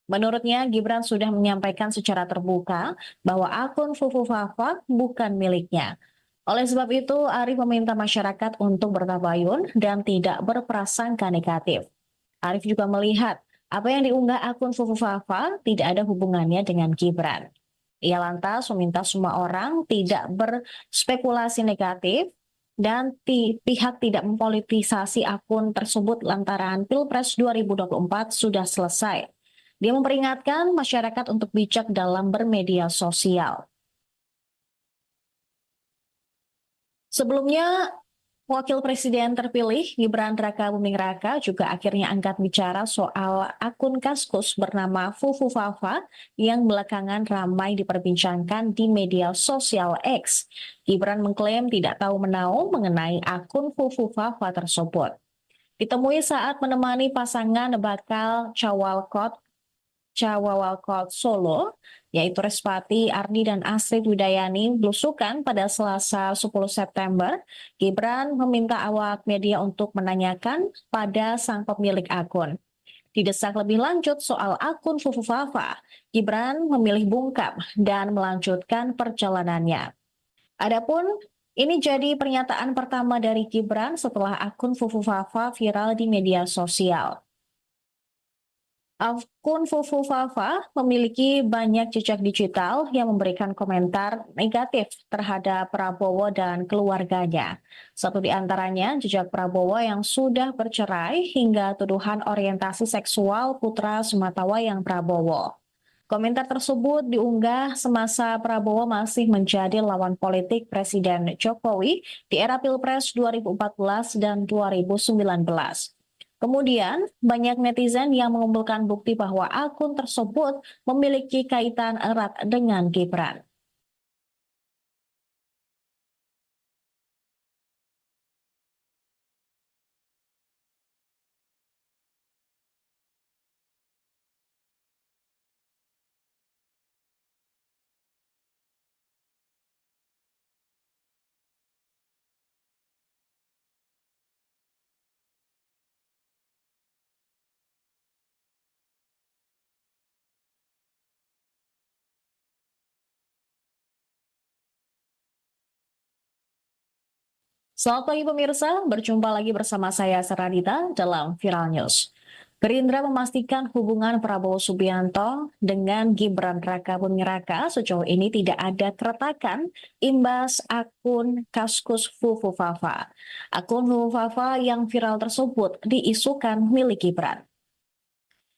Menurutnya, Gibran sudah menyampaikan secara terbuka bahwa akun Fufufafa bukan miliknya. Oleh sebab itu, Arif meminta masyarakat untuk bertabayun dan tidak berprasangka negatif. Arif juga melihat apa yang diunggah akun Fufufafa tidak ada hubungannya dengan Gibran. Ia lantas meminta semua orang tidak berspekulasi negatif dan pihak tidak mempolitisasi akun tersebut lantaran Pilpres 2024 sudah selesai. Dia memperingatkan masyarakat untuk bijak dalam bermedia sosial. Sebelumnya, Wakil Presiden terpilih Gibran Rakabuming Raka juga akhirnya angkat bicara soal akun Kaskus bernama Fufufafa yang belakangan ramai diperbincangkan di media sosial X. Gibran mengklaim tidak tahu menahu mengenai akun Fufufafa tersebut. Ditemui saat menemani pasangan bakal Cawawalkot Solo, yaitu Respati Ardi dan Astrid Widayani belusukan pada Selasa 10 September, Gibran meminta awak media untuk menanyakan pada sang pemilik akun. Didesak lebih lanjut soal akun Fufufafa, Gibran memilih bungkam dan melanjutkan perjalanannya. Adapun ini jadi pernyataan pertama dari Gibran setelah akun Fufufafa viral di media sosial. Akun Fufufafa memiliki banyak jejak digital yang memberikan komentar negatif terhadap Prabowo dan keluarganya. Satu di antaranya jejak Prabowo yang sudah bercerai hingga tuduhan orientasi seksual putra sematawayang Prabowo. Komentar tersebut diunggah semasa Prabowo masih menjadi lawan politik Presiden Jokowi di era Pilpres 2014 dan 2019. Kemudian, banyak netizen yang mengumpulkan bukti bahwa akun tersebut memiliki kaitan erat dengan Gibran. Selamat pagi pemirsa, berjumpa lagi bersama saya Seradita dalam Viral News. Gerindra memastikan hubungan Prabowo Subianto dengan Gibran Rakabuming Raka sejauh ini tidak ada keretakan imbas akun Kaskus Fufufafa. Akun Fufufafa yang viral tersebut diisukan milik Gibran.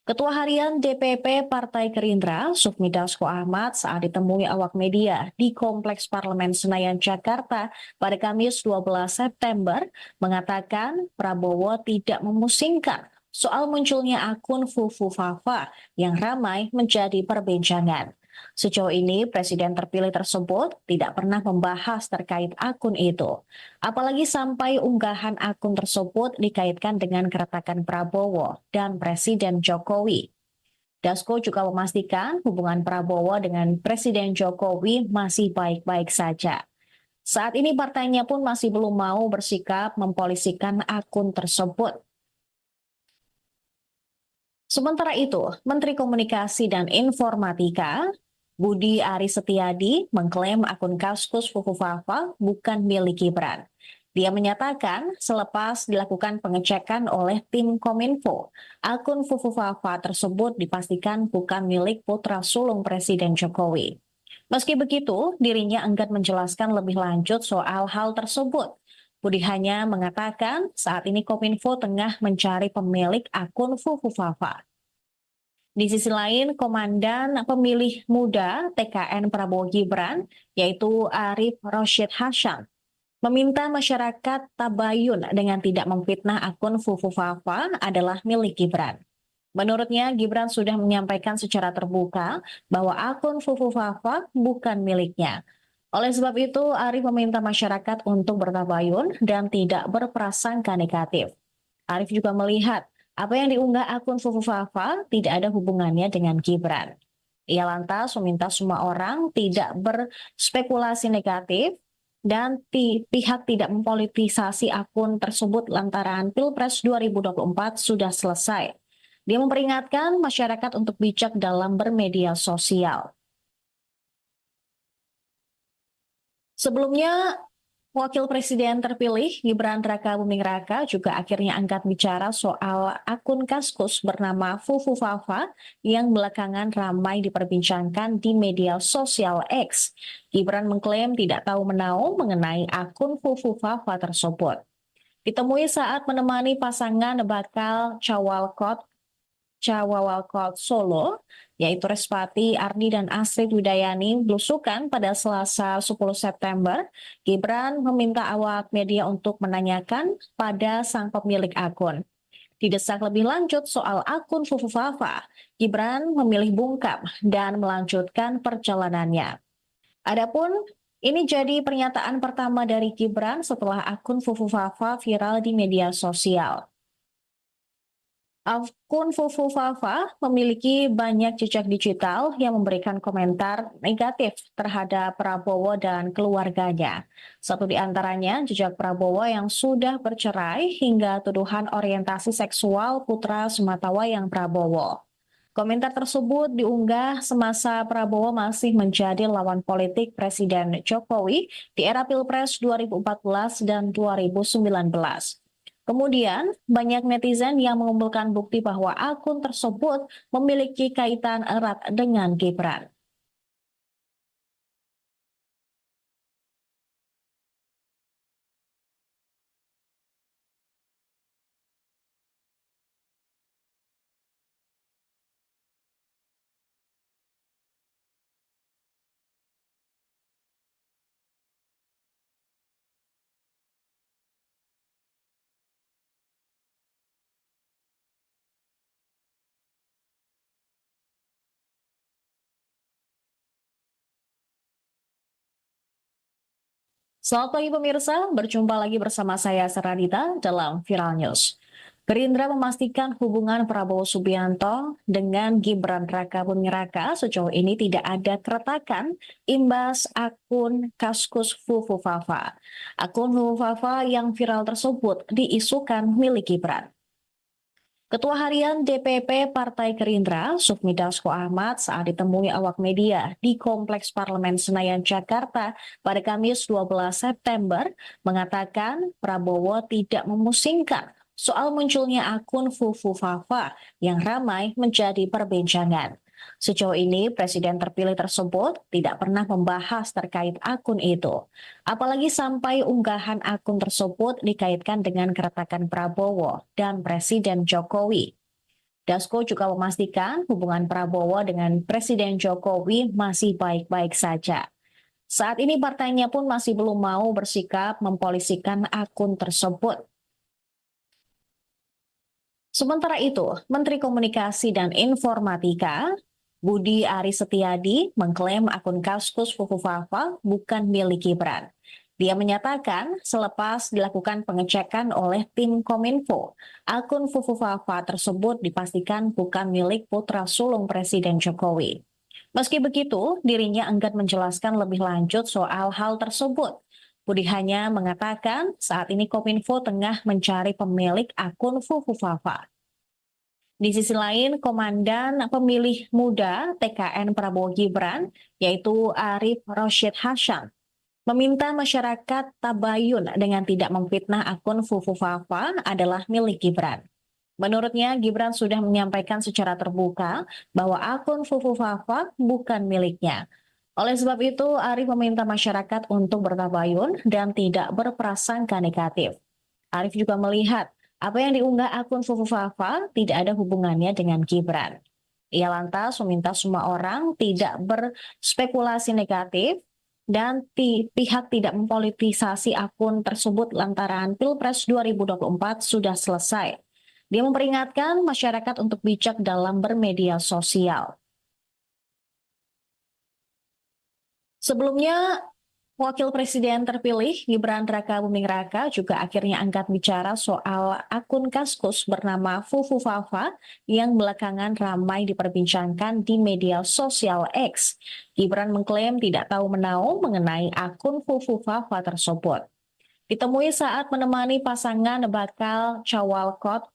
Ketua Harian DPP Partai Gerindra, Sufmi Dasko Ahmad saat ditemui awak media di Kompleks Parlemen Senayan, Jakarta pada Kamis 12 September mengatakan Prabowo tidak memusingkan soal munculnya akun Fufufafa yang ramai menjadi perbincangan. Sejauh ini, Presiden terpilih tersebut tidak pernah membahas terkait akun itu. Apalagi sampai unggahan akun tersebut dikaitkan dengan keretakan Prabowo dan Presiden Jokowi. Dasko juga memastikan hubungan Prabowo dengan Presiden Jokowi masih baik-baik saja. Saat ini partainya pun masih belum mau bersikap mempolisikan akun tersebut. Sementara itu, Menteri Komunikasi dan Informatika Budi Aris Setiadi mengklaim akun Kaskus Fufufafa bukan milik Gibran. Dia menyatakan selepas dilakukan pengecekan oleh tim Kominfo, akun Fufufafa tersebut dipastikan bukan milik putra sulung Presiden Jokowi. Meski begitu, dirinya enggan menjelaskan lebih lanjut soal hal tersebut. Budi hanya mengatakan saat ini Kominfo tengah mencari pemilik akun Fufufafa. Di sisi lain, Komandan Pemilih Muda TKN Prabowo Gibran, yaitu Arif Rosyid Hasyam, meminta masyarakat tabayun dengan tidak memfitnah akun Fufufafa adalah milik Gibran. Menurutnya, Gibran sudah menyampaikan secara terbuka bahwa akun Fufufafa bukan miliknya. Oleh sebab itu, Arif meminta masyarakat untuk bertabayun dan tidak berprasangka negatif. Arif juga melihat apa yang diunggah akun Fufufafa tidak ada hubungannya dengan Gibran. Ia lantas meminta semua orang tidak berspekulasi negatif dan pihak tidak mempolitisasi akun tersebut lantaran Pilpres 2024 sudah selesai. Dia memperingatkan masyarakat untuk bijak dalam bermedia sosial. Sebelumnya, Wakil Presiden terpilih Gibran Rakabuming Raka juga akhirnya angkat bicara soal akun Kaskus bernama Fufufafa yang belakangan ramai diperbincangkan di media sosial X. Gibran mengklaim tidak tahu menahu mengenai akun Fufufafa tersebut. Ditemui saat menemani pasangan bakal Cawalkot Solo, yaitu Respati Ardi dan Astrid Widayani belusukan pada Selasa 10 September, Gibran meminta awak media untuk menanyakan pada sang pemilik akun. Didesak lebih lanjut soal akun Fufufafa, Gibran memilih bungkam dan melanjutkan perjalanannya. Adapun ini jadi pernyataan pertama dari Gibran setelah akun Fufufafa viral di media sosial. Akun Fufufafa memiliki banyak jejak digital yang memberikan komentar negatif terhadap Prabowo dan keluarganya. Satu di antaranya jejak Prabowo yang sudah bercerai hingga tuduhan orientasi seksual putra sematawayang Prabowo. Komentar tersebut diunggah semasa Prabowo masih menjadi lawan politik Presiden Jokowi di era Pilpres 2014 dan 2019. Kemudian, banyak netizen yang mengumpulkan bukti bahwa akun tersebut memiliki kaitan erat dengan Gibran. Selamat pagi pemirsa, berjumpa lagi bersama saya Seradita dalam Viral News. Gerindra memastikan hubungan Prabowo Subianto dengan Gibran Rakabuming Raka sejauh ini tidak ada keretakan imbas akun Kaskus Fufufafa. Akun Fufufafa yang viral tersebut diisukan milik Gibran. Ketua Harian DPP Partai Gerindra, Sufmi Dasko Ahmad, saat ditemui awak media di Kompleks Parlemen Senayan, Jakarta pada Kamis 12 September, mengatakan Prabowo tidak memusingkan soal munculnya akun Fufu Fafa yang ramai menjadi perbincangan. Sejauh ini, Presiden terpilih tersebut tidak pernah membahas terkait akun itu. Apalagi sampai unggahan akun tersebut dikaitkan dengan keretakan Prabowo dan Presiden Jokowi. Dasko juga memastikan hubungan Prabowo dengan Presiden Jokowi masih baik-baik saja. Saat ini partainya pun masih belum mau bersikap mempolisikan akun tersebut. Sementara itu, Menteri Komunikasi dan Informatika Budi Aris Setiadi mengklaim akun Kaskus Fufu Fafa bukan milik Gibran. Dia menyatakan selepas dilakukan pengecekan oleh tim Kominfo, akun Fufu Fafa tersebut dipastikan bukan milik putra sulung Presiden Jokowi. Meski begitu, dirinya enggan menjelaskan lebih lanjut soal hal tersebut. Budi hanya mengatakan saat ini Kominfo tengah mencari pemilik akun Fufu Fafa. Di sisi lain, Komandan Pemilih Muda TKN Prabowo Gibran, yaitu Arif Rosyid Hasyam, meminta masyarakat tabayun dengan tidak memfitnah akun Fufu Fafa adalah milik Gibran. Menurutnya, Gibran sudah menyampaikan secara terbuka bahwa akun Fufu Fafa bukan miliknya. Oleh sebab itu, Arif meminta masyarakat untuk bertabayun dan tidak berprasangka negatif. Arif juga melihat apa yang diunggah akun Fufu Fafa tidak ada hubungannya dengan Gibran. Ia lantas meminta semua orang tidak berspekulasi negatif dan pihak tidak mempolitisasi akun tersebut lantaran Pilpres 2024 sudah selesai. Dia memperingatkan masyarakat untuk bijak dalam bermedia sosial. Sebelumnya, Wakil Presiden terpilih Gibran Rakabuming Raka juga akhirnya angkat bicara soal akun Kaskus bernama Fufu Fafa yang belakangan ramai diperbincangkan di media sosial X. Gibran mengklaim tidak tahu menahu mengenai akun Fufu Fafa tersebut. Ditemui saat menemani pasangan bakal Cawawalkot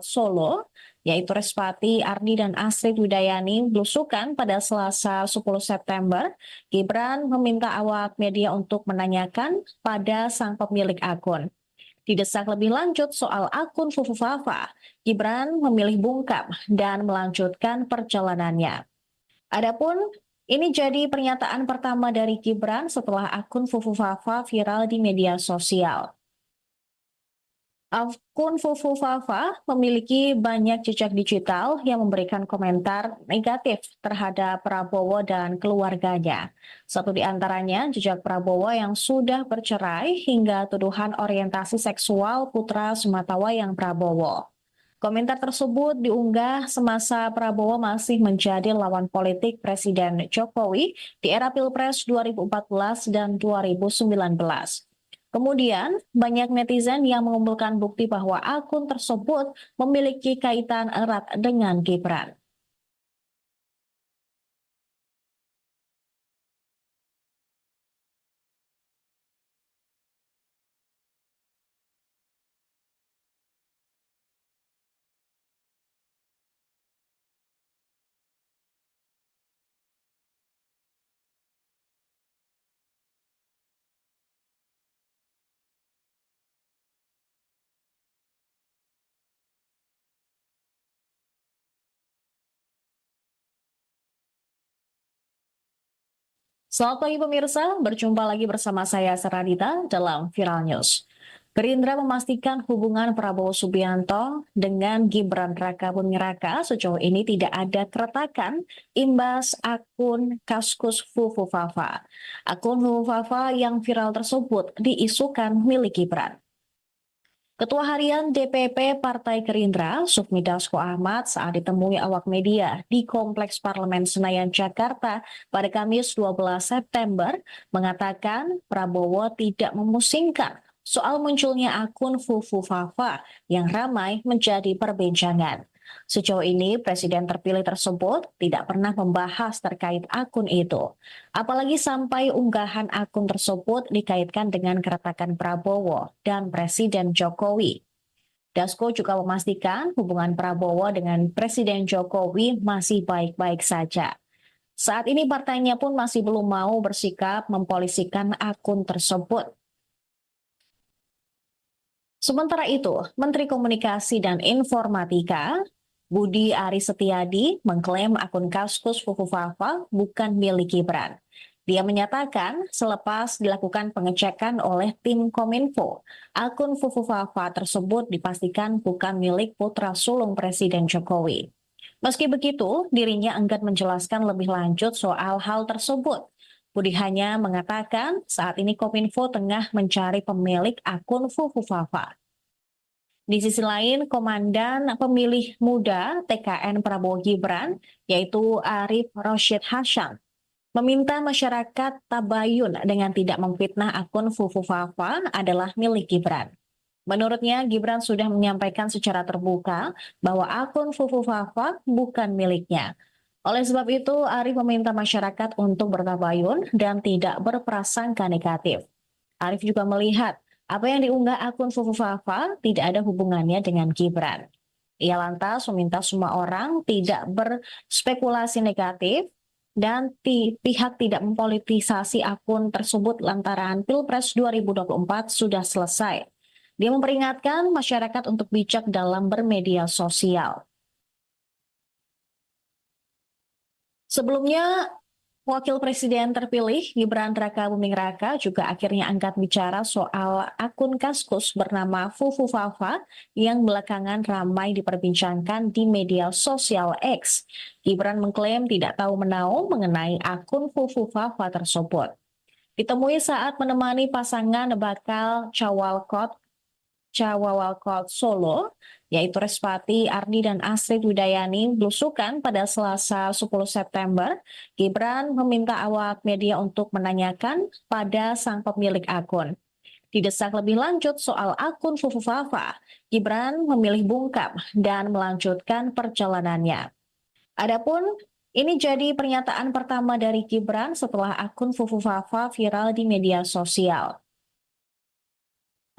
Solo, yaitu Respati Ardi dan Astrid Widayani belusukan pada Selasa 10 September, Gibran meminta awak media untuk menanyakan pada sang pemilik akun. Didesak lebih lanjut soal akun Fufu Fafa, Gibran memilih bungkam dan melanjutkan perjalanannya. Adapun ini jadi pernyataan pertama dari Gibran setelah akun Fufu Fafa viral di media sosial. Akun Fufu Fafa memiliki banyak jejak digital yang memberikan komentar negatif terhadap Prabowo dan keluarganya. Satu di antaranya jejak Prabowo yang sudah bercerai hingga tuduhan orientasi seksual putra sematawayang Prabowo. Komentar tersebut diunggah semasa Prabowo masih menjadi lawan politik Presiden Jokowi di era Pilpres 2014 dan 2019. Kemudian, banyak netizen yang mengumpulkan bukti bahwa akun tersebut memiliki kaitan erat dengan Gibran. Selamat pagi pemirsa, berjumpa lagi bersama saya Seradita dalam Viral News. Gerindra memastikan hubungan Prabowo Subianto dengan Gibran Rakabuming Raka sejauh ini tidak ada keretakan imbas akun Kaskus Fufu Fafa. Akun Fufu Fafa yang viral tersebut diisukan milik Gibran. Ketua Harian DPP Partai Gerindra, Sufmi Dasko Ahmad, saat ditemui awak media di Kompleks Parlemen Senayan, Jakarta pada Kamis 12 September, mengatakan Prabowo tidak memusingkan soal munculnya akun Fufu Fafa yang ramai menjadi perbincangan. Sejauh ini, Presiden terpilih tersebut tidak pernah membahas terkait akun itu. Apalagi sampai unggahan akun tersebut dikaitkan dengan keretakan Prabowo dan Presiden Jokowi. Dasko juga memastikan hubungan Prabowo dengan Presiden Jokowi masih baik-baik saja. Saat ini partainya pun masih belum mau bersikap mempolisikan akun tersebut. Sementara itu, Menteri Komunikasi dan Informatika Budi Aris Setiadi mengklaim akun Kaskus Fufufafa bukan milik Gibran. Dia menyatakan selepas dilakukan pengecekan oleh tim Kominfo, akun Fufufafa tersebut dipastikan bukan milik putra sulung Presiden Jokowi. Meski begitu, dirinya enggan menjelaskan lebih lanjut soal hal tersebut. Budi hanya mengatakan saat ini Kominfo tengah mencari pemilik akun Fufufafa. Di sisi lain, Komandan Pemilih Muda TKN Prabowo Gibran, yaitu Arif Rosyid Hasyam, meminta masyarakat tabayun dengan tidak memfitnah akun Fufufafa adalah milik Gibran. Menurutnya, Gibran sudah menyampaikan secara terbuka bahwa akun Fufufafa bukan miliknya. Oleh sebab itu, Arif meminta masyarakat untuk bertabayun dan tidak berprasangka negatif. Arif juga melihat apa yang diunggah akun Fufufafa tidak ada hubungannya dengan Gibran. Ia lantas meminta semua orang tidak berspekulasi negatif dan pihak tidak mempolitisasi akun tersebut lantaran Pilpres 2024 sudah selesai. Dia memperingatkan masyarakat untuk bijak dalam bermedia sosial. Sebelumnya, Wakil Presiden terpilih Gibran Rakabuming Raka juga akhirnya angkat bicara soal akun Kaskus bernama Fufufafa yang belakangan ramai diperbincangkan di media sosial X. Gibran mengklaim tidak tahu menahu mengenai akun Fufufafa tersebut. Ditemui saat menemani pasangan bakal Cawalkot Solo, yaitu Respati Ardi dan Astrid Widayani belusukan pada Selasa 10 September, Gibran meminta awak media untuk menanyakan pada sang pemilik akun. Didesak lebih lanjut soal akun Fufufafa, Gibran memilih bungkam dan melanjutkan perjalanannya. Adapun ini jadi pernyataan pertama dari Gibran setelah akun Fufufafa viral di media sosial.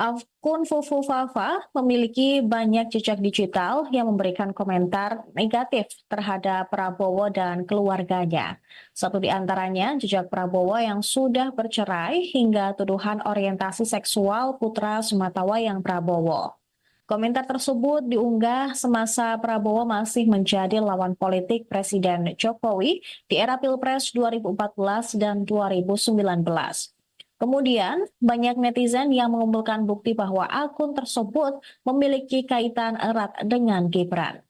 Akun Fufufafa memiliki banyak jejak digital yang memberikan komentar negatif terhadap Prabowo dan keluarganya. Satu di antaranya jejak Prabowo yang sudah bercerai hingga tuduhan orientasi seksual putra sematawayang Prabowo. Komentar tersebut diunggah semasa Prabowo masih menjadi lawan politik Presiden Jokowi di era Pilpres 2014 dan 2019. Kemudian, banyak netizen yang mengumpulkan bukti bahwa akun tersebut memiliki kaitan erat dengan Gibran.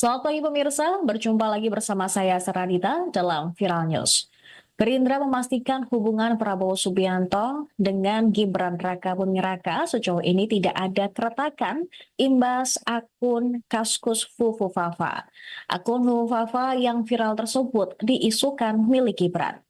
Selamat pagi pemirsa, berjumpa lagi bersama saya Seradita dalam Viral News. Gerindra memastikan hubungan Prabowo Subianto dengan Gibran Rakabuming Raka sejauh ini tidak ada keretakan imbas akun Kaskus Fufufafa. Akun Fufufafa yang viral tersebut diisukan milik Gibran.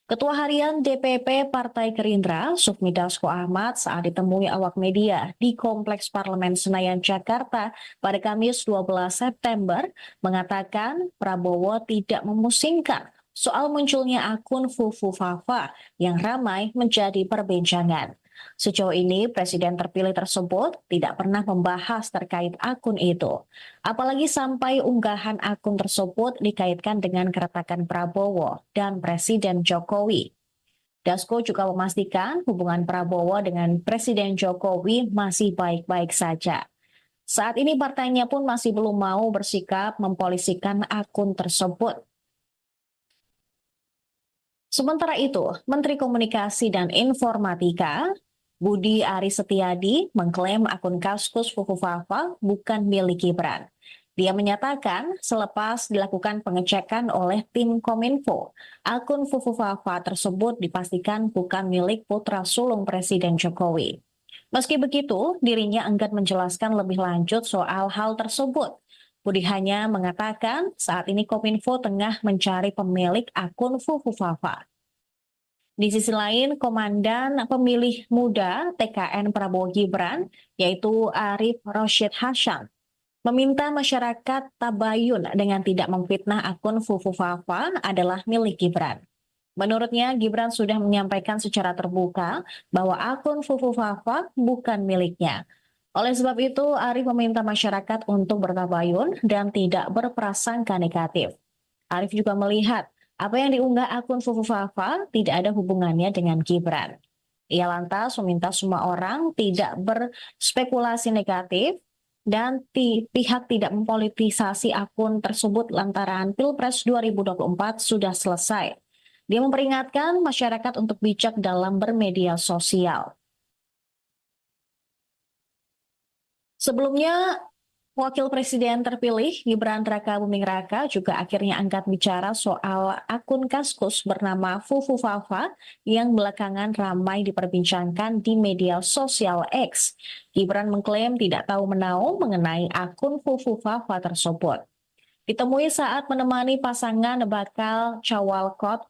Ketua Harian DPP Partai Gerindra, Sufmi Dasko Ahmad saat ditemui awak media di Kompleks Parlemen Senayan, Jakarta pada Kamis 12 September mengatakan Prabowo tidak memusingkan soal munculnya akun Fufufafa yang ramai menjadi perbincangan. Sejauh ini, Presiden terpilih tersebut tidak pernah membahas terkait akun itu. Apalagi sampai unggahan akun tersebut dikaitkan dengan keretakan Prabowo dan Presiden Jokowi. Dasko juga memastikan hubungan Prabowo dengan Presiden Jokowi masih baik-baik saja. Saat ini partainya pun masih belum mau bersikap mempolisikan akun tersebut. Sementara itu, Menteri Komunikasi dan Informatika Budi Aris Setiadi mengklaim akun Kaskus Fufufafa bukan milik Gibran. Dia menyatakan selepas dilakukan pengecekan oleh tim Kominfo, akun Fufufafa tersebut dipastikan bukan milik putra sulung Presiden Jokowi. Meski begitu, dirinya enggan menjelaskan lebih lanjut soal hal tersebut. Budi hanya mengatakan saat ini Kominfo tengah mencari pemilik akun Fufufafa. Di sisi lain, Komandan Pemilih Muda TKN Prabowo Gibran, yaitu Arif Rosyid Hasyam, meminta masyarakat tabayun dengan tidak memfitnah akun Fufufafa adalah milik Gibran. Menurutnya, Gibran sudah menyampaikan secara terbuka bahwa akun Fufufafa bukan miliknya. Oleh sebab itu, Arif meminta masyarakat untuk bertabayun dan tidak berprasangka negatif. Arif juga melihat apa yang diunggah akun Fufufafa tidak ada hubungannya dengan Gibran. Ia lantas meminta semua orang tidak berspekulasi negatif dan pihak tidak mempolitisasi akun tersebut lantaran Pilpres 2024 sudah selesai. Dia memperingatkan masyarakat untuk bijak dalam bermedia sosial. Sebelumnya, Wakil Presiden terpilih Gibran Raka-Buming Raka juga akhirnya angkat bicara soal akun Kaskus bernama Fufufafa yang belakangan ramai diperbincangkan di media sosial X. Gibran mengklaim tidak tahu menahu mengenai akun Fufufafa tersebut. Ditemui saat menemani pasangan bakal Cawawalkot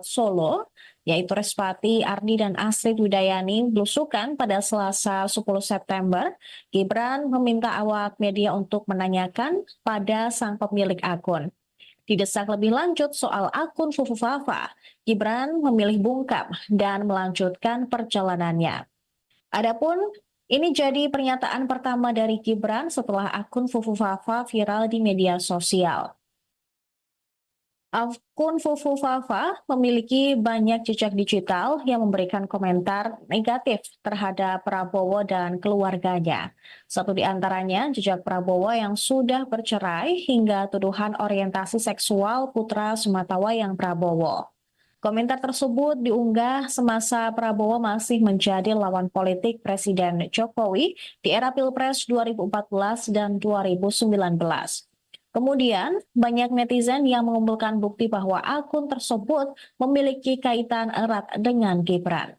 Solo, yaitu Respati Ardi dan Astrid Widayani belusukan pada Selasa 10 September, Gibran meminta awak media untuk menanyakan pada sang pemilik akun. Didesak lebih lanjut soal akun Fufufafa, Gibran memilih bungkam dan melanjutkan perjalanannya. Adapun ini jadi pernyataan pertama dari Gibran setelah akun Fufufafa viral di media sosial. Akun Fufufafa memiliki banyak jejak digital yang memberikan komentar negatif terhadap Prabowo dan keluarganya. Satu di antaranya jejak Prabowo yang sudah bercerai hingga tuduhan orientasi seksual putra sematawayang Prabowo. Komentar tersebut diunggah semasa Prabowo masih menjadi lawan politik Presiden Jokowi di era Pilpres 2014 dan 2019. Kemudian, banyak netizen yang mengumpulkan bukti bahwa akun tersebut memiliki kaitan erat dengan Gibran.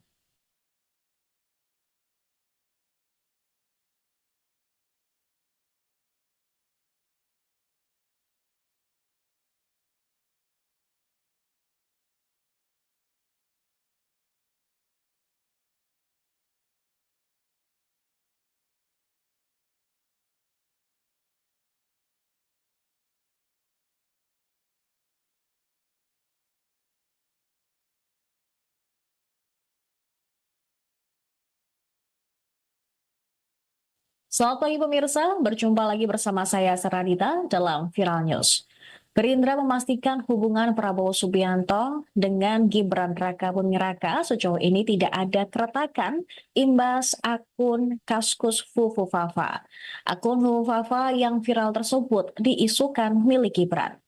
Selamat pagi pemirsa, berjumpa lagi bersama saya Seradita dalam Viral News. Gerindra memastikan hubungan Prabowo Subianto dengan Gibran Raka-Buming Raka sejauh ini tidak ada keretakan imbas akun Kaskus Fufufafa. Akun Fufufafa yang viral tersebut diisukan milik Gibran.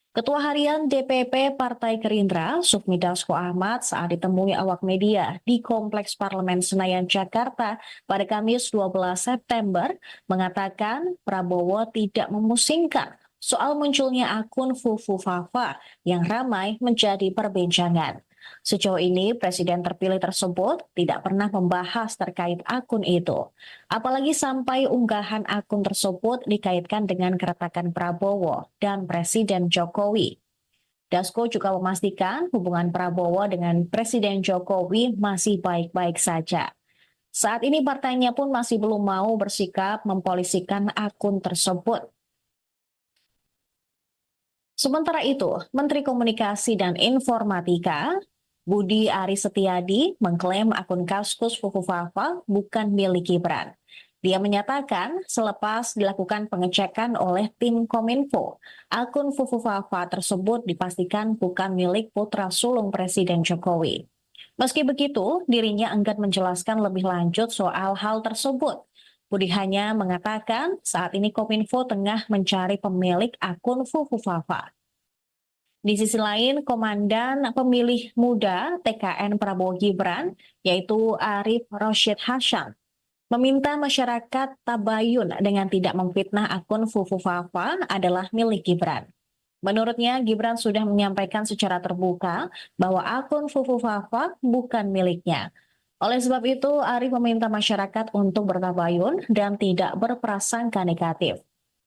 Ketua Harian DPP Partai Gerindra, Sufmi Dasko Ahmad saat ditemui awak media di Kompleks Parlemen Senayan, Jakarta pada Kamis 12 September mengatakan Prabowo tidak memusingkan soal munculnya akun Fufufafa yang ramai menjadi perbincangan. Sejauh ini, Presiden terpilih tersebut tidak pernah membahas terkait akun itu. Apalagi sampai unggahan akun tersebut dikaitkan dengan keretakan Prabowo dan Presiden Jokowi. Dasko juga memastikan hubungan Prabowo dengan Presiden Jokowi masih baik-baik saja. Saat ini partainya pun masih belum mau bersikap mempolisikan akun tersebut. Sementara itu, Menteri Komunikasi dan Informatika Budi Aris Setiadi mengklaim akun Kaskus Fufufafa bukan milik Gibran. Dia menyatakan selepas dilakukan pengecekan oleh tim Kominfo, akun Fufufafa tersebut dipastikan bukan milik putra sulung Presiden Jokowi. Meski begitu, dirinya enggan menjelaskan lebih lanjut soal hal tersebut. Budi hanya mengatakan saat ini Kominfo tengah mencari pemilik akun Fufufafa. Di sisi lain, Komandan Pemilih Muda TKN Prabowo Gibran, yaitu Arif Rosyid Hasyam, Meminta masyarakat tabayun dengan tidak memfitnah akun Fufu Fafa adalah milik Gibran. Menurutnya, Gibran sudah menyampaikan secara terbuka bahwa akun Fufu Fafa bukan miliknya. Oleh sebab itu, Arif meminta masyarakat untuk bertabayun dan tidak berprasangka negatif.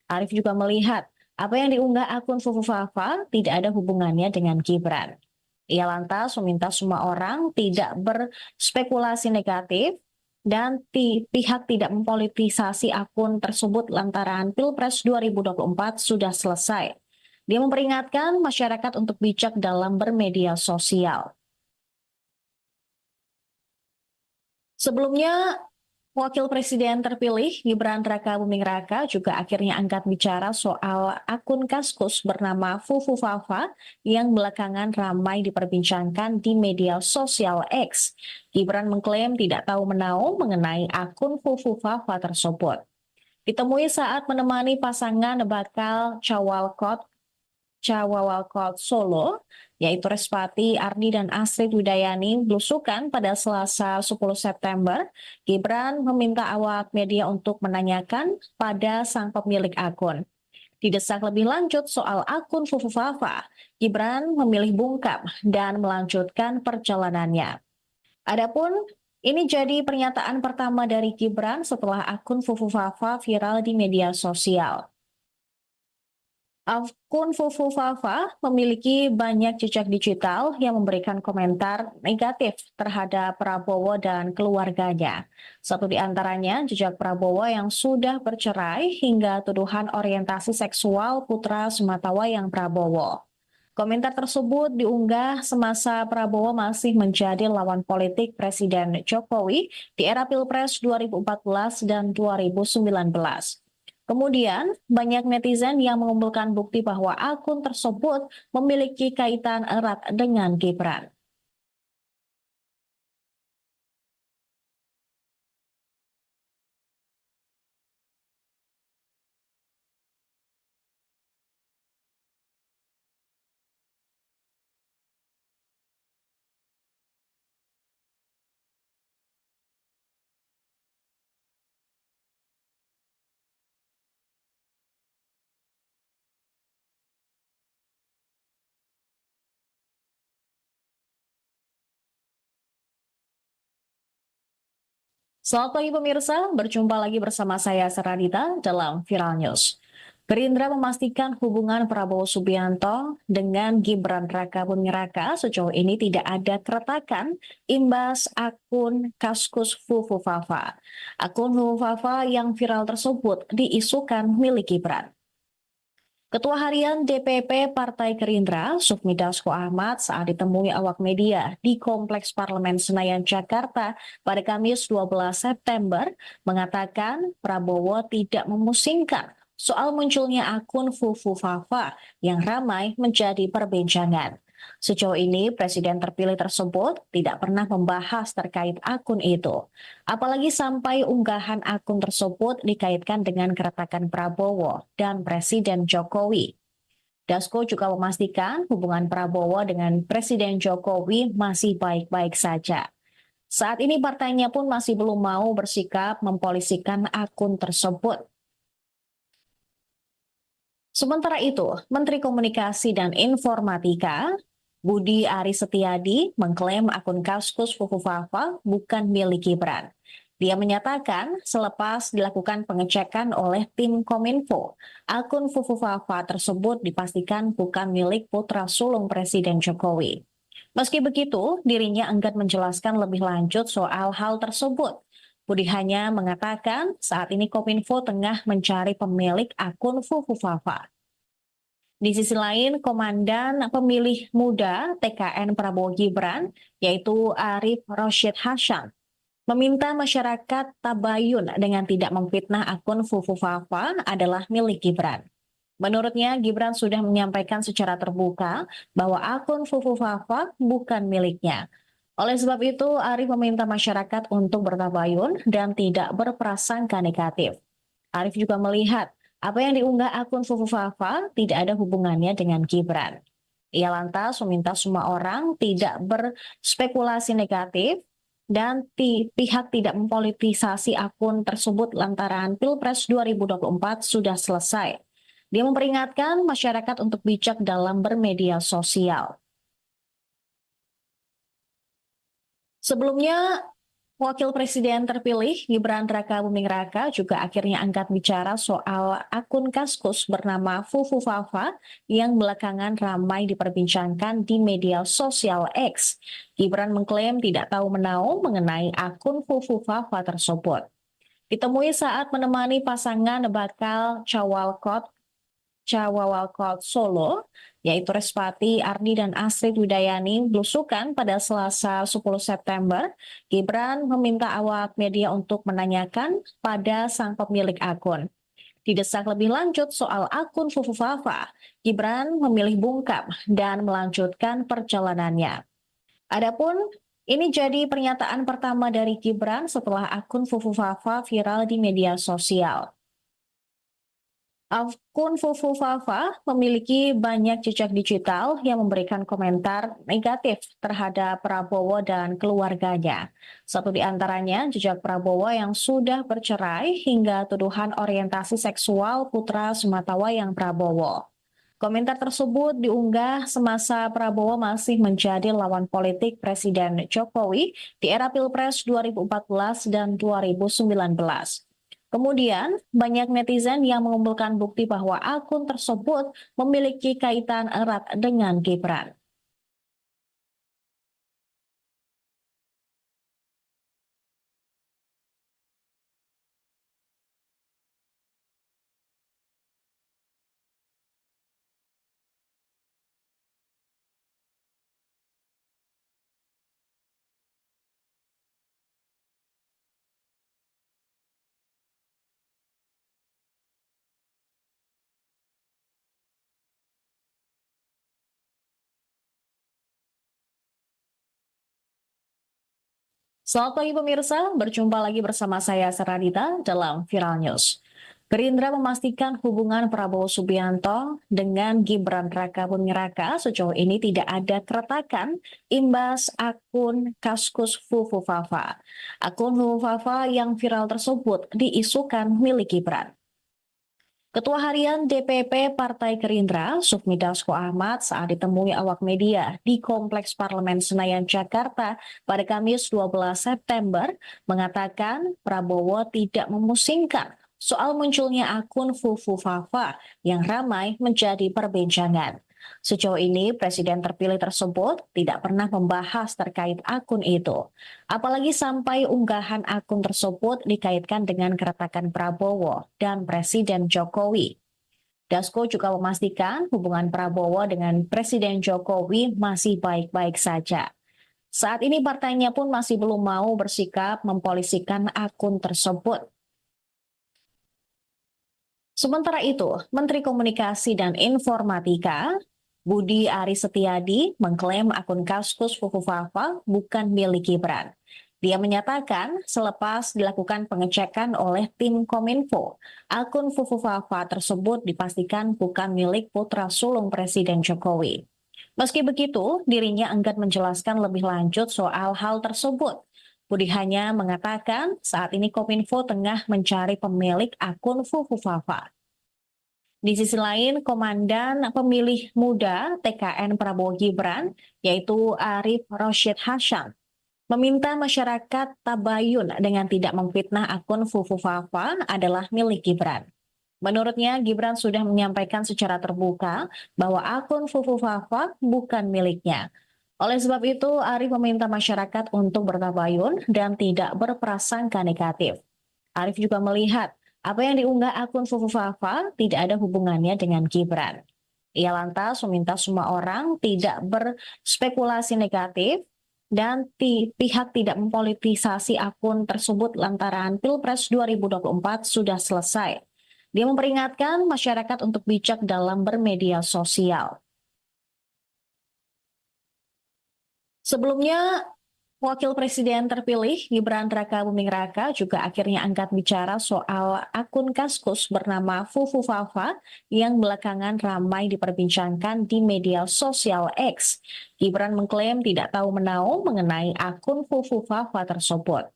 Arif juga melihat apa yang diunggah akun Fufu Fafa tidak ada hubungannya dengan Gibran. Ia lantas meminta semua orang tidak berspekulasi negatif dan pihak tidak mempolitisasi akun tersebut lantaran Pilpres 2024 sudah selesai. Dia memperingatkan masyarakat untuk bijak dalam bermedia sosial. Sebelumnya, Wakil Presiden terpilih Gibran Rakabuming Raka juga akhirnya angkat bicara soal akun Kaskus bernama Fufu Fafa yang belakangan ramai diperbincangkan di media sosial X. Gibran mengklaim tidak tahu menahu mengenai akun Fufu Fafa tersebut. Ditemui saat menemani pasangan bakal Cawawalkot Solo, yaitu Respati Ardi dan Astrid Widayani belusukan pada Selasa 10 September, Gibran meminta awak media untuk menanyakan pada sang pemilik akun. Didesak lebih lanjut soal akun Fufu Fafa, Gibran memilih bungkam dan melanjutkan perjalanannya. Adapun ini jadi pernyataan pertama dari Gibran setelah akun Fufu Fafa viral di media sosial. Akun Fufu Fafa memiliki banyak jejak digital yang memberikan komentar negatif terhadap Prabowo dan keluarganya. Satu di antaranya jejak Prabowo yang sudah bercerai hingga tuduhan orientasi seksual putra sematawayang Prabowo. Komentar tersebut diunggah semasa Prabowo masih menjadi lawan politik Presiden Jokowi di era Pilpres 2014 dan 2019. Kemudian, banyak netizen yang mengumpulkan bukti bahwa akun tersebut memiliki kaitan erat dengan Gibran. Selamat pagi pemirsa, berjumpa lagi bersama saya Seradita dalam Viral News. Gerindra memastikan hubungan Prabowo Subianto dengan Gibran Rakabuming Raka sejauh ini tidak ada keretakan imbas akun Kaskus Fufu Fafa. Akun Fufu Fafa yang viral tersebut diisukan milik Gibran. Ketua Harian DPP Partai Gerindra, Sufmi Dasko Ahmad saat ditemui awak media di Kompleks Parlemen Senayan, Jakarta pada Kamis 12 September mengatakan Prabowo tidak memusingkan soal munculnya akun Fufu Fafa yang ramai menjadi perbincangan. Sejauh ini, Presiden terpilih tersebut tidak pernah membahas terkait akun itu. Apalagi sampai unggahan akun tersebut dikaitkan dengan keretakan Prabowo dan Presiden Jokowi. Dasko juga memastikan hubungan Prabowo dengan Presiden Jokowi masih baik-baik saja. Saat ini partainya pun masih belum mau bersikap mempolisikan akun tersebut. Sementara itu, Menteri Komunikasi dan Informatika Budi Aris Setiadi mengklaim akun Kaskus Fufu Fafa bukan milik Gibran. Dia menyatakan selepas dilakukan pengecekan oleh tim Kominfo, akun Fufu Fafa tersebut dipastikan bukan milik putra sulung Presiden Jokowi. Meski begitu, dirinya enggan menjelaskan lebih lanjut soal hal tersebut. Budi hanya mengatakan saat ini Kominfo tengah mencari pemilik akun Fufu Fafa. Di sisi lain, Komandan Pemilih Muda TKN Prabowo Gibran, yaitu Arif Rosyid Hasyam, meminta masyarakat tabayun dengan tidak memfitnah akun Fufu Fafa adalah milik Gibran. Menurutnya, Gibran sudah menyampaikan secara terbuka bahwa akun Fufu Fafa bukan miliknya. Oleh sebab itu, Arif meminta masyarakat untuk bertabayun dan tidak berprasangka negatif. Arif juga melihat apa yang diunggah akun Fufu Fafa tidak ada hubungannya dengan Gibran. Ia lantas meminta semua orang tidak berspekulasi negatif dan pihak tidak mempolitisasi akun tersebut lantaran Pilpres 2024 sudah selesai. Dia memperingatkan masyarakat untuk bijak dalam bermedia sosial. Sebelumnya, Wakil Presiden terpilih Gibran Rakabuming Raka juga akhirnya angkat bicara soal akun Kaskus bernama Fufu Fafa yang belakangan ramai diperbincangkan di media sosial X. Gibran mengklaim tidak tahu menahu mengenai akun Fufu Fafa tersebut. Ditemui saat menemani pasangan bakal Cawawalkot Solo, yaitu Respati Ardi dan Astrid Widayani belusukan pada Selasa 10 September, Gibran meminta awak media untuk menanyakan pada sang pemilik akun. Didesak lebih lanjut soal akun Fufu Fafa, Gibran memilih bungkam dan melanjutkan perjalanannya. Adapun ini jadi pernyataan pertama dari Gibran setelah akun Fufu Fafa viral di media sosial. Akun Fufu Fafa memiliki banyak jejak digital yang memberikan komentar negatif terhadap Prabowo dan keluarganya. Satu di antaranya jejak Prabowo yang sudah bercerai hingga tuduhan orientasi seksual putra sematawayang Prabowo. Komentar tersebut diunggah semasa Prabowo masih menjadi lawan politik Presiden Jokowi di era Pilpres 2014 dan 2019. Kemudian, banyak netizen yang mengumpulkan bukti bahwa akun tersebut memiliki kaitan erat dengan Gibran. Selamat pagi pemirsa, berjumpa lagi bersama saya Seradita dalam Viral News. Gerindra memastikan hubungan Prabowo Subianto dengan Gibran Rakabuming Raka sejauh ini tidak ada keretakan imbas akun Kaskus Fufu Fafa. Akun Fufu Fafa yang viral tersebut diisukan milik Gibran. Ketua Harian DPP Partai Gerindra, Sufmi Dasko Ahmad saat ditemui awak media di Kompleks Parlemen Senayan, Jakarta pada Kamis 12 September mengatakan Prabowo tidak memusingkan soal munculnya akun Fufu Fafa yang ramai menjadi perbincangan. Sejauh ini, Presiden terpilih tersebut tidak pernah membahas terkait akun itu. Apalagi sampai unggahan akun tersebut dikaitkan dengan keretakan Prabowo dan Presiden Jokowi. Dasko juga memastikan hubungan Prabowo dengan Presiden Jokowi masih baik-baik saja. Saat ini partainya pun masih belum mau bersikap mempolisikan akun tersebut. Sementara itu, Menteri Komunikasi dan Informatika Budi Aris Setiadi mengklaim akun Kaskus Fufu Fafa bukan milik Gibran. Dia menyatakan selepas dilakukan pengecekan oleh tim Kominfo, akun Fufu Fafa tersebut dipastikan bukan milik putra sulung Presiden Jokowi. Meski begitu, dirinya enggan menjelaskan lebih lanjut soal hal tersebut. Budi hanya mengatakan saat ini Kominfo tengah mencari pemilik akun Fufu Fafa. Di sisi lain, Komandan Pemilih Muda TKN Prabowo Gibran, yaitu Arif Rosyid Hasyam, meminta masyarakat tabayun dengan tidak memfitnah akun Fufu Fafa adalah milik Gibran. Menurutnya, Gibran sudah menyampaikan secara terbuka bahwa akun Fufu Fafa bukan miliknya. Oleh sebab itu, Arif meminta masyarakat untuk bertabayun dan tidak berprasangka negatif. Arif juga melihat apa yang diunggah akun Fufu Fafa tidak ada hubungannya dengan Gibran. Ia lantas meminta semua orang tidak berspekulasi negatif dan pihak tidak mempolitisasi akun tersebut lantaran Pilpres 2024 sudah selesai. Dia memperingatkan masyarakat untuk bijak dalam bermedia sosial. Sebelumnya, Wakil Presiden terpilih Gibran Raka-Buming Raka juga akhirnya angkat bicara soal akun Kaskus bernama Fufu Fafa yang belakangan ramai diperbincangkan di media sosial X. Gibran mengklaim tidak tahu menahu mengenai akun Fufu Fafa tersebut.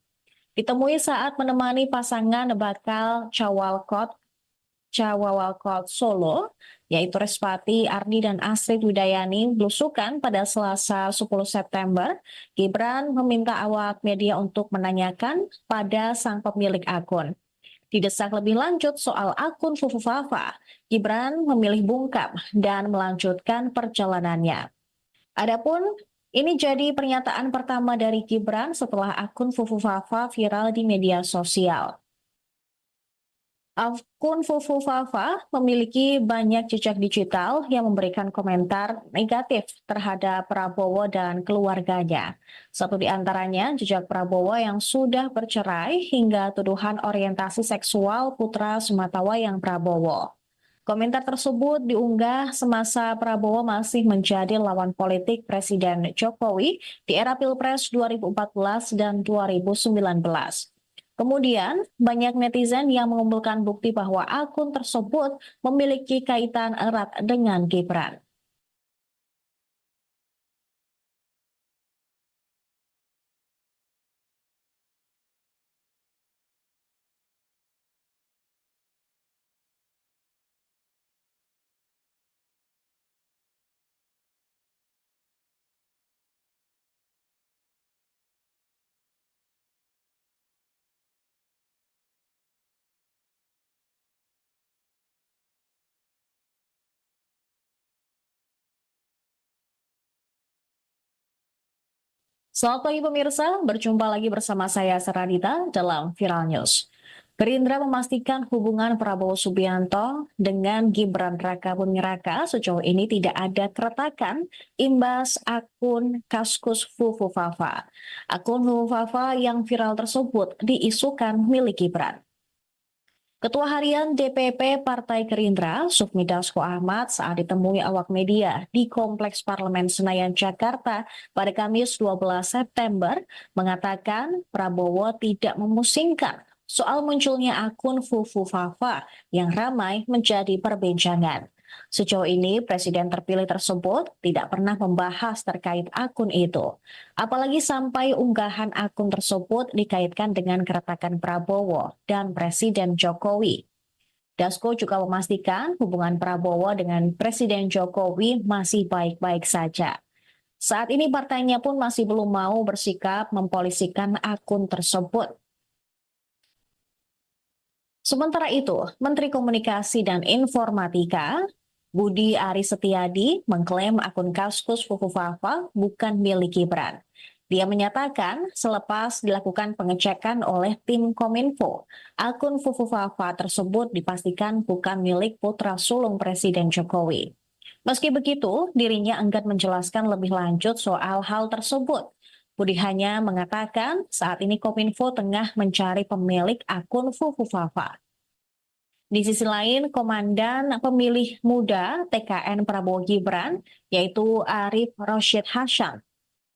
Ditemui saat menemani pasangan bakal Cawawalkot Solo, yaitu Respati Ardi dan Astrid Widayani belusukan pada Selasa 10 September, Gibran meminta awak media untuk menanyakan pada sang pemilik akun. Didesak lebih lanjut soal akun Fufu Fafa, Gibran memilih bungkam dan melanjutkan perjalanannya. Adapun ini jadi pernyataan pertama dari Gibran setelah akun Fufu Fafa viral di media sosial. Akun Fufu Fafa memiliki banyak jejak digital yang memberikan komentar negatif terhadap Prabowo dan keluarganya. Satu di antaranya jejak Prabowo yang sudah bercerai hingga tuduhan orientasi seksual putra sematawayang Prabowo. Komentar tersebut diunggah semasa Prabowo masih menjadi lawan politik Presiden Jokowi di era Pilpres 2014 dan 2019. Kemudian, banyak netizen yang mengumpulkan bukti bahwa akun tersebut memiliki kaitan erat dengan Gibran. Selamat pagi pemirsa, berjumpa lagi bersama saya Saradita dalam Viral News. Gerindra memastikan hubungan Prabowo Subianto dengan Gibran Raka-Buming Raka sejauh ini tidak ada keretakan imbas akun Kaskus Fufu Fafa. Akun Fufu Fafa yang viral tersebut diisukan milik Gibran. Ketua Harian DPP Partai Gerindra, Sufmi Dasko Ahmad saat ditemui awak media di Kompleks Parlemen Senayan, Jakarta pada Kamis 12 September mengatakan Prabowo tidak memusingkan soal munculnya akun Fufu Fafa yang ramai menjadi perbincangan. Sejauh ini, Presiden terpilih tersebut tidak pernah membahas terkait akun itu. Apalagi sampai unggahan akun tersebut dikaitkan dengan keretakan Prabowo dan Presiden Jokowi. Dasko juga memastikan hubungan Prabowo dengan Presiden Jokowi masih baik-baik saja. Saat ini partainya pun masih belum mau bersikap mempolisikan akun tersebut. Sementara itu, Menteri Komunikasi dan Informatika Budi Aris Setiadi mengklaim akun Kaskus Fufu Fafa bukan milik Gibran. Dia menyatakan selepas dilakukan pengecekan oleh tim Kominfo, akun Fufu Fafa tersebut dipastikan bukan milik putra sulung Presiden Jokowi. Meski begitu, dirinya enggan menjelaskan lebih lanjut soal hal tersebut. Budi hanya mengatakan saat ini Kominfo tengah mencari pemilik akun Fufu Fafa. Di sisi lain, Komandan Pemilih Muda TKN Prabowo Gibran, yaitu Arif Rosyid Hasan,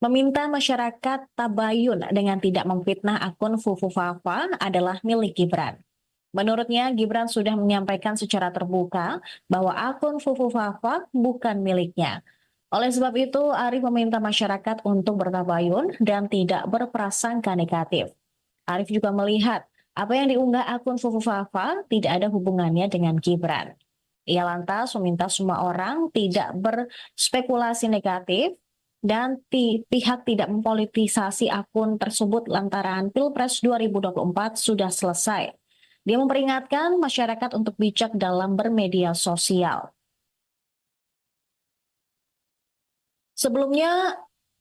meminta masyarakat tabayun dengan tidak memfitnah akun Fufu Fafa adalah milik Gibran. Menurutnya, Gibran sudah menyampaikan secara terbuka bahwa akun Fufu Fafa bukan miliknya. Oleh sebab itu, Arif meminta masyarakat untuk bertabayun dan tidak berprasangka negatif. Arif juga melihat apa yang diunggah akun Fufu Fafa tidak ada hubungannya dengan Gibran. Ia lantas meminta semua orang tidak berspekulasi negatif dan pihak tidak mempolitisasi akun tersebut lantaran Pilpres 2024 sudah selesai. Dia memperingatkan masyarakat untuk bijak dalam bermedia sosial. Sebelumnya,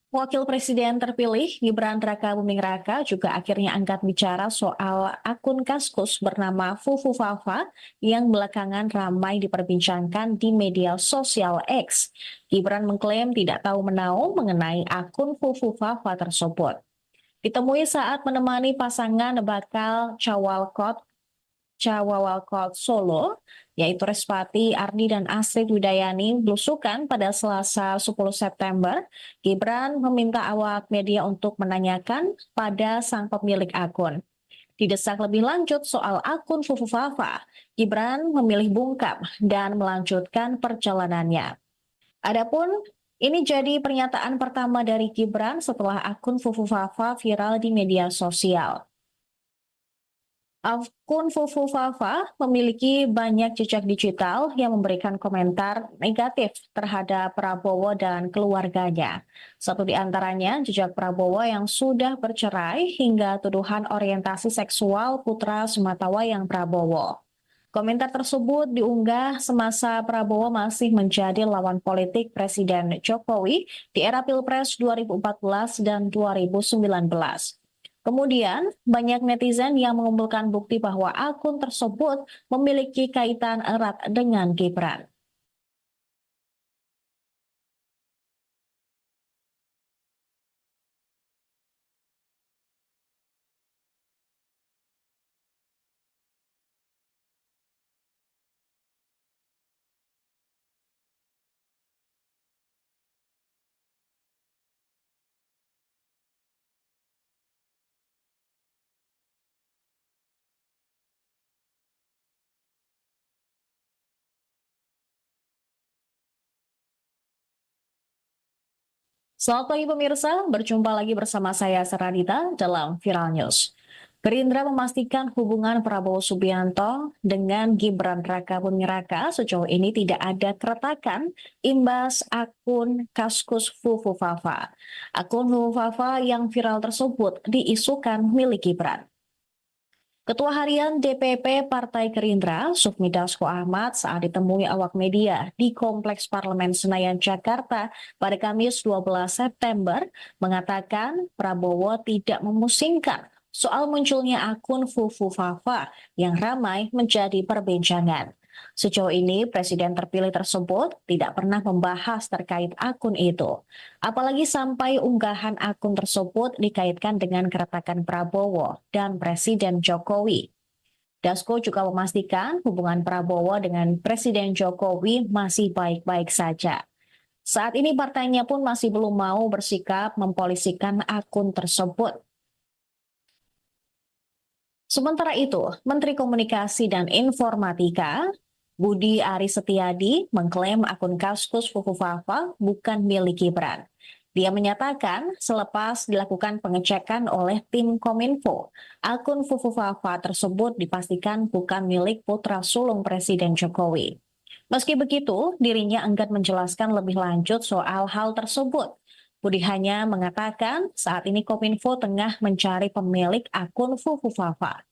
Wakil Presiden terpilih Gibran Raka-Buming Raka juga akhirnya angkat bicara soal akun Kaskus bernama Fufu Fafa yang belakangan ramai diperbincangkan di media sosial X. Gibran mengklaim tidak tahu menahu mengenai akun Fufu Fafa tersebut. Ditemui saat menemani pasangan bakal Cawawalkot Solo, yaitu Respati Ardi dan Astrid Widayani, belusukan pada Selasa 10 September, Gibran meminta awak media untuk menanyakan pada sang pemilik akun. Didesak lebih lanjut soal akun Fufu Fafa, Gibran memilih bungkam dan melanjutkan perjalanannya. Adapun ini jadi pernyataan pertama dari Gibran setelah akun Fufu Fafa viral di media sosial. Akun Fufu Fafa memiliki banyak jejak digital yang memberikan komentar negatif terhadap Prabowo dan keluarganya. Satu di antaranya jejak Prabowo yang sudah bercerai hingga tuduhan orientasi seksual putra sematawayang Prabowo. Komentar tersebut diunggah semasa Prabowo masih menjadi lawan politik Presiden Jokowi di era Pilpres 2014 dan 2019. Kemudian, banyak netizen yang mengumpulkan bukti bahwa akun tersebut memiliki kaitan erat dengan Gibran. Selamat pagi pemirsa, berjumpa lagi bersama saya Saradita dalam Viral News. Gerindra memastikan hubungan Prabowo Subianto dengan Gibran Rakabuming Raka sejauh ini tidak ada keretakan imbas akun Kaskus Fufu Fafa. Akun Fufu Fafa yang viral tersebut diisukan milik Gibran. Ketua Harian DPP Partai Gerindra, Sufmi Dasko Ahmad saat ditemui awak media di Kompleks Parlemen Senayan, Jakarta pada Kamis 12 September mengatakan Prabowo tidak memusingkan soal munculnya akun Fufu Fafa yang ramai menjadi perbincangan. Sejauh ini, Presiden terpilih tersebut tidak pernah membahas terkait akun itu. Apalagi sampai unggahan akun tersebut dikaitkan dengan keretakan Prabowo dan Presiden Jokowi. Dasko juga memastikan hubungan Prabowo dengan Presiden Jokowi masih baik-baik saja. Saat ini partainya pun masih belum mau bersikap mempolisikan akun tersebut. Sementara itu, Menteri Komunikasi dan Informatika Budi Aris Setiadi mengklaim akun Kaskus Fufu Fafa bukan milik Gibran. Dia menyatakan selepas dilakukan pengecekan oleh tim Kominfo, akun Fufu Fafa tersebut dipastikan bukan milik putra sulung Presiden Jokowi. Meski begitu, dirinya enggan menjelaskan lebih lanjut soal hal tersebut. Budi hanya mengatakan saat ini Kominfo tengah mencari pemilik akun Fufu Fafa.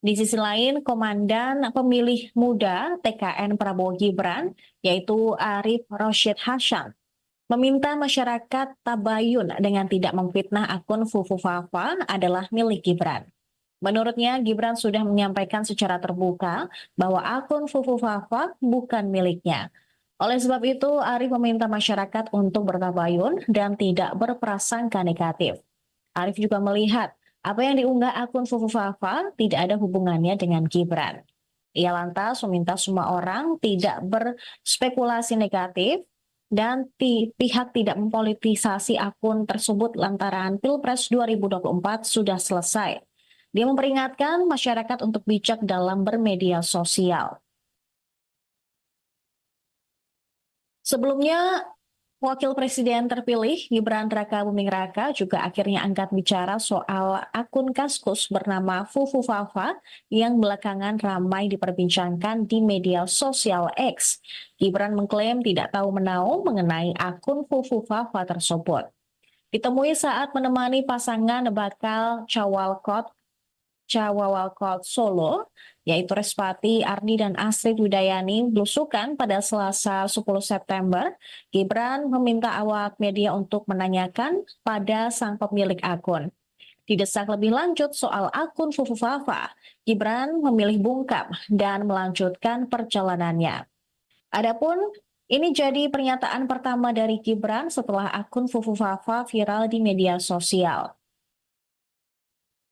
Di sisi lain, Komandan Pemilih Muda TKN Prabowo Gibran, yaitu Arif Rosyid Hasan, meminta masyarakat tabayun dengan tidak memfitnah akun Fufu Fafa adalah milik Gibran. Menurutnya, Gibran sudah menyampaikan secara terbuka bahwa akun Fufu Fafa bukan miliknya. Oleh sebab itu, Arif meminta masyarakat untuk bertabayun dan tidak berprasangka negatif. Arif juga melihat apa yang diunggah akun Fufu Fafa tidak ada hubungannya dengan Gibran. Ia lantas meminta semua orang tidak berspekulasi negatif dan pihak tidak mempolitisasi akun tersebut lantaran Pilpres 2024 sudah selesai. Dia memperingatkan masyarakat untuk bijak dalam bermedia sosial. Sebelumnya, Wakil Presiden terpilih Gibran Rakabuming Raka juga akhirnya angkat bicara soal akun Kaskus bernama Fufu Fafa yang belakangan ramai diperbincangkan di media sosial X. Gibran mengklaim tidak tahu menahu mengenai akun Fufu Fafa tersebut. Ditemui saat menemani pasangan bakal Cawawalkot Solo, yaitu Respati Ardi dan Astrid Widayani, belusukan pada Selasa 10 September, Gibran meminta awak media untuk menanyakan pada sang pemilik akun. Didesak lebih lanjut soal akun Fufu Fafa, Gibran memilih bungkam dan melanjutkan perjalanannya. Adapun ini jadi pernyataan pertama dari Gibran setelah akun Fufu Fafa viral di media sosial.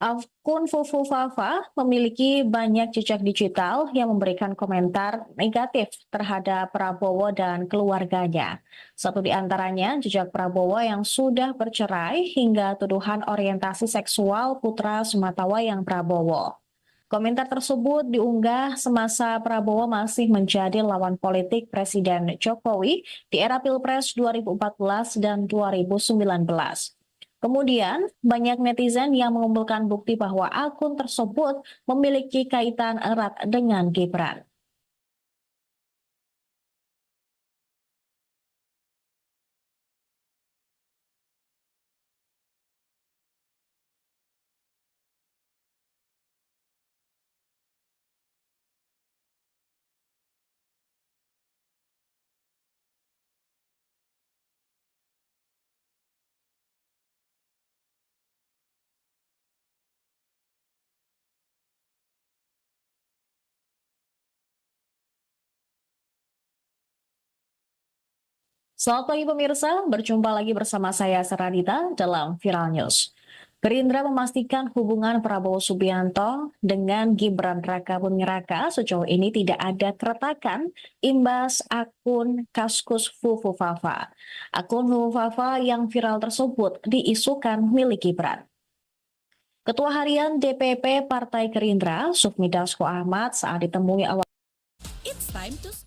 Akun Fufu Fafa memiliki banyak jejak digital yang memberikan komentar negatif terhadap Prabowo dan keluarganya. Satu di antaranya jejak Prabowo yang sudah bercerai hingga tuduhan orientasi seksual putra sematawayang Prabowo. Komentar tersebut diunggah semasa Prabowo masih menjadi lawan politik Presiden Jokowi di era Pilpres 2014 dan 2019. Kemudian, banyak netizen yang mengumpulkan bukti bahwa akun tersebut memiliki kaitan erat dengan Gibran. Selamat pagi pemirsa, berjumpa lagi bersama saya Seradita dalam Viral News. Gerindra memastikan hubungan Prabowo Subianto dengan Gibran Rakabuming Raka sejauh ini tidak ada keretakan imbas akun Kaskus Fufu Fafa. Akun Fufu Fafa yang viral tersebut diisukan milik Gibran. Ketua Harian DPP Partai Gerindra, Sufmi Dasko Ahmad saat ditemui awal It's time to